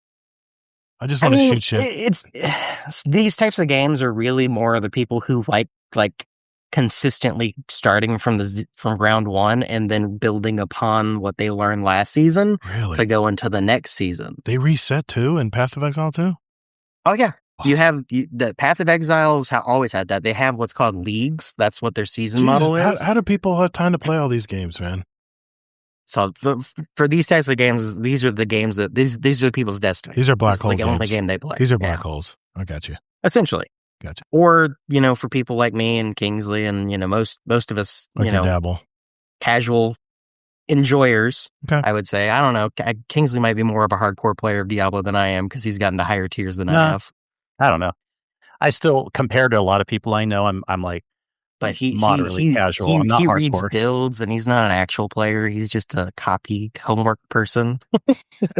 I just want to shoot shit. It's these types of games are really more of the people who like consistently starting from round 1 and then building upon what they learned last season to go into the next season. They reset too in Path of Exile too? Oh yeah. You have the Path of Exiles always had that. They have what's called leagues. That's what their season model is. How do people have time to play all these games, man? So for these types of games, these are the games that these are people's destiny. These are black hole games. The only game they play. These are black holes. I got you. Essentially. Gotcha. Or, for people like me and Kingsley and, most of us, dabble. Casual enjoyers, okay. I would say. I don't know. Kingsley might be more of a hardcore player of Diablo than I am because he's gotten to higher tiers than I have. I don't know. I still, compared to a lot of people I know, I'm like, but moderately casual. I'm not he hardcore. Reads builds and he's not an actual player. He's just a copy homework person.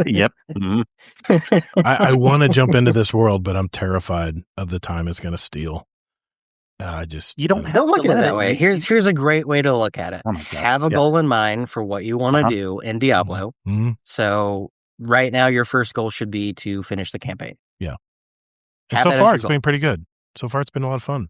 Yep. Mm-hmm. I want to jump into this world, but I'm terrified of the time it's going to steal. You don't look at it that way. Here's a great way to look at it. Oh my God. Have a goal in mind for what you want to do in Diablo. Mm-hmm. So right now, your first goal should be to finish the campaign. Yeah. And so far, it's been pretty good. So far, it's been a lot of fun.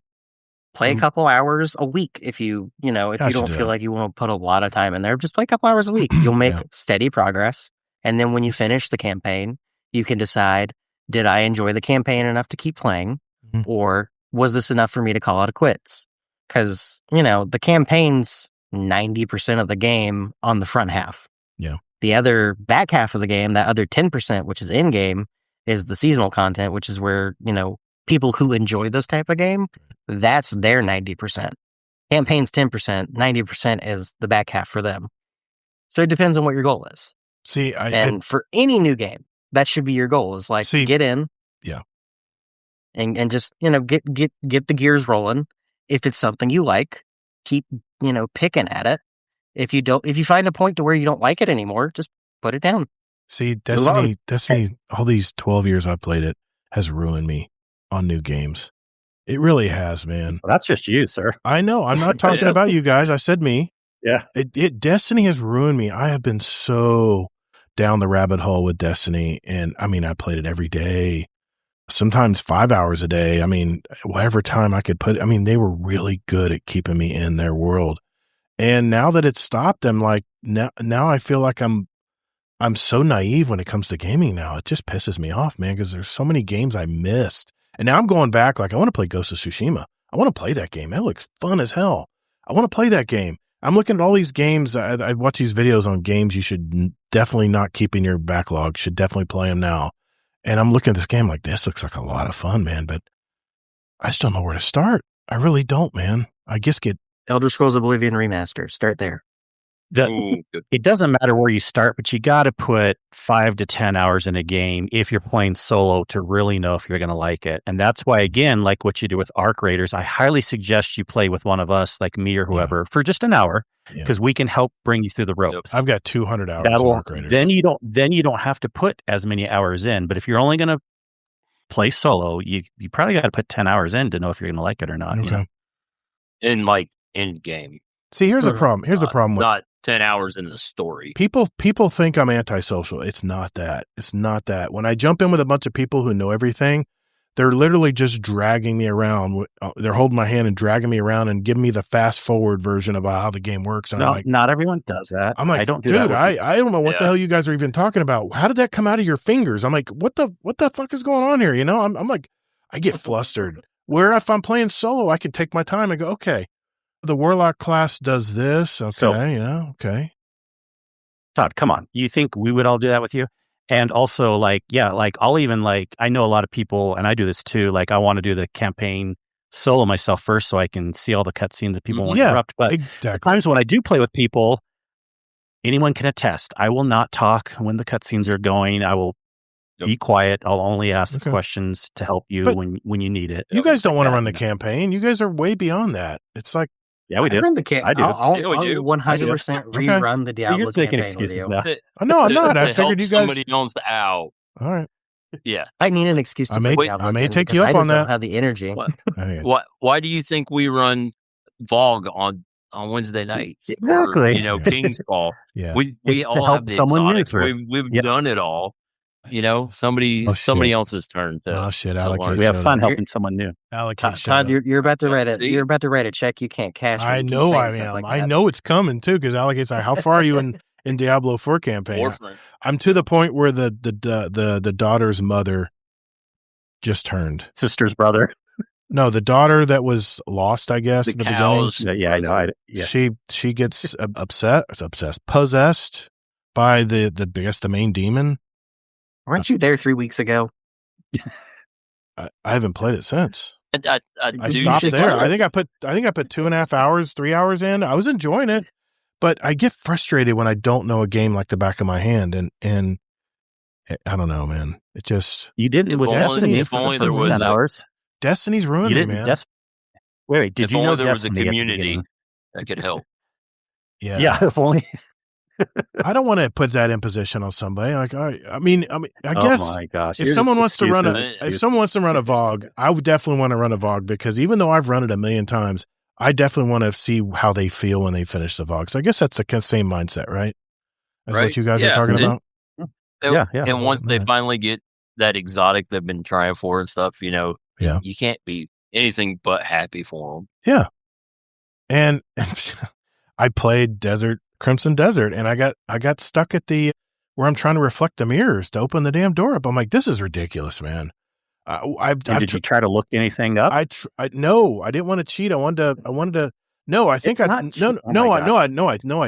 Play a couple hours a week if you don't feel like you want to put a lot of time in there. Just play a couple hours a week. You'll make steady progress. And then when you finish the campaign, you can decide, did I enjoy the campaign enough to keep playing? Mm-hmm. Or was this enough for me to call it quits? Because, the campaign's 90% of the game on the front half. Yeah. The other back half of the game, that other 10%, which is in-game, is the seasonal content, which is where, people who enjoy this type of game, that's their 90%. Campaign's 10%, 90% is the back half for them. So it depends on what your goal is. See, for any new game, that should be your goal, is get in. Yeah. And just, get the gears rolling. If it's something you like, keep, picking at it. If you find a point to where you don't like it anymore, just put it down. See, Destiny, all these 12 years I've played it has ruined me on new games. It really has, man. Well, that's just you, sir. I know. I'm not talking about you guys. I said me. Yeah. Destiny has ruined me. I have been so down the rabbit hole with Destiny. And I mean, I played it every day, sometimes 5 hours a day. I mean, whatever time I could put it. I mean, they were really good at keeping me in their world. And now that it's stopped, I'm like, now I feel like I'm so naive when it comes to gaming now. It just pisses me off, man, because there's so many games I missed. And now I'm going back, like, I want to play Ghost of Tsushima. I want to play that game. That looks fun as hell. I want to play that game. I'm looking at all these games. I watch these videos on games you should definitely not keep in your backlog. Should definitely play them now. And I'm looking at this game like, this looks like a lot of fun, man. But I just don't know where to start. I really don't, man. I guess Elder Scrolls Oblivion Remaster. Start there. It doesn't matter where you start, but you got to put 5 to 10 hours in a game if you're playing solo to really know if you're going to like it. And that's why, again, like what you do with Arc Raiders, I highly suggest you play with one of us, like me or whoever, for just an hour, because we can help bring you through the ropes. I've got 200 hours of Arc Raiders. Then you don't have to put as many hours in. But if you're only going to play solo, you probably got to put 10 hours in to know if you're going to like it or not. Okay. In like end game. See, here's the problem. Here's the problem with not 10 hours in the story. People think I'm antisocial. It's not that. It's not that. When I jump in with a bunch of people who know everything, they're literally just dragging me around. They're holding my hand and dragging me around and giving me the fast forward version of how the game works. And no, I'm like, not everyone does that. I'm like, I don't do dude, that I don't know what the hell you guys are even talking about. How did that come out of your fingers? I'm like, what the fuck is going on here? I'm like, I get flustered. Where if I'm playing solo, I can take my time and go, okay, the Warlock class does this. Okay, okay. Todd, come on. You think we would all do that with you? And also, I'll even I know a lot of people, and I do this too. Like, I want to do the campaign solo myself first so I can see all the cutscenes that people won't interrupt. But times when I do play with people, anyone can attest. I will not talk when the cutscenes are going. I will be quiet. I'll only ask questions to help you when you need it. You guys don't want to run the campaign. You guys are way beyond that. It's like, yeah, we do. I do. I'll 100% rerun the Diablo You're making campaign excuses with you. now. No, I'm not. I figured you guys. Somebody owns the owl. All right. Yeah. I need an excuse to play Diablo. I may take you up on that. I don't have the energy. Why do you think we run VOG on Wednesday nights? Exactly. Or, King's Call. Yeah. We all have the exotics. We've done it all. Somebody else's turn to. Oh shit! We have fun helping someone new. Todd, you're about to write it. You're about to write a check you can't cash. I know I am. I know it's coming too because Alligator's like, how far are you in Diablo 4 campaign? I'm to the point where the daughter's mother just turned. Sister's brother. No, the daughter that was lost, I guess, at the beginning. Yeah, I know. She gets possessed by the main demon. Weren't you there 3 weeks ago? I haven't played it since. I stopped there. I think I put 2.5 hours, 3 hours in. I was enjoying it, but I get frustrated when I don't know a game like the back of my hand, and I don't know, man. It just you didn't with Destiny. If only there was 10 hours. Destiny's ruined me, man. Wait, did you know there was a community that could help? Yeah, if only. I don't want to put that imposition on somebody. Like, I guess my gosh. if someone wants to run a VOG, I would definitely want to run a VOG because even though I've run it a million times, I definitely want to see how they feel when they finish the VOG. So I guess that's the same mindset, right? That's what you guys are talking about. Yeah. And once they finally get that exotic they've been trying for and stuff, you can't be anything but happy for them. Yeah. And I played Crimson Desert, and I got stuck at where I'm trying to reflect the mirrors to open the damn door up. I'm like, this is ridiculous, man. Did you try to look anything up? No, I didn't want to cheat. I wanted to. No, I think I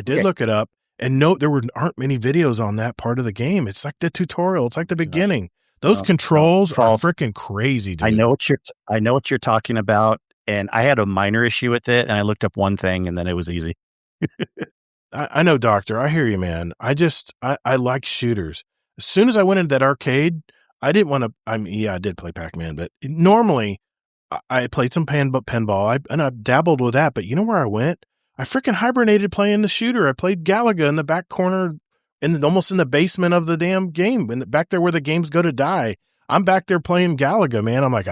did look it up, And no, aren't many videos on that part of the game. It's like the tutorial. It's like the beginning. Those controls are freaking crazy, dude. I know what you're talking about, and I had a minor issue with it, and I looked up one thing, and then it was easy. I know, Doctor. I hear you, man. I like shooters. As soon as I went into that arcade, I didn't want to. I did play Pac-Man, but normally I played some pinball, and I dabbled with that. But you know where I went? I freaking hibernated playing the shooter. I played Galaga in the back corner, almost in the basement of the damn game, and back there where the games go to die. I'm back there playing Galaga, man. I'm like,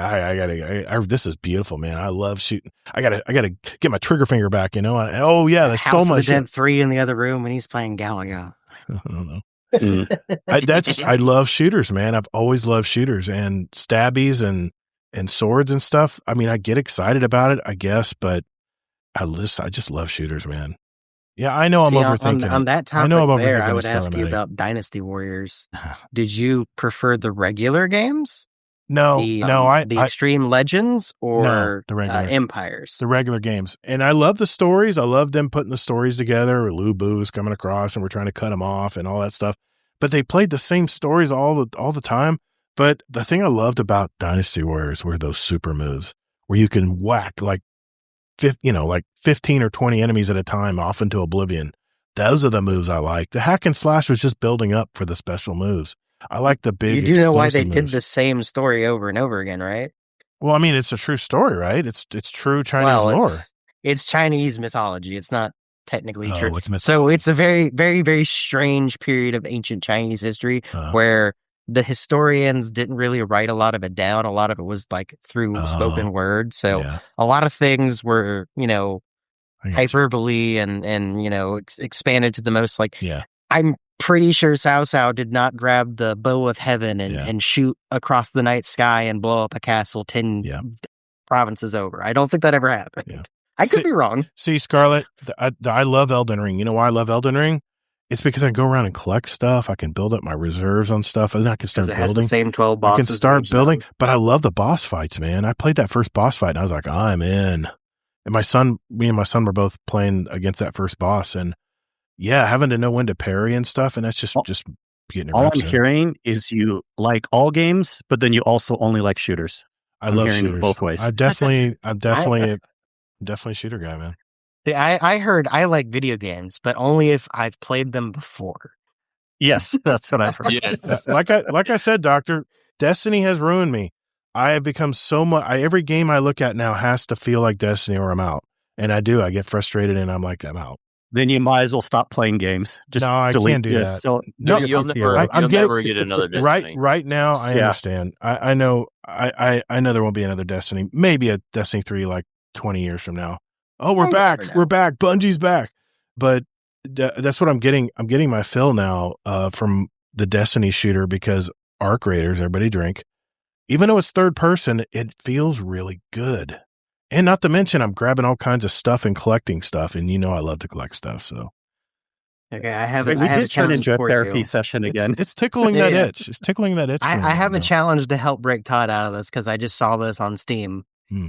this is beautiful, man. I love shooting. I gotta get my trigger finger back, you know. They stole my shit. Dead 3 in the other room, and he's playing Galaga. I don't know. I love shooters, man. I've always loved shooters and stabbies and swords and stuff. I mean, I get excited about it, I guess, but I just love shooters, man. Yeah, I know I'm overthinking. On that topic, I would ask you about Dynasty Warriors. Did you prefer the regular games? No, the Extreme Legends or the regular Empires? The regular games. And I love the stories. I love them putting the stories together. Lu Bu's coming across and we're trying to cut them off and all that stuff. But they played the same stories all the time. But the thing I loved about Dynasty Warriors were those super moves where you can whack like 15 or 20 enemies at a time off into oblivion. Those are the moves I like. The hack and slash was just building up for the special moves. I like the big. You do know why they did the same story over and over again, right? Well, I mean, it's a true story, right? It's true Chinese lore. It's Chinese mythology. It's not technically true. So it's a very, very, very strange period of ancient Chinese history where the historians didn't really write a lot of it down. A lot of it was like through spoken word. So a lot of things were, hyperbole and expanded to the most I'm pretty sure Cao Cao did not grab the bow of heaven and shoot across the night sky and blow up a castle 10 provinces over. I don't think that ever happened. Yeah. I could be wrong. See, Scarlett, I love Elden Ring. You know why I love Elden Ring? It's because I can go around and collect stuff. I can build up my reserves on stuff, and then I can start building. Has the same 12 bosses. I can start building, but I love the boss fights, man. I played that first boss fight, and I was like, I'm in. And me and my son were both playing against that first boss, and having to know when to parry and stuff, and that's just getting your all I'm hearing is you like all games, but then you also only like shooters. I love shooters both ways. I'm definitely a shooter guy, man. I heard I like video games, but only if I've played them before. Yes, that's what I've heard. Like I said, Doctor, Destiny has ruined me. I have become so much. Every game I look at now has to feel like Destiny, or I'm out. And I do. I get frustrated, and I'm like, I'm out. Then you might as well stop playing games. Just I can't do that. So, you'll never get another Destiny. Right now, I understand. I know. I know there won't be another Destiny. Maybe a Destiny 3 like 20 years from now. Oh, we're back. We're back. Bungie's back. But that's what I'm getting. I'm getting my fill now from the Destiny shooter because Arc Raiders, everybody drink. Even though it's third person, it feels really good. And not to mention, I'm grabbing all kinds of stuff and collecting stuff. And I love to collect stuff. So. Okay, I have a challenge into a for therapy you. session again. It's tickling that itch. It's tickling that itch. I have a challenge to help break Todd out of this because I just saw this on Steam.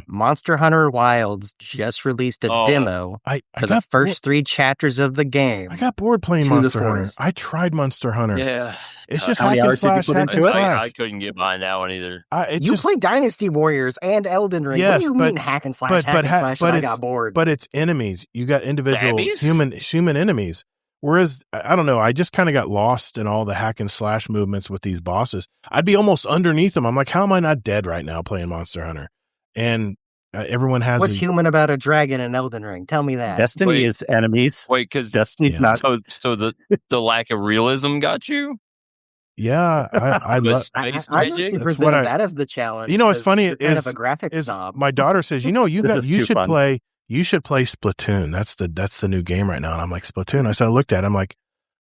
Monster Hunter Wilds just released a demo for the first 3 chapters of the game. I got bored playing Monster Hunter. I tried Monster Hunter. Yeah. It's just hack and slash. I couldn't get behind that one either. You played Dynasty Warriors and Elden Ring. Yes, what do you mean hack and slash? But I got bored. But it's enemies. You got individual human enemies. Whereas, I don't know, I just kind of got lost in all the hack and slash movements with these bosses. I'd be almost underneath them. I'm like, how am I not dead right now playing Monster Hunter? And everyone has. What's human about a dragon in Elden Ring? Tell me that. Destiny is enemies. Wait, because Destiny's not. So the lack of realism got you. Yeah, I love. That is the challenge. What's funny is kind of a graphic snob. My daughter says, you should play Splatoon. That's the new game right now. And I'm like, Splatoon. I said, I looked at it. I'm like,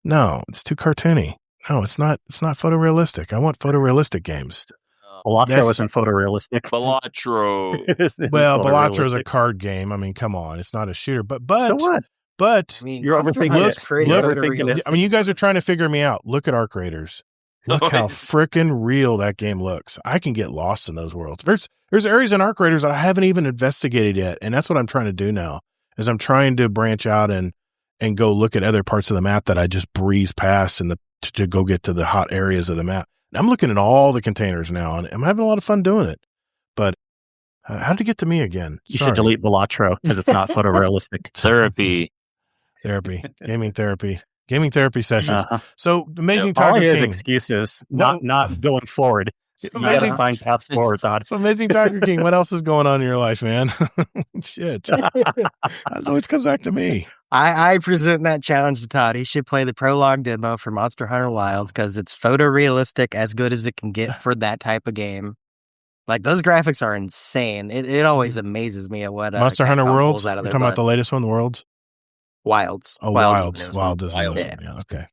no, it's too cartoony. No, it's not. It's not photorealistic. I want photorealistic games. Balatro isn't photorealistic. Balatro. Well, Balatro is a card game. I mean, come on, it's not a shooter. But so what? But you're overthinking it. I mean, you guys are trying to figure me out. Look at Arc Raiders. Look how freaking real that game looks. I can get lost in those worlds. There's areas in Arc Raiders that I haven't even investigated yet, and that's what I'm trying to do now. Is I'm trying to branch out and and go look at other parts of the map that I just breeze past to go get to the hot areas of the map. And I'm looking at all the containers now, and I'm having a lot of fun doing it. But how did it get to me again? You should delete Velatro because it's not photorealistic. Therapy. Gaming therapy sessions. So Amazing All Taco his King. excuses, not going forward. You gotta find paths forward, Todd. So Amazing Taco King, what else is going on in your life, man? Shit. It always comes back to me. I present that challenge to Todd. He should play the prologue demo for Monster Hunter Wilds because it's photorealistic as good as it can get for that type of game. Like, those graphics are insane. It always amazes me at what Monster Hunter Worlds? We're talking about the latest one, the Worlds? Wilds. Oh, Wilds. Wild is the newest one. Yeah, okay.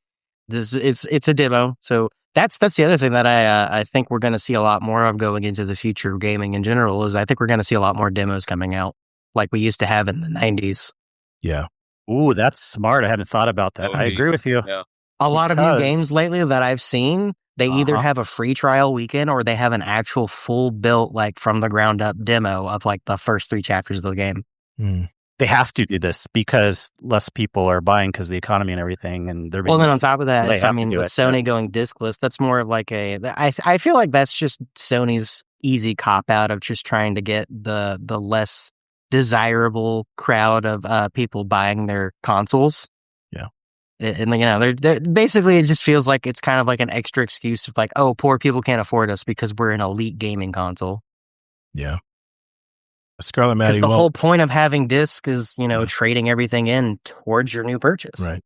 It's a demo. So that's the other thing that I think we're going to see a lot more of going into the future of gaming in general is I think we're going to see a lot more demos coming out like we used to have in the 90s. Yeah. Ooh, that's smart. I hadn't thought about that. I agree with you. Yeah. A lot of new games lately that I've seen, they either have a free trial weekend or they have an actual full built, like from the ground up demo of like the first 3 chapters of the game. They have to do this because less people are buying because of the economy and everything. And they're then on top of that, with Sony going discless, that's more of like I feel like that's just Sony's easy cop out of just trying to get the less desirable crowd of people buying their consoles. Yeah. And they're basically, it just feels like it's kind of like an extra excuse of like, oh, poor people can't afford us because we're an elite gaming console. Yeah. Scarlet Maddie. Because the whole point of having disc is, trading everything in towards your new purchase. Right.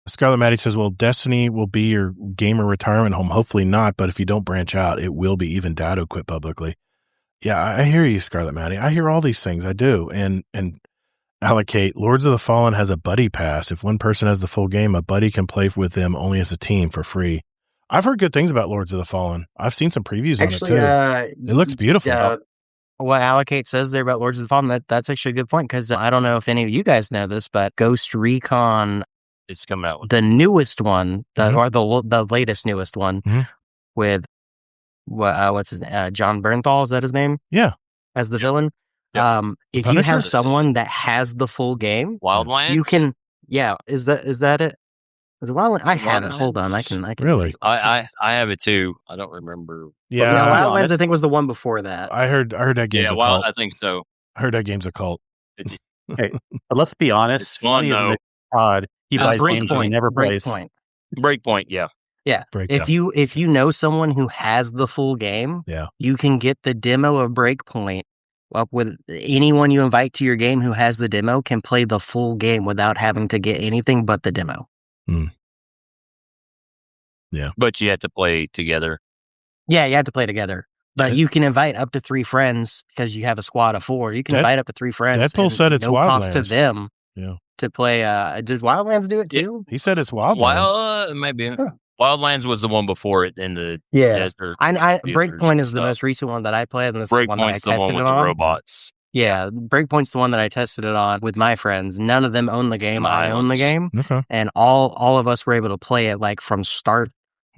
Scarlet Maddie says, well, Destiny will be your gamer retirement home. Hopefully not, but if you don't branch out, it will be. Even Dado quit publicly. Yeah, I hear you, Scarlet Maddie. I hear all these things. I do. And allocate. Lords of the Fallen has a buddy pass. If one person has the full game, a buddy can play with them only as a team for free. I've heard good things about Lords of the Fallen. I've seen some previews on it too. It looks beautiful. What Allocate says there about Lords of the Fallen, that's actually a good point because I don't know if any of you guys know this, but Ghost Recon is coming out. The newest one, or the latest newest one with what's his name? John Bernthal, is that his name? Yeah. As the villain. Yep. If you have someone that has the full game, Wildlands, you can. Yeah, is that it? Is it Wildlands? I have it. Hold on, I can. Really? I have it too. I don't remember. Yeah, Wildlands I think was the one before that. I heard that game's a cult. I think so. I heard that game's a cult. Hey, but let's be honest. It's fun though. Odd. He buys games and he never plays. Breakpoint, yeah. Yeah. If you know someone who has the full game, you can get the demo of Breakpoint up with anyone you invite to your game who has the demo can play the full game without having to get anything but the demo. Yeah. But you have to play together. Yeah, you have to play together. But you can invite up to 3 friends because you have a squad of 4. You can invite up to 3 friends. Deadpool said it's Wildlands. Cost to them. Yeah. To play. Did Wildlands do it too? He said it's Wildlands. Maybe. Huh. Wildlands was the one before it in the desert. Breakpoint is the most recent one that I played, and this is the one that I tested it on. Breakpoint's the one with the robots. Yeah, Breakpoint's the one that I tested it on with my friends. None of them own the game. I own the game. Okay. And all of us were able to play it like from start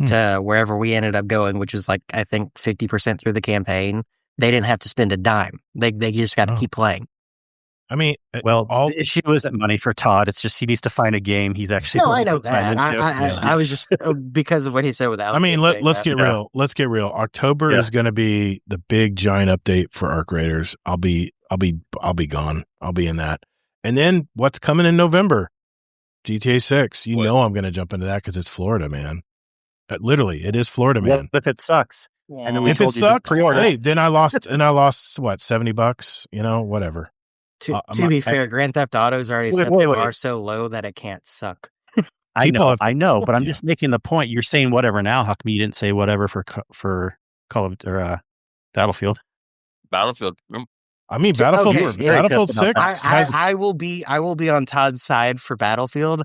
to wherever we ended up going, which is like, I think 50% through the campaign. They didn't have to spend a dime. They just got to keep playing. I mean, the issue isn't money for Todd. It's just he needs to find a game he's actually. No, I know that. I was just because of what he said without. I mean, let's get real. Let's get real. October is going to be the big giant update for Arc Raiders. I'll be gone. I'll be in that. And then what's coming in November? GTA 6. You know I'm going to jump into that because it's Florida, man. Literally, it is Florida, man. If it sucks, and then if it sucks, hey, then I lost what, $70? Whatever. To be fair, Grand Theft Auto's already set the bar so low that it can't suck. I know, but I'm just making the point. You're saying whatever now. How come you didn't say whatever for Call of or Battlefield? Battlefield. I mean, Battlefield 6. I will be on Todd's side for Battlefield.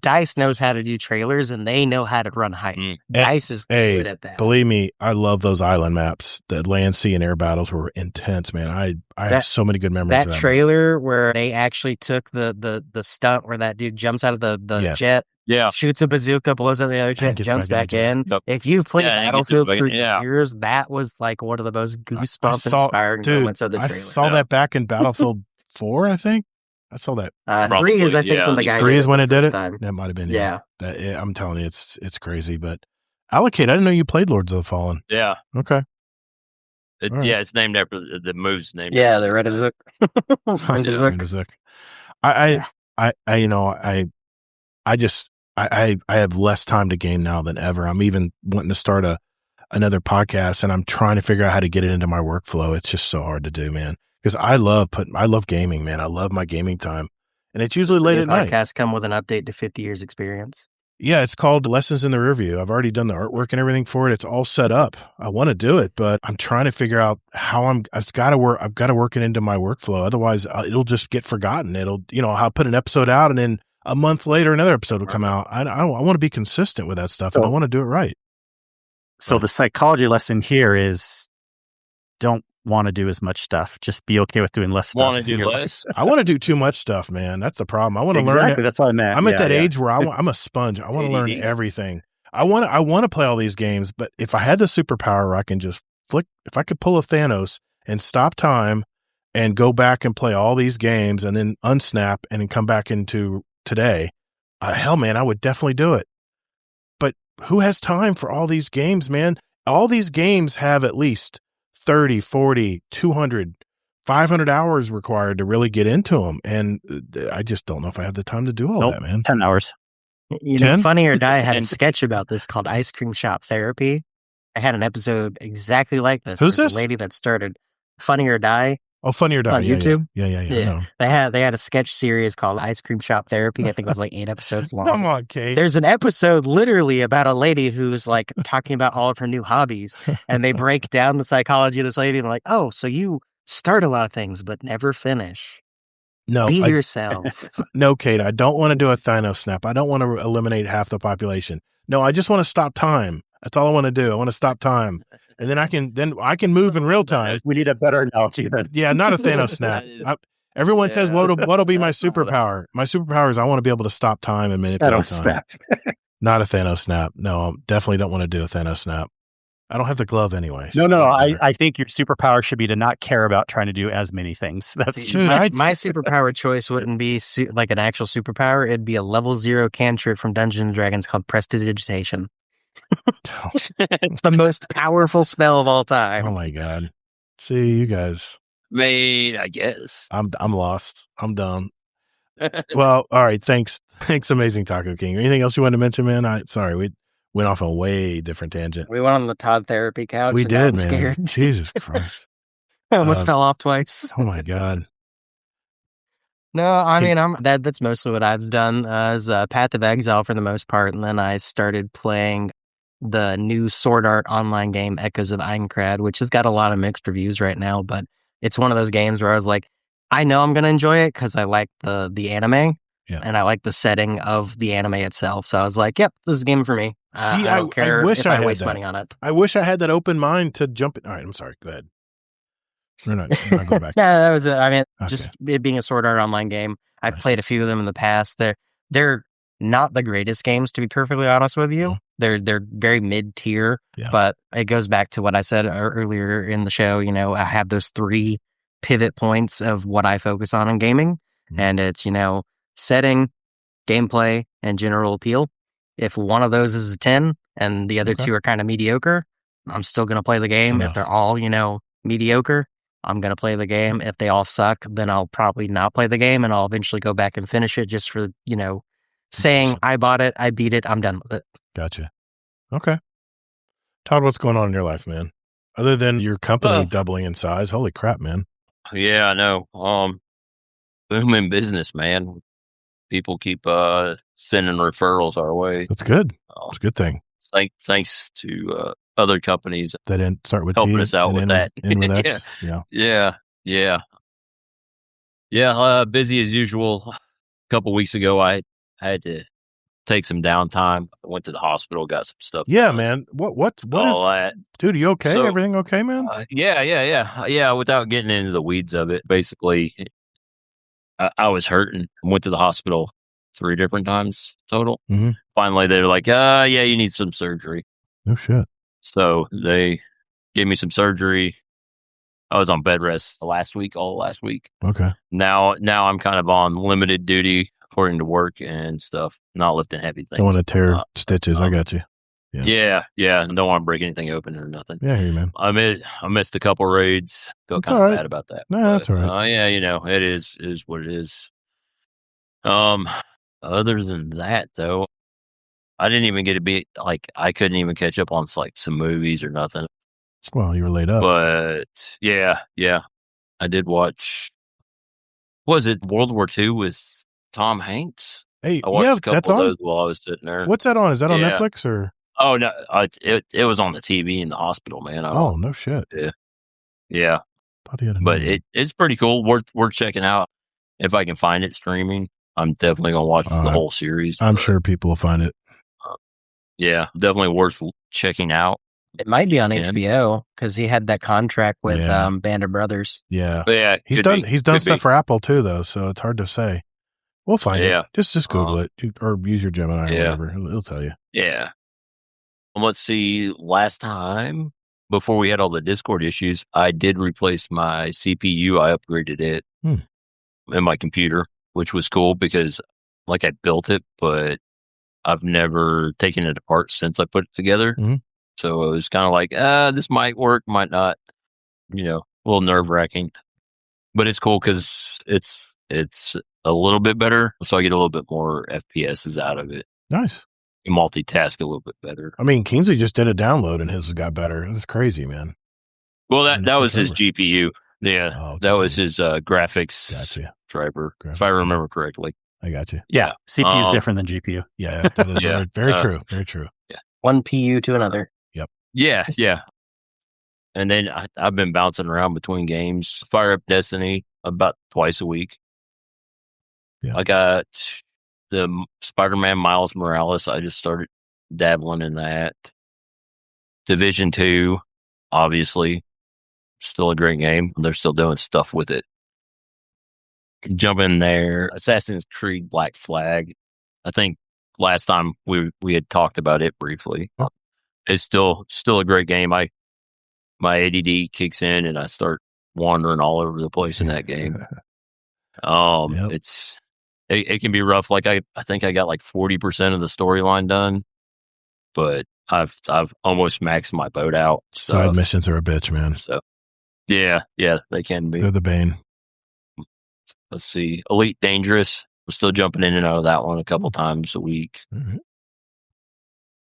DICE knows how to do trailers, and they know how to run hype. DICE is good at that. Believe me, I love those island maps. The land, sea, and air battles were intense, man. I have so many good memories of that trailer where they actually took the stunt where that dude jumps out of the jet, shoots a bazooka, blows up the other jet, jumps back in. Yep. If you've played Battlefield for years, that was like one of the most goosebump inspiring moments of the trailer. I saw that back in Battlefield 4, I think. I saw that. 3 is, I think, when the guy 3 is when it did it? time. That might have been, Yeah. I'm telling you, it's crazy. But Allocate, I didn't know you played Lords of the Fallen. Yeah. Okay. Right. Yeah, it's named after the move's named. Yeah, the Redazook. Redazook. I have less time to game now than ever. I'm even wanting to start another podcast, and I'm trying to figure out how to get it into my workflow. It's just so hard to do, man. Because I love gaming, man. I love my gaming time, and it's usually late at night. Podcasts come with an update to 50 years experience. Yeah, it's called Lessons in the Rearview. I've already done the artwork and everything for it. It's all set up. I want to do it, but I'm trying to figure out how I've got to work it into my workflow. Otherwise, it'll just get forgotten. I'll put an episode out, and then a month later, another episode will come out. I want to be consistent with that stuff, and I want to do it right. So the psychology lesson here is don't want to do as much stuff. Just be okay with doing less stuff. Want to do less? I want to do too much stuff, man. That's the problem. I want to learn it. That's what I meant. I'm at that age where I'm a sponge. I want to learn everything. I want to play all these games, but if I had the superpower where I can just flick, if I could pull a Thanos and stop time and go back and play all these games and then unsnap and then come back into today, hell, man, I would definitely do it. But who has time for all these games, man? All these games have at least 30, 40, 200, 500 hours required to really get into them. And I just don't know if I have the time to do all that, man. 10 hours. Funny or Die had a sketch about this called Ice Cream Shop Therapy. I had an episode exactly like this. Who's this? A lady that started Funny or Die. Oh, Funny or Die. On YouTube? Yeah. They had a sketch series called Ice Cream Shop Therapy. I think it was like 8 episodes long. Come on, Kate. There's an episode literally about a lady who's like talking about all of her new hobbies. And they break down the psychology of this lady. And they're like, oh, so you start a lot of things, but never finish. No, Be yourself. No, Kate, I don't want to do a Thanos snap. I don't want to eliminate half the population. No, I just want to stop time. That's all I want to do. I want to stop time. And then I can move in real time. We need a better analogy then. Yeah, not a Thanos snap. Everyone says, what'll be my superpower? My superpower is I want to be able to stop time and manipulate time. Snap. Not a Thanos snap. No, I definitely don't want to do a Thanos snap. I don't have the glove anyway. So no. I think your superpower should be to not care about trying to do as many things. That's my superpower choice wouldn't be like an actual superpower. It'd be a level 0 cantrip from Dungeons & Dragons called Prestidigitation. It's the most powerful spell of all time. Oh my God. See, you guys. I guess. I'm lost. I'm done. Well, all right. Thanks, Amazing Taco King. Anything else you wanted to mention, man? Sorry, we went off on a way different tangent. We went on the Todd therapy couch. We did, man. Scared. Jesus Christ. I almost fell off twice. Oh my God. No, I mean, that's mostly what I've done is Path of Exile for the most part. And then I started playing the new Sword Art online game, Echoes of Aincrad, which has got a lot of mixed reviews right now. But it's one of those games where I was like, I know I'm going to enjoy it because I like the anime. Yeah. And I like the setting of the anime itself. So I was like, yep, this is a game for me. I don't care if I waste money on it. I wish I had that open mind to jump in. All right, I'm sorry. Go ahead. We're not going back. No, that was it. I mean, just it being a Sword Art online game. I've played a few of them in the past. They're not the greatest games, to be perfectly honest with you. They're very mid-tier, but it goes back to what I said earlier in the show. You know, I have those 3 pivot points of what I focus on in gaming, and it's, setting, gameplay, and general appeal. If one of those is a 10 and the other 2 are kind of mediocre, I'm still going to play the game. If they're all, mediocre, I'm going to play the game. If they all suck, then I'll probably not play the game, and I'll eventually go back and finish it just for, saying I bought it, I beat it, I'm done with it. Gotcha. Okay. Todd, what's going on in your life, man? Other than your company doubling in size, holy crap, man. Yeah, I know. Booming business, man. People keep sending referrals our way. That's good. It's a good thing. Thanks to other companies that didn't start with helping us out with that. With Yeah. Busy as usual. A couple weeks ago, I had to take some downtime. I went to the hospital, got some stuff. Yeah, man. What all that? Dude, you okay? So, everything okay, man? Yeah. Without getting into the weeds of it, basically, I was hurting. I went to the hospital 3 different times total. Mm-hmm. Finally, they were like, yeah, you need some surgery. No shit. So they gave me some surgery. I was on bed rest all last week. Okay. Now I'm kind of on limited duty according to work and stuff. Not lifting heavy things. Don't want to tear stitches. I got you. Yeah. Don't want to break anything open or nothing. Yeah, I hear you, man. I missed a couple raids. Feel kind of bad about that. No, that's all right. Yeah, it is what it is. Other than that, though, I didn't even get to be I couldn't even catch up on some movies or nothing. Well, you were laid up. But yeah, I did watch. Was it World War II with Tom Hanks? Hey, I watched a couple that's of on? those while I was sitting there. What's that on? Is that on Netflix or? Oh no, it was on the TV in the hospital, man. No shit. Yeah. Thought he had but it's pretty cool. Worth checking out if I can find it streaming. I'm definitely gonna watch the whole series. I'm sure people will find it. Yeah, definitely worth checking out. It might be on HBO because he had that contract with Band of Brothers. Yeah, he's done stuff for Apple too, though, so it's hard to say. We'll find it. Just Google it or use your Gemini or whatever. It'll tell you. Yeah. Let's see. Last time, before we had all the Discord issues, I did replace my CPU. I upgraded it in my computer, which was cool because I built it, but I've never taken it apart since I put it together. Mm-hmm. So it was kind of like, this might work, might not, a little nerve wracking, but it's cool because it's a little bit better. So I get a little bit more FPSs out of it. Nice. You multitask a little bit better. I mean, Kingsley just did a download and his got better. That's crazy, man. Well, that was his GPU. Yeah. That was his graphics driver, if I remember correctly. I got you. Yeah. CPU is different than GPU. Yeah. That is very true. Very true. Yeah. One PU to another. Yep. Yeah. And then I've been bouncing around between games. Fire up Destiny about twice a week. Yeah. I got the Spider-Man Miles Morales. I just started dabbling in that. Division 2, obviously, still a great game. They're still doing stuff with it. Jump in there. Assassin's Creed Black Flag. I think last time we had talked about it briefly. Oh. It's still a great game. My ADD kicks in and I start wandering all over the place in that game. It can be rough. I think I got 40% of the storyline done, but I've almost maxed my boat out. Side missions are a bitch, man. So yeah, they can be. They're the bane. Let's see. Elite Dangerous. I'm still jumping in and out of that one a couple times a week. Mm-hmm.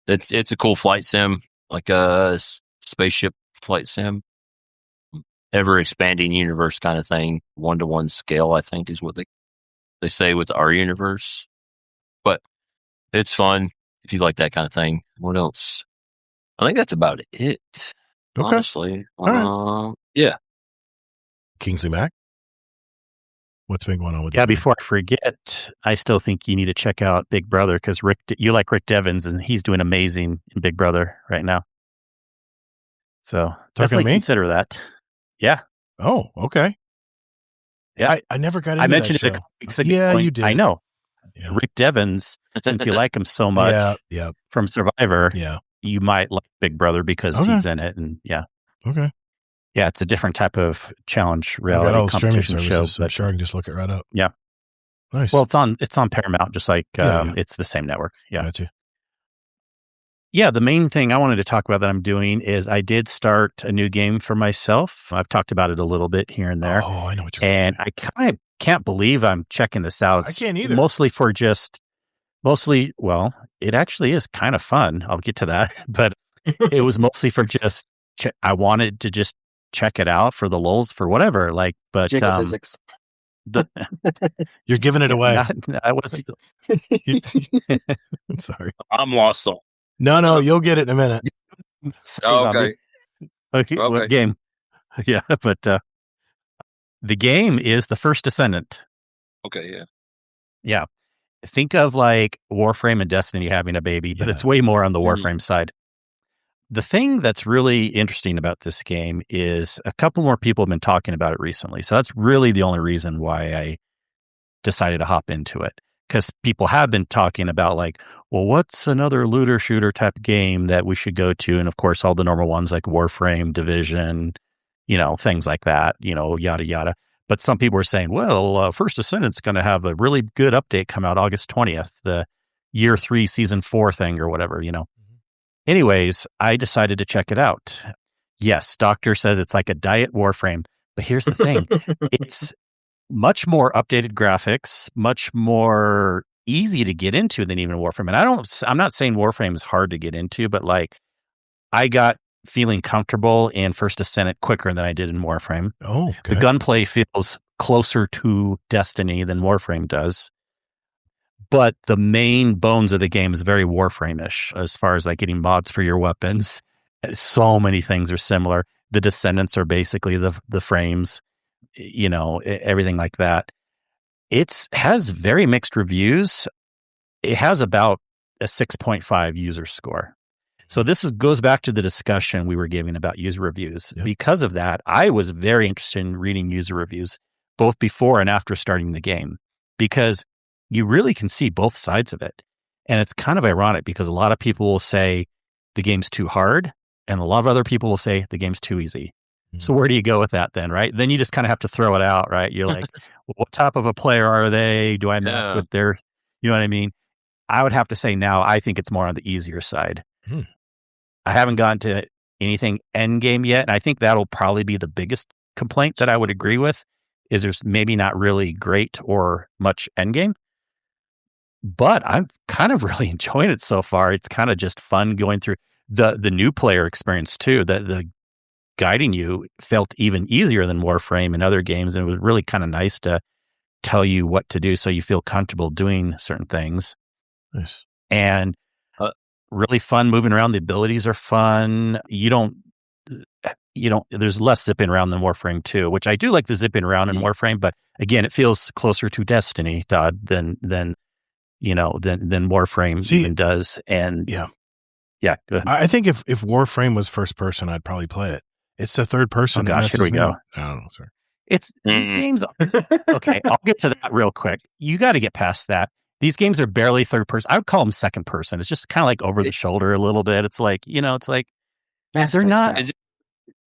It's a cool flight sim, like a spaceship flight sim. Ever expanding universe kind of thing. 1-to-1 scale, I think, is what they say with our universe. But it's fun if you like that kind of thing. What else? I think that's about it. Okay. Honestly. All right. Yeah. Kingsley Mac? What's been going on with before I forget, I still think you need to check out Big Brother because you like Rick Devens and he's doing amazing in Big Brother right now. So definitely consider that. Yeah. Oh, okay. Yeah. I never got into I mentioned that it show. a couple weeks ago. Yeah, you did. I know. Yeah. Rick Devens, since you like him so much from Survivor, you might like Big Brother because he's in it. And Okay. Yeah, it's a different type of challenge reality competition show. I'm sure I can just look it right up. Yeah. Nice. Well, it's on Paramount, just like it's the same network. Yeah. Gotcha. Yeah, the main thing I wanted to talk about that I'm doing is I did start a new game for myself. I've talked about it a little bit here and there. Oh, I know what you're And I kind of can't believe I'm checking this out. I can't either. Well, it actually is kind of fun. I'll get to that. But it was mostly for just, I wanted to just check it out for the lulz, for whatever. But physics. You're giving it away. I wasn't. Sorry. I'm lost. No, you'll get it in a minute. Okay. What game? Yeah, but the game is The First Descendant. Okay, yeah. Yeah. Think of Warframe and Destiny having a baby, but it's way more on the Warframe side. The thing that's really interesting about this game is a couple more people have been talking about it recently. So that's really the only reason why I decided to hop into it. Because people have been talking about well, what's another looter shooter type game that we should go to? And of course, all the normal ones like Warframe, Division, things like that, yada, yada. But some people were saying, well, First Ascendant's going to have a really good update come out August 20th, the year 3, season 4 thing or whatever, Anyways, I decided to check it out. Yes, Doctor says it's like a diet Warframe. But here's the thing. It's much more updated graphics, much more easy to get into than even Warframe. And I'm not saying Warframe is hard to get into, but like I got feeling comfortable in First Ascendant quicker than I did in Warframe. Oh, okay. The gunplay feels closer to Destiny than Warframe does. But the main bones of the game is very Warframe-ish as far as like getting mods for your weapons. So many things are similar. The Descendants are basically the frames, everything like that. It has very mixed reviews. It has about a 6.5 user score. So this goes back to the discussion we were giving about user reviews. Yep. Because of that, I was very interested in reading user reviews, both before and after starting the game, because you really can see both sides of it. And it's kind of ironic because a lot of people will say the game's too hard, and a lot of other people will say the game's too easy. Mm-hmm. So where do you go with that then, right? Then you just kind of have to throw it out, right? You're like, well, what type of a player are they? Do I match with their, you know what I mean? I would have to say now, I think it's more on the easier side. I haven't gotten to anything end game yet, and I think that'll probably be the biggest complaint that I would agree with, is there's maybe not really great or much end game. But I'm kind of really enjoying it so far. It's kind of just fun going through the new player experience too. The guiding you felt even easier than Warframe and other games, and it was really kind of nice to tell you what to do so you feel comfortable doing certain things. Nice. And really fun moving around. The abilities are fun. There's less zipping around than Warframe 2, which I do like the zipping around in Warframe, but again, it feels closer to Destiny, Todd, than Warframe even does. And yeah. Go ahead. I think if Warframe was first person, I'd probably play it. It's the third person. Oh gosh, here we go. I don't know, sir. It's these games. Okay, I'll get to that real quick. You got to get past that. These games are barely third person. I would call them second person. It's just kind of like over the shoulder a little bit. It's like, it's like they're not.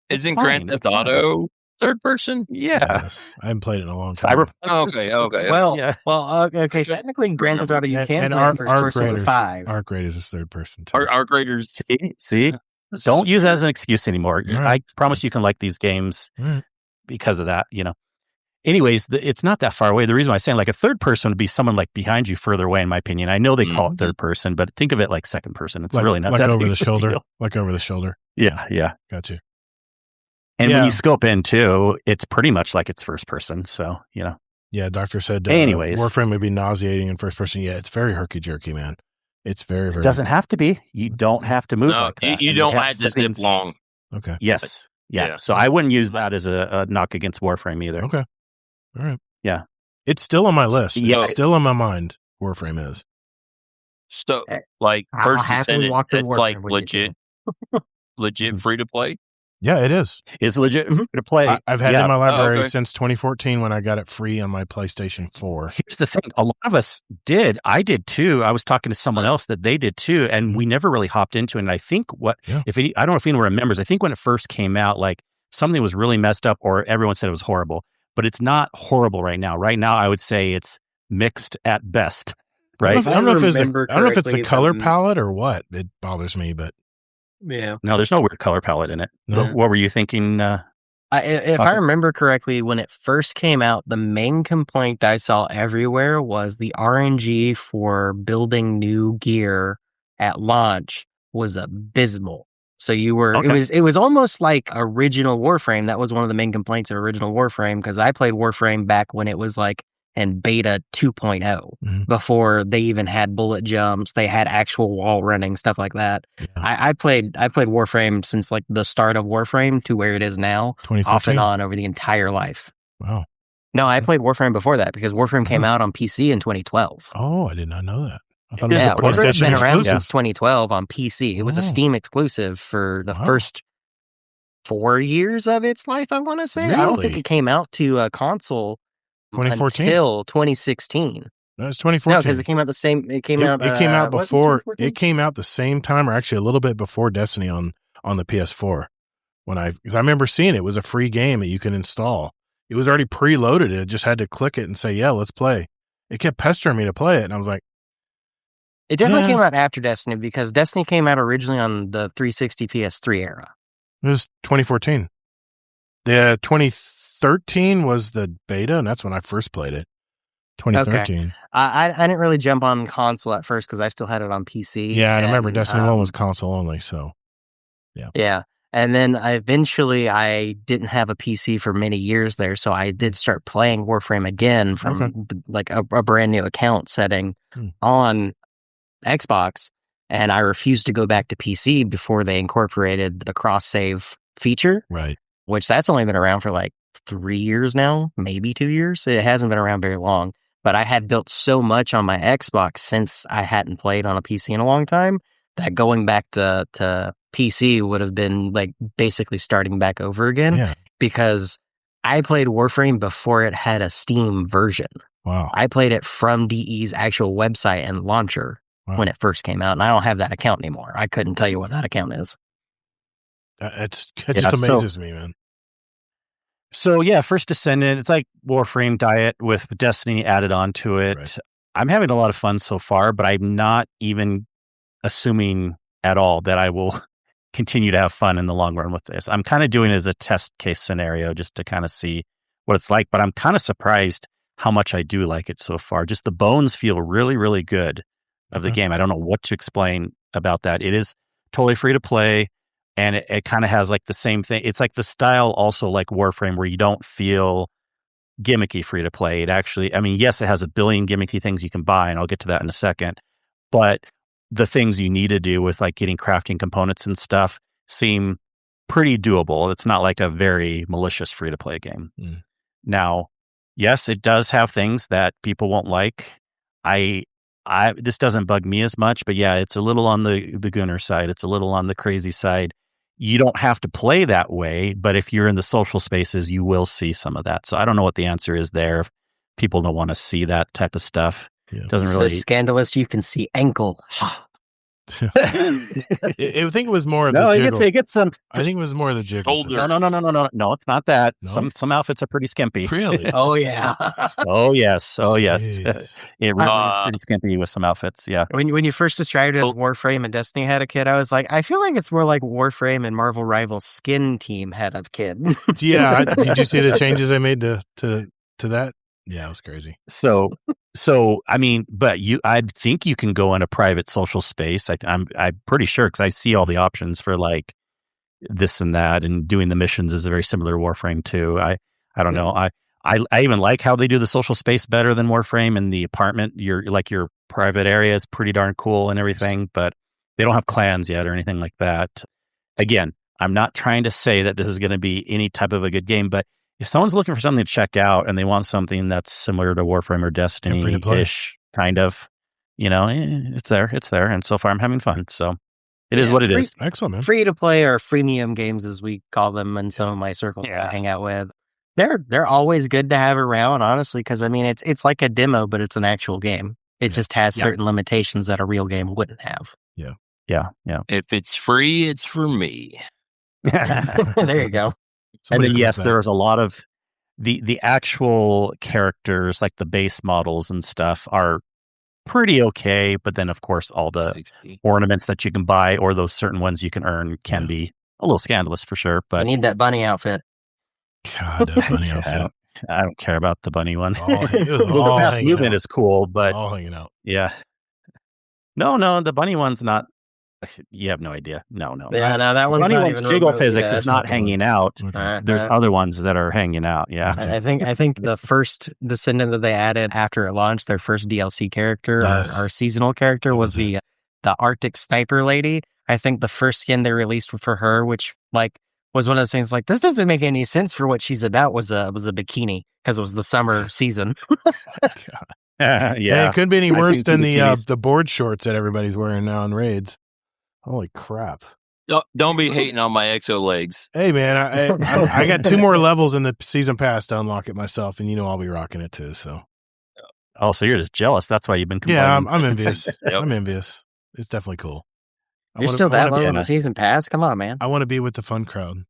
Isn't Grand Theft Auto third person? Yeah. Yes. I haven't played it in a long time. Okay. Okay. Technically, Grand Theft Auto, you can play first person with 5. Arc Raiders is third person too. Arc Raiders. See? Don't use that as an excuse anymore. Right. I promise you can like these games because of that, Anyways, it's not that far away. The reason why I'm saying like a third person would be someone like behind you further away, in my opinion. I know they call it third person, but think of it like second person. It's really not like that over big the shoulder. deal. Like over the shoulder. Yeah. Got you. And when you scope in too, it's pretty much like it's first person. So, Yeah, Doctor said anyways, Warframe would be nauseating in first person. Yeah, it's very herky-jerky, man. It's very, very... It doesn't have to be. You don't have to move like that. You don't have to zip long. Okay. Yes. Yeah. So I wouldn't use that as a knock against Warframe either. Okay. All right. Yeah. It's still on my list. It's still on my mind. Warframe is. So, like, First Ascendant, it's like legit free to play? Yeah, it is. It's legit free to play. I've had it in my library since 2014 when I got it free on my PlayStation 4. Here's the thing. A lot of us did. I did too. I was talking to someone else that they did too, and we never really hopped into it. And I think I don't know if anyone remembers, I think when it first came out, like something was really messed up or everyone said it was horrible. But it's not horrible right now. Right now, I would say it's mixed at best. Right? I don't know if it's the color palette or what. It bothers me, but yeah. No, there's no weird color palette in it. No. What were you thinking? If I remember correctly, when it first came out, the main complaint I saw everywhere was the RNG for building new gear at launch was abysmal. So you were, it was almost like original Warframe. That was one of the main complaints of original Warframe, because I played Warframe back when it was like in beta 2.0 before they even had bullet jumps. They had actual wall running, stuff like that. Yeah. I played Warframe since like the start of Warframe to where it is now, off and on over the entire life. Wow. No, I played Warframe before that because Warframe came out on PC in 2012. Oh, I did not know that. I thought it was a PlayStation Warframe's been around exclusive. since 2012 on PC. It was a Steam exclusive for the first 4 years of its life, I want to say. Really? I don't think it came out to a console 2014? until 2016. No, it's 2014. No, because it came out the same. It came out before. It came out the same time, or actually a little bit before Destiny on the PS4. because I remember seeing it was a free game that you can install. It was already preloaded. It just had to click it and say, yeah, let's play. It kept pestering me to play it. And I was like, it definitely came out after Destiny because Destiny came out originally on the 360 PS3 era. It was 2014. The 2013 was the beta, and that's when I first played it. 2013. Okay. I didn't really jump on console at first because I still had it on PC. Yeah, and I remember Destiny 1 was console only, so yeah. Yeah. And then I didn't have a PC for many years there, so I did start playing Warframe again from like a brand new account setting on Xbox, and I refused to go back to PC before they incorporated the cross-save feature. Right. Which that's only been around for like 3 years now, maybe 2 years. It hasn't been around very long. But I had built so much on my Xbox since I hadn't played on a PC in a long time that going back to PC would have been like basically starting back over again. Yeah. Because I played Warframe before it had a Steam version. Wow. I played it from DE's actual website and launcher when it first came out. And I don't have that account anymore. I couldn't tell you what that account is. It just amazes me, man. So yeah, First Descendant, it's like Warframe Diet with Destiny added on to it. Right. I'm having a lot of fun so far, but I'm not even assuming at all that I will continue to have fun in the long run with this. I'm kind of doing it as a test case scenario just to kind of see what it's like, but I'm kind of surprised how much I do like it so far. Just the bones feel really, really good of the game. I don't know what to explain about that. It is totally free to play. And it kind of has like the same thing. It's like the style also like Warframe where you don't feel gimmicky free to play. It actually, I mean, yes, it has a billion gimmicky things you can buy, and I'll get to that in a second. But the things you need to do with like getting crafting components and stuff seem pretty doable. It's not like a very malicious free to play game. Now, yes, it does have things that people won't like. This doesn't bug me as much, but yeah, it's a little on the gooner side. It's a little on the crazy side. You don't have to play that way, but if you're in the social spaces, you will see some of that. So I don't know what the answer is there. If people don't want to see that type of stuff, it doesn't really scandalous. You can see ankle. I think it was more of the jiggle. It gets some. I think it was more of the jiggle. No, it's not that. No? Some outfits are pretty skimpy. Really? Oh yeah. Oh yes. It really is pretty skimpy with some outfits. Yeah. When you first described it as Warframe and Destiny had a kid, I was like, I feel like it's more like Warframe and Marvel Rivals Skin Team had a kid. Yeah. Did you see the changes I made to that? Yeah, it was crazy. So I mean, but I think you can go in a private social space. I'm pretty sure because I see all the options for like this and that, and doing the missions is a very similar to Warframe too. I don't know. I even like how they do the social space better than Warframe. And the apartment, your private area is pretty darn cool and everything, but they don't have clans yet or anything like that. Again, I'm not trying to say that this is going to be any type of a good game, but if someone's looking for something to check out and they want something that's similar to Warframe or Destiny-ish, kind of, it's there. And so far I'm having fun. So it is what it is. Excellent, man. Free to play or freemium games, as we call them in some of my circles I hang out with. They're always good to have around, honestly, because I mean, it's like a demo, but it's an actual game. It just has certain limitations that a real game wouldn't have. Yeah. If it's free, it's for me. There you go. And then, yes, there's a lot of the actual characters, like the base models and stuff, are pretty okay. But then, of course, all the 60 ornaments that you can buy or those certain ones you can earn can be a little scandalous for sure. But I need that bunny outfit. God, that bunny outfit. I don't care about the bunny one. The fast movement is cool, but it's all hanging out. Yeah. No, the bunny one's not. You have no idea. No. Yeah, no, that one's bunny not one's even jiggle remotely, physics is not hanging out. Okay. There's other ones that are hanging out. Yeah, I think the first Descendant that they added after it launched, their first DLC character, our seasonal character, was the Arctic sniper lady. I think the first skin they released for her, which was one of those things like, this doesn't make any sense for what she's about, was a bikini because it was the summer season. Yeah, it couldn't be any worse than the board shorts that everybody's wearing now in raids. Holy crap. Don't be hating on my exo legs. Hey, man, I got 2 more levels in the season pass to unlock it myself, and I'll be rocking it too. So, so you're just jealous. That's why you've been complaining. Yeah, I'm envious. I'm envious. It's definitely cool. You're still that low in the season pass? Come on, man. I want to be with the fun crowd.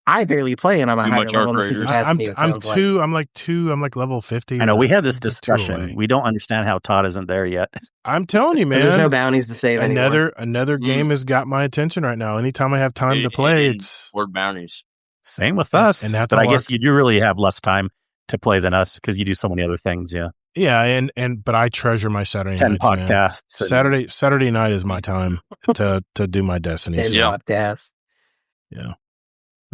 I barely play, and I'm a Too higher much level arc than season raiders. pass. Me, it sounds like. I'm like level 50. I know we had this I'm just 2 away. discussion. We don't understand how Todd isn't there yet. I'm telling you, man. There's no bounties to save anymore. Another game has got my attention right now. Anytime I have time to play, it's word bounties. Same with us. And that's but I all guess you do really have less time to play than us because you do so many other things. Yeah. Yeah, but I treasure my Saturday 10 nights, podcasts. Man. Saturday night is my time to do my destiny. 10 podcasts. Yeah.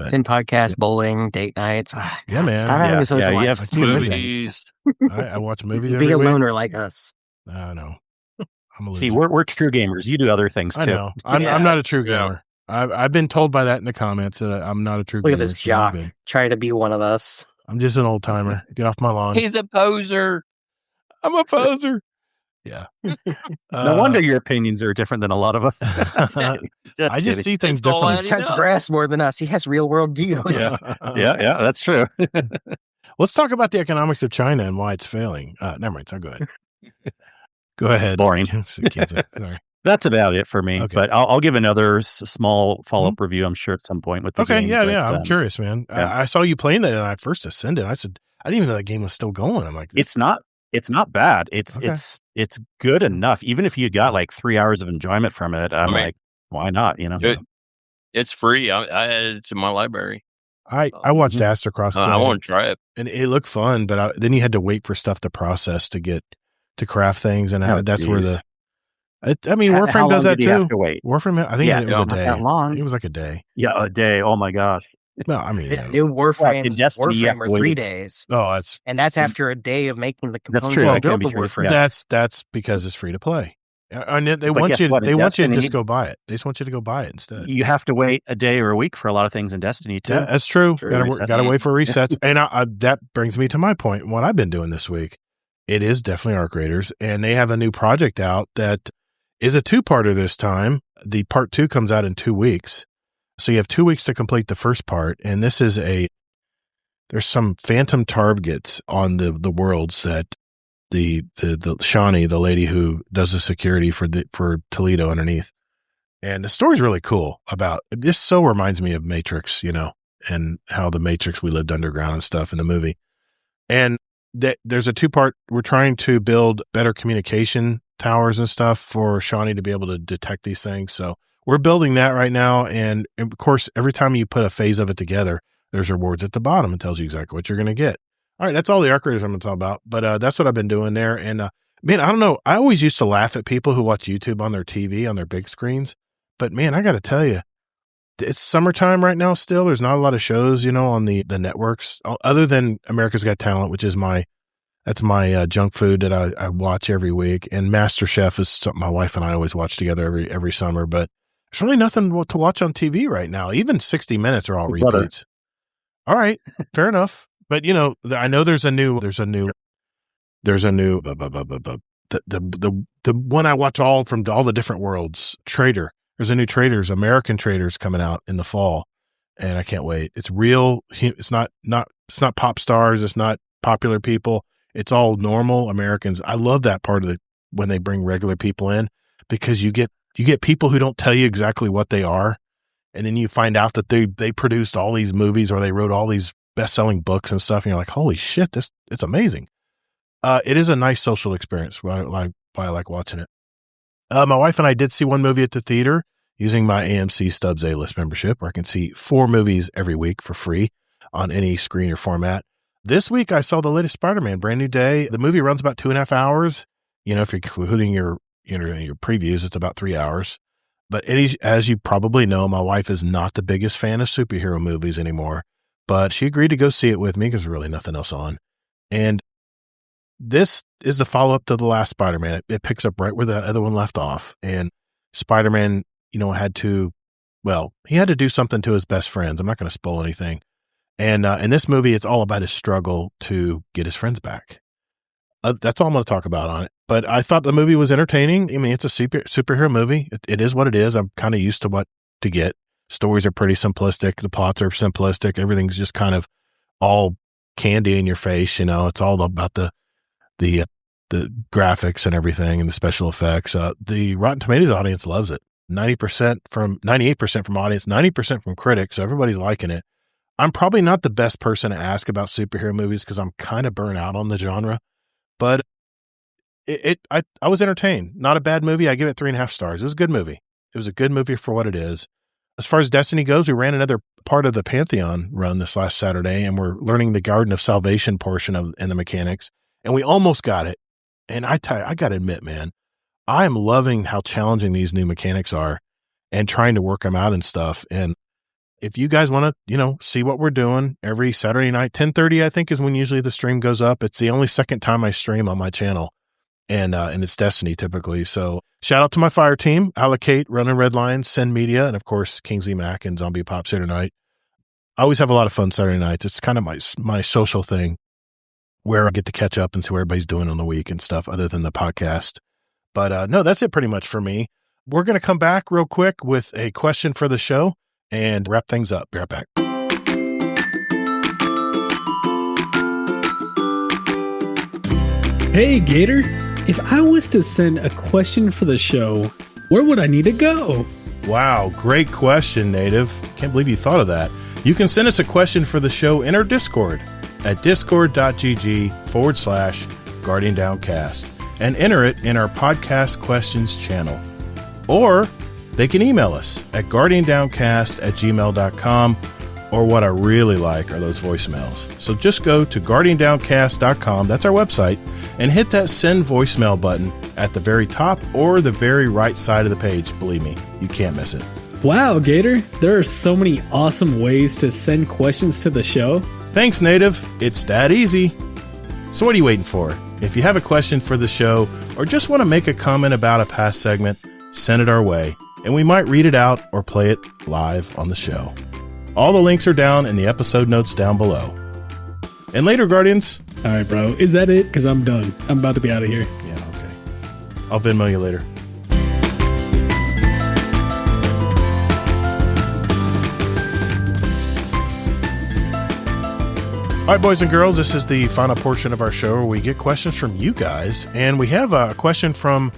10 podcasts, bowling, date nights. Yeah, man. Stop having a social life. You have movies. I watch movies Be every a week. loner like us. I know. I'm a loser. See, we're true gamers. You do other things too. I know. I'm not a true gamer. I've been told by that in the comments that I'm not a true gamer. Look at this jock. Try to be one of us. I'm just an old timer. Get off my lawn. He's a poser. I'm a poser. Yeah. No wonder your opinions are different than a lot of us. I just see things differently. He's touched grass more than us. He has real world views. Yeah, that's true. Let's talk about the economics of China and why it's failing. Never mind. So go ahead. Go ahead. Boring. Sorry. That's about it for me. Okay. But I'll give another small follow-up review, I'm sure, at some point with the game. Yeah. I'm curious, man. Yeah. I saw you playing that and I first ascended. I said, I didn't even know that game was still going. I'm like, it's not bad. It's good enough. Even if you got like 3 hours of enjoyment from it, I'm like, why not? You know, it's free. I added it to my library. I watched Astrocross. I want to try it, and it looked fun. But then you had to wait for stuff to process to craft things, and that's where the. Warframe does that too. Warframe, I think it was a day. That long. It was like a day. Yeah, a day. Oh my gosh. No, I mean, new Warframe were 3 days. Oh, that's after a day of making the components. That's true. To build the Warframe. That's because it's free to play, and they want you to just go buy it. They just want you to go buy it instead. You have to wait a day or a week for a lot of things in Destiny too. Yeah, that's true. Got to wait for resets, and that brings me to my point. What I've been doing this week, it is definitely Arc Raiders, and they have a new project out that is a 2-parter this time. The part 2 comes out in 2 weeks. So you have 2 weeks to complete the first part. And this is there's some phantom targets on the worlds that the Shawnee, the lady who does the security for Toledo underneath. And the story's really cool about this. So reminds me of Matrix, and how the Matrix, we lived underground and stuff in the movie. And there's a 2-part. We're trying to build better communication towers and stuff for Shawnee to be able to detect these things. So we're building that right now. And of course, every time you put a phase of it together, there's rewards at the bottom. It tells you exactly what you're going to get. All right. That's all the Arc Raiders I'm going to talk about. But that's what I've been doing there. And man, I don't know. I always used to laugh at people who watch YouTube on their TV, on their big screens. But man, I got to tell you, it's summertime right now still. There's not a lot of shows, on the networks other than America's Got Talent, which is that's my junk food that I watch every week. And MasterChef is something my wife and I always watch together every summer. But there's really nothing to watch on TV right now. Even 60 Minutes are all repeats. All right, fair enough. But I know there's a new the one I watch all from all the different worlds. Trader. There's a new American Traders coming out in the fall, and I can't wait. It's real. It's not pop stars. It's not popular people. It's all normal Americans. I love that part of when they bring regular people in, because you get people who don't tell you exactly what they are. And then you find out that they produced all these movies or they wrote all these best-selling books and stuff. And you're like, holy shit, it's amazing. It is a nice social experience. Why I like watching it. My wife and I did see one movie at the theater using my AMC Stubbs A-List membership, where I can see 4 movies every week for free on any screen or format. This week, I saw the latest Spider-Man, Brand New Day. The movie runs about 2.5 hours. If you're including your previews, it's about 3 hours. But as you probably know, my wife is not the biggest fan of superhero movies anymore. But she agreed to go see it with me because there's really nothing else on. And this is the follow-up to the last Spider-Man. It picks up right where the other one left off. And Spider-Man, had to do something to his best friends. I'm not going to spoil anything. And in this movie, it's all about his struggle to get his friends back. That's all I'm going to talk about on it. But I thought the movie was entertaining. I mean, it's a superhero movie. It is what it is. I'm kind of used to what to get. Stories are pretty simplistic. The plots are simplistic. Everything's just kind of all candy in your face. It's all about the graphics and everything and the special effects. The Rotten Tomatoes audience loves it. 98% from audience, 90% from critics. So everybody's liking it. I'm probably not the best person to ask about superhero movies because I'm kind of burnt out on the genre, but I was entertained. Not a bad movie. I give it 3.5 stars. It was a good movie. It was a good movie for what it is. As far as Destiny goes, we ran another part of the Pantheon run this last Saturday, and we're learning the Garden of Salvation portion and the mechanics, and we almost got it. And I got to admit, man, I am loving how challenging these new mechanics are and trying to work them out and stuff. And if you guys want to, see what we're doing every Saturday night, 10:30, I think is when usually the stream goes up. It's the only second time I stream on my channel. And it's Destiny typically. So shout out to my fire team, Allocate, Running Red Lions, Send Media, and of course, King Z0mbieP0ps and Z0mbieP0ps here tonight. I always have a lot of fun Saturday nights. It's kind of my social thing where I get to catch up and see what everybody's doing on the week and stuff other than the podcast. But no, that's it pretty much for me. We're going to come back real quick with a question for the show and wrap things up. Be right back. Hey, Gatr. If I was to send a question for the show, where would I need to go? Wow, great question, Native. Can't believe you thought of that. You can send us a question for the show in our Discord at discord.gg/GuardianDownCast and enter it in our podcast questions channel. Or they can email us at guardiandowncast@gmail.com, or what I really like are those voicemails. So just go to guardiandowncast.com, that's our website, and hit that send voicemail button at the very top or the very right side of the page. Believe me, you can't miss it. Wow, Gatr, there are so many awesome ways to send questions to the show. Thanks, Native. It's that easy. So what are you waiting for? If you have a question for the show or just want to make a comment about a past segment, send it our way, and we might read it out or play it live on the show. All the links are down in the episode notes down below. And later, Guardians. All right, bro. Is that it? Because I'm done. I'm about to be out of here. Yeah, okay. I'll Venmo you later. All right, boys and girls, this is the final portion of our show where we get questions from you guys. And we have a question from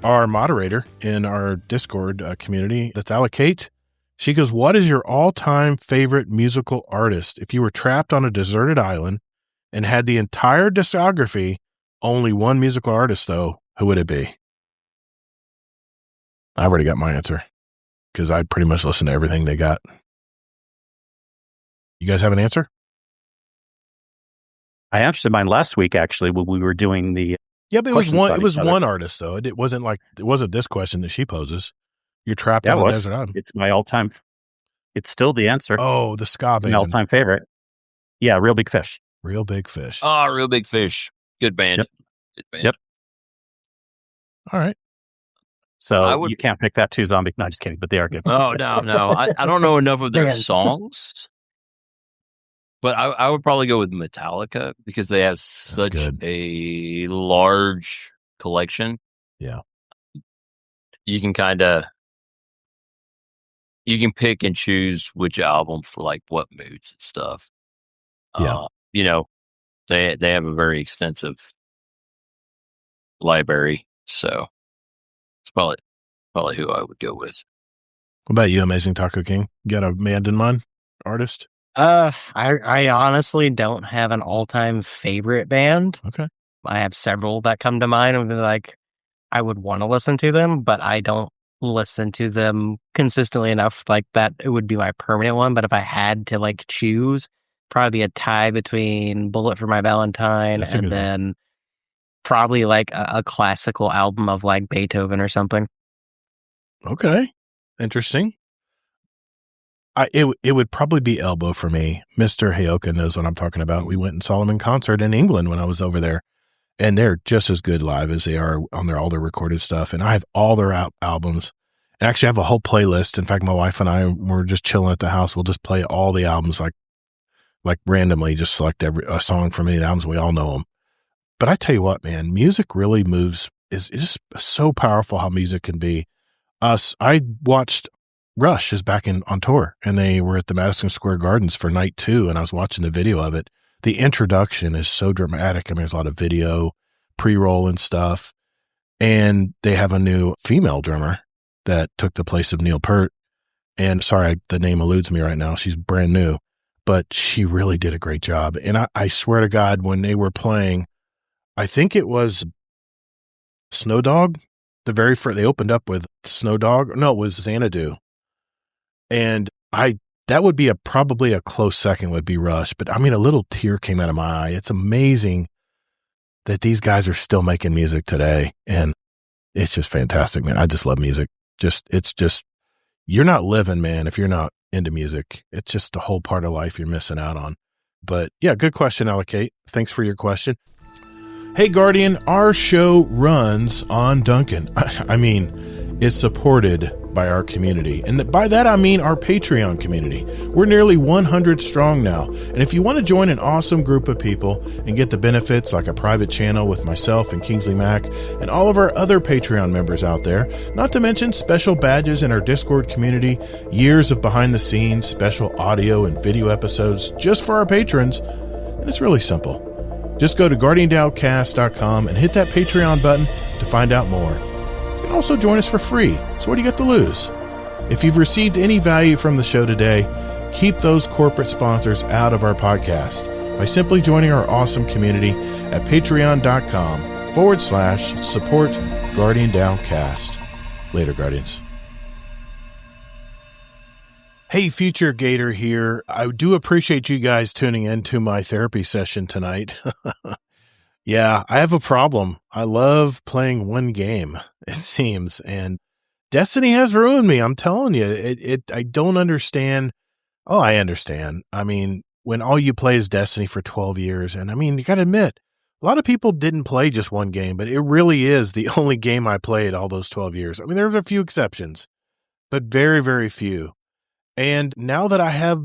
our moderator in our Discord community. That's Allocate. She goes, what is your all-time favorite musical artist? If you were trapped on a deserted island and had the entire discography, only one musical artist, though, who would it be? I've already got my answer because I pretty much listen to everything they got. You guys have an answer? I answered mine last week, actually, when we were doing the... Yeah, but it was one artist, though. It wasn't this question that she poses. You're trapped on a desert island. It's my all-time. It's still the answer. Oh, the ska band. My all-time favorite. Yeah, Real Big Fish. Real Big Fish. Oh, Real Big Fish. Good band. Yep. Good band. Yep. All right. So you can't pick that too, Zombie. No, just kidding, but they are good. Oh, no. I don't know enough of their songs, but I would probably go with Metallica because they have such a large collection. Yeah. You can pick and choose which album for like what moods and stuff. Yeah. They have a very extensive library, so it's probably who I would go with. What about you, AmazingTacoKing? You got a band in mind? Artist? I honestly don't have an all-time favorite band. Okay. I have several that come to mind and like I would want to listen to them, but I don't listen to them consistently enough like that it would be my permanent one. But if I had to like choose, probably a tie between Bullet for My Valentine and then probably like a classical album of like Beethoven or something. Okay. Interesting. It would probably be Elbow for me. Mr. Hayoka knows what I'm talking about. We went and saw him in concert in England when I was over there, and they're just as good live as they are on all their recorded stuff. And I have all their albums. And actually, I have a whole playlist. In fact, my wife and I were just chilling at the house. We'll just play all the albums like randomly, just select a song from any of the albums. We all know them. But I tell you what, man, music really moves. It's just so powerful how music can be. I watched Rush is back on tour, and they were at the Madison Square Gardens for night 2, and I was watching the video of it. The introduction is so dramatic. I mean, there's a lot of video, pre-roll and stuff, and they have a new female drummer that took the place of Neil Peart. And sorry, the name eludes me right now. She's brand new, but she really did a great job. And I swear to God, when they were playing, I think it was Snow Dog. The very first, they opened up with Snow Dog. No, it was Xanadu. And that would be probably a close second would be Rush. But I mean, a little tear came out of my eye. It's amazing that these guys are still making music today. And it's just fantastic, man. I just love music. It's just, you're not living, man, if you're not into music. It's just a whole part of life you're missing out on. But yeah, good question, Allocate. Thanks for your question. Hey, Guardian, our show runs on Duncan. I mean, it's supported by our community. And by that, I mean our Patreon community. We're nearly 100 strong now. And if you want to join an awesome group of people and get the benefits like a private channel with myself and Kingsley Mac and all of our other Patreon members out there, not to mention special badges in our Discord community, years of behind the scenes, special audio and video episodes just for our patrons, and it's really simple. Just go to GuardianDownCast.com and hit that Patreon button to find out more. You can also join us for free, so what do you got to lose? If you've received any value from the show today, keep those corporate sponsors out of our podcast by simply joining our awesome community at patreon.com/support Guardian Downcast. Later, Guardians. Hey, Future Gatr here. I do appreciate you guys tuning into my therapy session tonight. Yeah, I have a problem. I love playing one game, it seems, and Destiny has ruined me. I'm telling you, I don't understand. Oh, I understand. I mean, when all you play is Destiny for 12 years, and I mean, you got to admit, a lot of people didn't play just one game, but it really is the only game I played all those 12 years. I mean, there's a few exceptions, but very, very few. And now that I have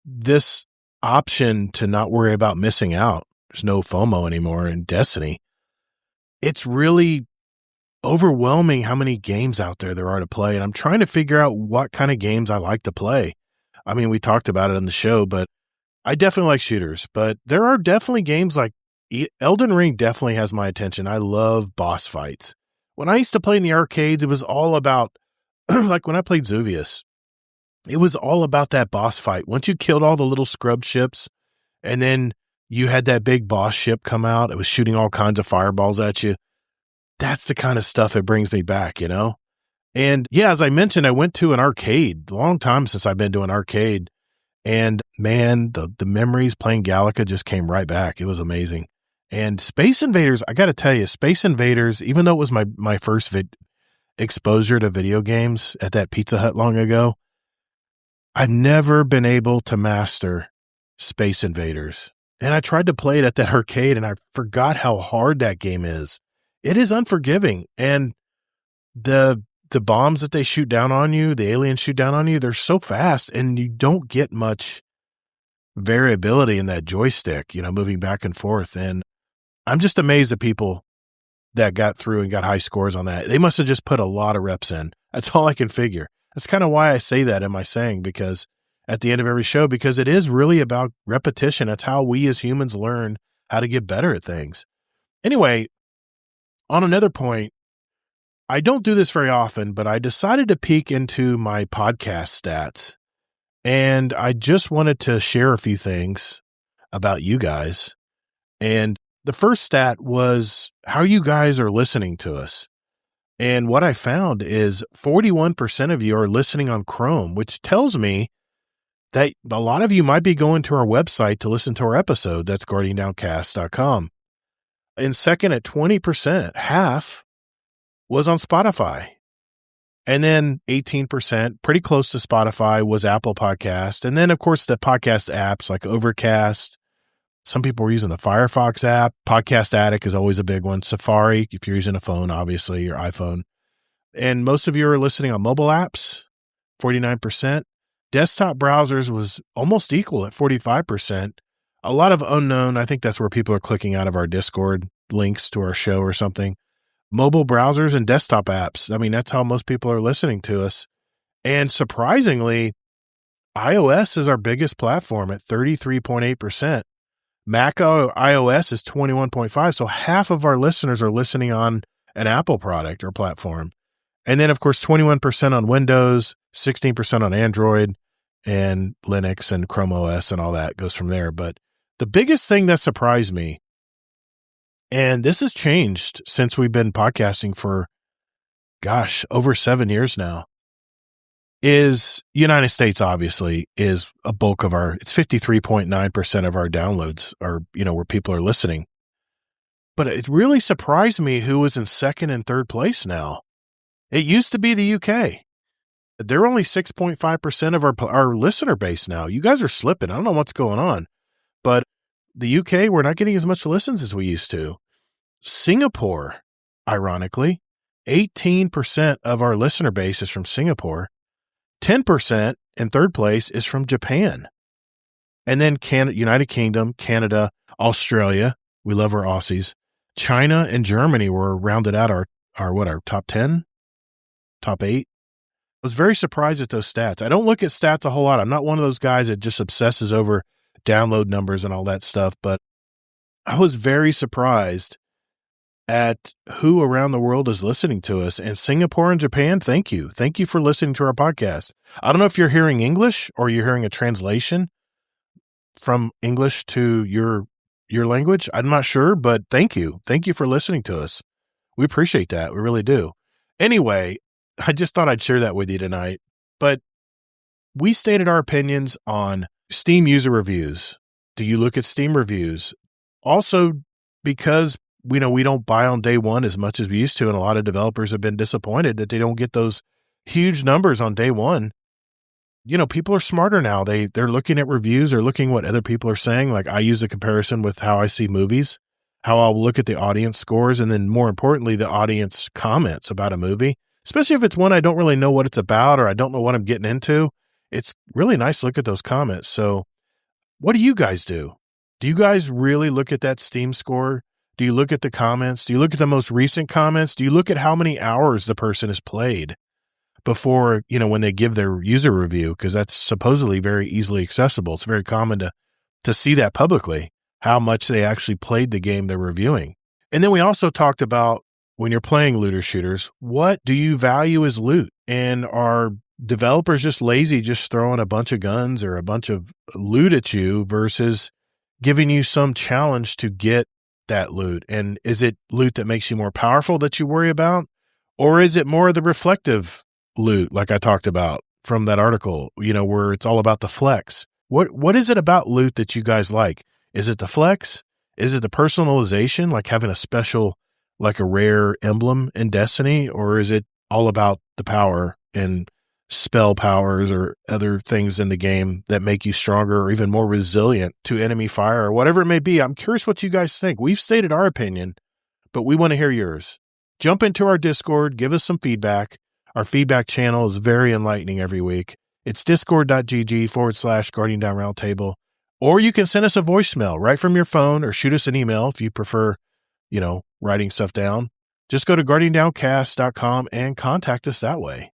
this option to not worry about missing out, there's no FOMO anymore in Destiny, it's really overwhelming how many games out there are to play. And I'm trying to figure out what kind of games I like to play. I mean, we talked about it on the show, but I definitely like shooters. But there are definitely games like Elden Ring definitely has my attention. I love boss fights. When I used to play in the arcades, it was all about, like when I played Zuvius, it was all about that boss fight. Once you killed all the little scrub ships and then you had that big boss ship come out, it was shooting all kinds of fireballs at you. That's the kind of stuff that brings me back, you know? And yeah, as I mentioned, I went to an arcade. A long time since I've been to an arcade. And man, the memories playing Galaga just came right back. It was amazing. And Space Invaders, I got to tell you, Space Invaders, even though it was my first exposure to video games at that Pizza Hut long ago, I've never been able to master Space Invaders. And I tried to play it at that arcade and I forgot how hard that game is. It is unforgiving. And the bombs that they shoot down on you, the aliens shoot down on you, they're so fast and you don't get much variability in that joystick, you know, moving back and forth. And I'm just amazed at people that got through and got high scores on that. They must have just put a lot of reps in. That's all I can figure. That's kind of why I say that in my saying, because at the end of every show, because it is really about repetition. That's how we as humans learn how to get better at things. Anyway, on another point, I don't do this very often, but I decided to peek into my podcast stats. And I just wanted to share a few things about you guys. And the first stat was how you guys are listening to us. And what I found is 41% of you are listening on Chrome, which tells me that a lot of you might be going to our website to listen to our episode. That's GuardianDownCast.com. And second, at 20%, half was on Spotify. And then 18%, pretty close to Spotify, was Apple Podcast. And then, of course, the podcast apps like Overcast. Some people were using the Firefox app. Podcast Addict is always a big one. Safari, if you're using a phone, obviously, your iPhone. And most of you are listening on mobile apps, 49%. Desktop browsers was almost equal at 45%. A lot of unknown. I think that's where people are clicking out of our Discord links to our show or something. Mobile browsers and desktop apps. I mean, that's how most people are listening to us. And surprisingly, iOS is our biggest platform at 33.8%. Mac iOS is 21.5%. So half of our listeners are listening on an Apple product or platform. And then, of course, 21% on Windows, 16% on Android, and Linux and Chrome OS and all that goes from there. But the biggest thing that surprised me, and this has changed since we've been podcasting for, over 7 years now, is United States obviously is a bulk of it's 53.9% of our downloads are, where people are listening. But it really surprised me who was in second and third place now. It used to be the UK. They're only 6.5% of our listener base now. You guys are slipping. I don't know what's going on. But the UK, we're not getting as much listens as we used to. Singapore, ironically, 18% of our listener base is from Singapore. 10% in third place is from Japan. And then United Kingdom, Canada, Australia. We love our Aussies. China and Germany were rounded out our top 10, top 8. I was very surprised at those stats. I don't look at stats a whole lot. I'm not one of those guys that just obsesses over download numbers and all that stuff, but I was very surprised at who around the world is listening to us. And Singapore and Japan, thank you. Thank you for listening to our podcast. I don't know if you're hearing English or you're hearing a translation from English to your language. I'm not sure, but thank you. Thank you for listening to us. We appreciate that. We really do. Anyway, I just thought I'd share that with you tonight. But we stated our opinions on Steam user reviews. Do you look at Steam reviews? Also, because we don't buy on day one as much as we used to, and a lot of developers have been disappointed that they don't get those huge numbers on day one. People are smarter now. They're looking at reviews or looking what other people are saying. Like I use a comparison with how I see movies, how I'll look at the audience scores, and then more importantly, the audience comments about a movie, especially if it's one I don't really know what it's about or I don't know what I'm getting into. It's really nice to look at those comments. So what do you guys do? Do you guys really look at that Steam score? Do you look at the comments? Do you look at the most recent comments? Do you look at how many hours the person has played before, when they give their user review? Because that's supposedly very easily accessible. It's very common to see that publicly, how much they actually played the game they're reviewing. And then we also talked about when you're playing looter shooters, what do you value as loot? And are developers just lazy, just throwing a bunch of guns or a bunch of loot at you versus giving you some challenge to get that loot? And is it loot that makes you more powerful that you worry about? Or is it more of the reflective loot, like I talked about from that article, where it's all about the flex? What is it about loot that you guys like? Is it the flex? Is it the personalization, like having a special, like a rare emblem in Destiny? Or is it all about the power and spell powers or other things in the game that make you stronger or even more resilient to enemy fire or whatever it may be? I'm curious what you guys think. We've stated our opinion, but we want to hear yours. Jump into our Discord, give us some feedback. Our feedback channel is very enlightening every week. It's discord.gg/Guardian Down Roundtable. Or you can send us a voicemail right from your phone or shoot us an email if you prefer, writing stuff down. Just go to guardiandowncast.com and contact us that way.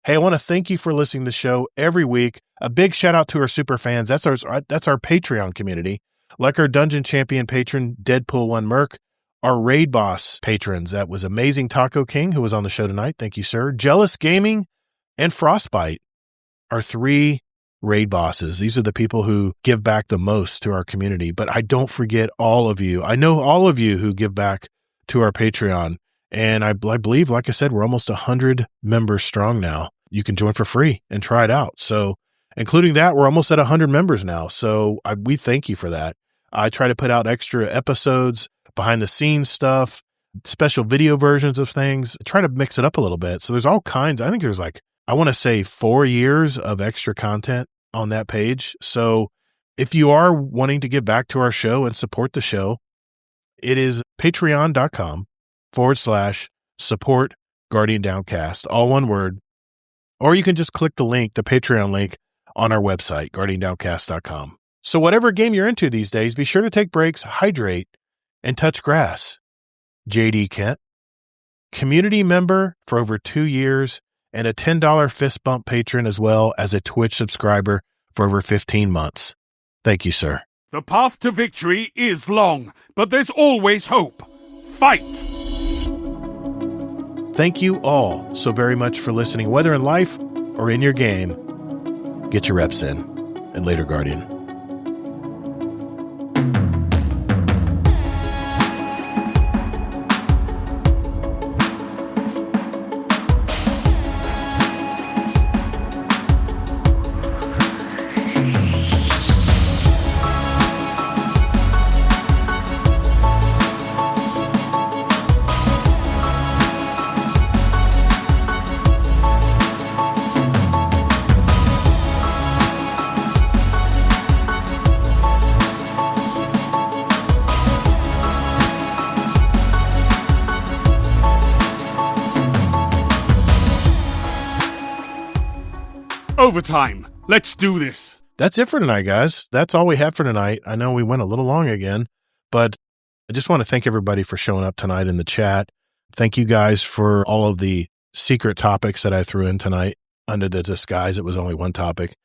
Hey, I want to thank you for listening to the show every week. A big shout out to our super fans. That's our Patreon community. Like our Dungeon Champion patron, Deadpool1 Merc. Our Raid Boss patrons. That was AmazingTacoKing, who was on the show tonight. Thank you, sir. Jealous Gaming and Frostbite are 3 Raid Bosses. These are the people who give back the most to our community. But I don't forget all of you. I know all of you who give back to our Patreon. And I believe, like I said, we're almost 100 members strong now. You can join for free and try it out. So including that, we're almost at 100 members now. So we thank you for that. I try to put out extra episodes, behind the scenes stuff, special video versions of things, try to mix it up a little bit. So there's all kinds. I think there's I want to say 4 years of extra content on that page. So if you are wanting to give back to our show and support the show, it is patreon.com/support Guardian Downcast, all one word. Or you can just click the link, the Patreon link on our website, guardiandowncast.com. So whatever game you're into these days, be sure to take breaks, hydrate, and touch grass. JD Kent, community member for over 2 years and a $10 fist bump patron as well as a Twitch subscriber for over 15 months. Thank you, sir. The path to victory is long, but there's always hope. Fight! Thank you all so very much for listening, whether in life or in your game. get your reps in. And later, Guardian. Overtime. Let's do this. That's it for tonight, guys. That's all we have for tonight. I know we went a little long again, but I just want to thank everybody for showing up tonight in the chat. Thank you guys for all of the secret topics that I threw in tonight under the disguise. It was only one topic.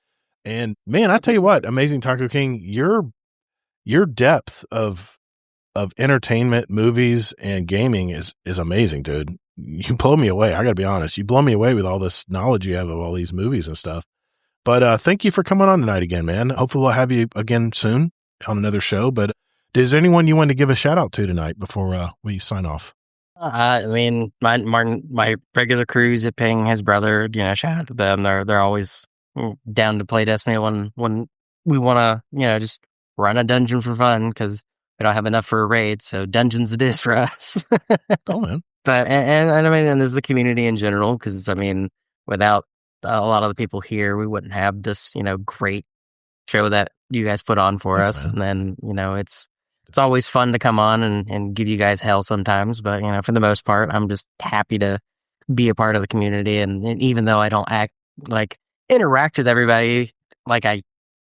And man, I tell you what, Amazing Taco King, your depth of entertainment, movies, and gaming is amazing, dude. You blow me away. I got to be honest. You blow me away with all this knowledge you have of all these movies and stuff. But thank you for coming on tonight again, man. Hopefully we'll have you again soon on another show. But is there anyone you want to give a shout out to tonight before we sign off? I mean, my regular crews at Ping, his brother, shout out to them. They're always down to play Destiny when we want to, just run a dungeon for fun because we don't have enough for a raid. So dungeons it is for us. Oh, man. But, and I mean, and there's the community in general, because I mean, without a lot of the people here, we wouldn't have this, great show that you guys put on for us. Man. And then, it's always fun to come on and give you guys hell sometimes. But, for the most part, I'm just happy to be a part of the community. And even though I don't interact with everybody like I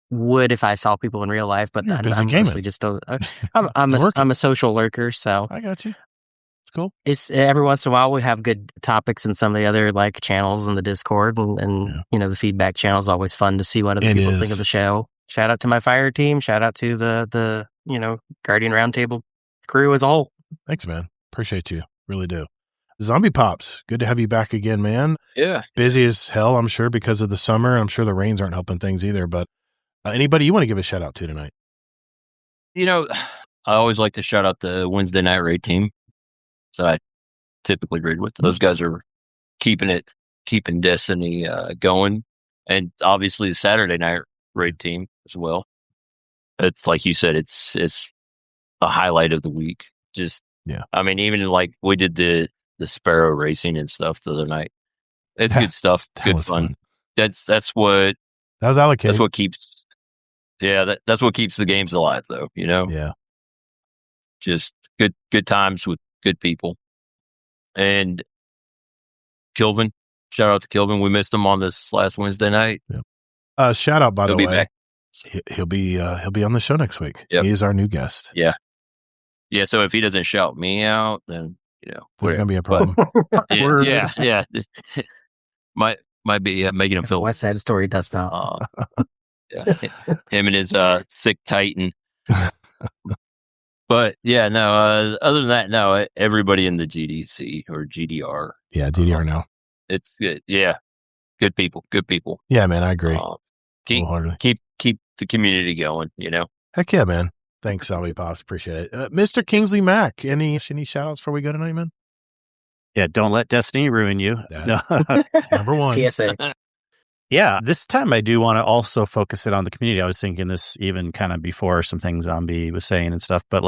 would if I saw people in real life, but I'm mostly just I'm a social lurker. So I got you. Cool. It's every once in a while we have good topics in some of the other channels in the Discord and the feedback channel is always fun to see what other people think of the show. Shout out to my fire team. Shout out to the Guardian Roundtable crew as a whole. Thanks, man. Appreciate you. Really do. Z0mbiePops, good to have you back again, man. Yeah. Busy as hell, I'm sure, because of the summer. I'm sure the rains aren't helping things either. But anybody you want to give a shout out to tonight? I always like to shout out the Wednesday night raid team that I typically raid with. Those guys are keeping Destiny going. And obviously the Saturday night raid team as well. It's like you said, it's a highlight of the week. Just, I mean, even we did the Sparrow racing and stuff the other night. It's good stuff. Good fun. That's what that was allocated. That's what keeps that's what keeps the games alive though, Yeah. Just good times with good people. And Kilvin, shout out to Kilvin. We missed him on this last Wednesday night. Yeah. Shout out by the way. Back. He'll be on the show next week. Yep. He is our new guest. Yeah. Yeah. So if he doesn't shout me out, then there's gonna be a problem. yeah. might be making him feel. West Side Story does not. Him and his thick Titan. But other than that, no, everybody in the GDC or GDR. Yeah, GDR now. It's good. Yeah. Good people. Yeah, man, I agree. Keep the community going, Heck yeah, man. Thanks, Z0mbiePops. Appreciate it. Mr. Kingsley Mack, any shout outs before we go tonight, man? Yeah, don't let Destiny ruin you. No. Number one. PSA. Yeah, this time I do want to also focus it on the community. I was thinking this even kind of before some things Zombie was saying and stuff, but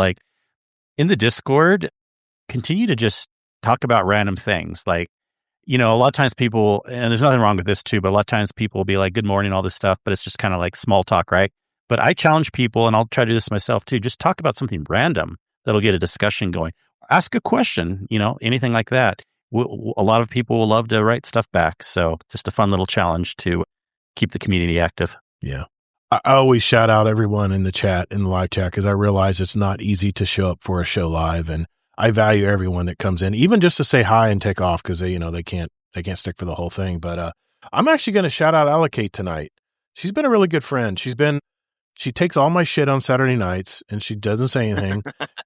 in the Discord, continue to just talk about random things. A lot of times people, and there's nothing wrong with this too, but a lot of times people will be like, good morning, all this stuff, but it's just kind of like small talk, right? But I challenge people, and I'll try to do this myself too, just talk about something random that'll get a discussion going. Ask a question, anything like that. A lot of people will love to write stuff back. So just a fun little challenge to keep the community active. Yeah. I always shout out everyone in the chat, in the live chat, because I realize it's not easy to show up for a show live. And I value everyone that comes in, even just to say hi and take off, because they can't stick for the whole thing. But I'm actually going to shout out Allocate tonight. She's been a really good friend. She takes all my shit on Saturday nights and she doesn't say anything.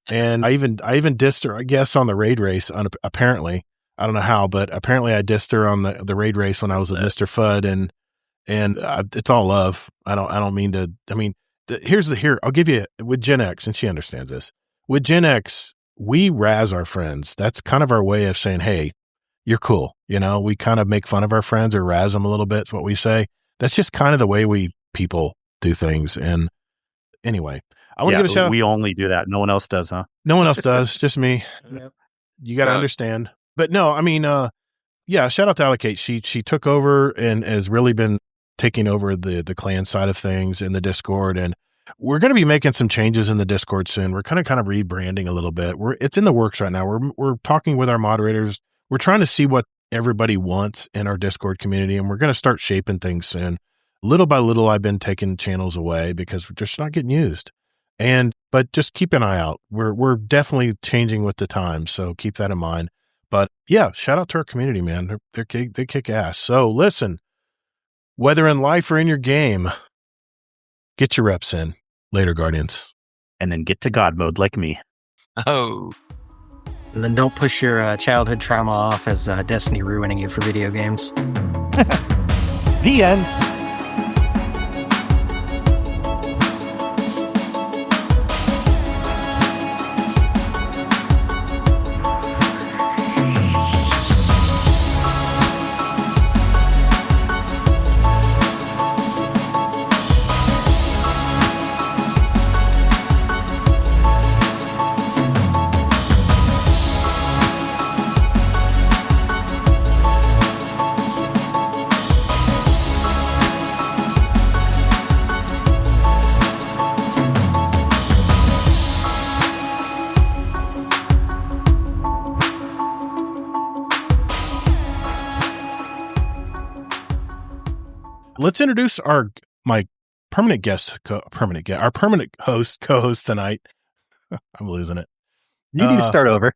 And I even dissed her, I guess, on the raid race. Apparently, I don't know how, but apparently I dissed her on the raid race when I was with Mr. Fudd, And it's all love. I don't mean to, I mean, I'll give you with Gen X, and she understands this. With Gen X, we razz our friends. That's kind of our way of saying, hey, you're cool. We kind of make fun of our friends or razz them a little bit. Is what we say. That's just kind of the way people do things. And anyway, I want to give a shout out. We only do that. No one else does, huh? No one else does. Just me. Yep. You got to understand. But no, I mean, shout out to Allocate. She took over and has really been taking over the clan side of things in the Discord. And we're going to be making some changes in the Discord soon. We're kind of rebranding a little bit. It's in the works right now. We're talking with our moderators. We're trying to see what everybody wants in our Discord community, and we're going to start shaping things soon. Little by little, I've been taking channels away because we're just not getting used. But just keep an eye out. We're definitely changing with the times, so keep that in mind. But yeah, shout out to our community, man. They kick ass. So listen, whether in life or in your game, get your reps in. Later, Guardians. And then get to God mode like me. Oh. And then don't push your childhood trauma off as Destiny ruining you for video games. The end. Let's introduce our permanent host, co-host tonight. I'm losing it. You need to start over.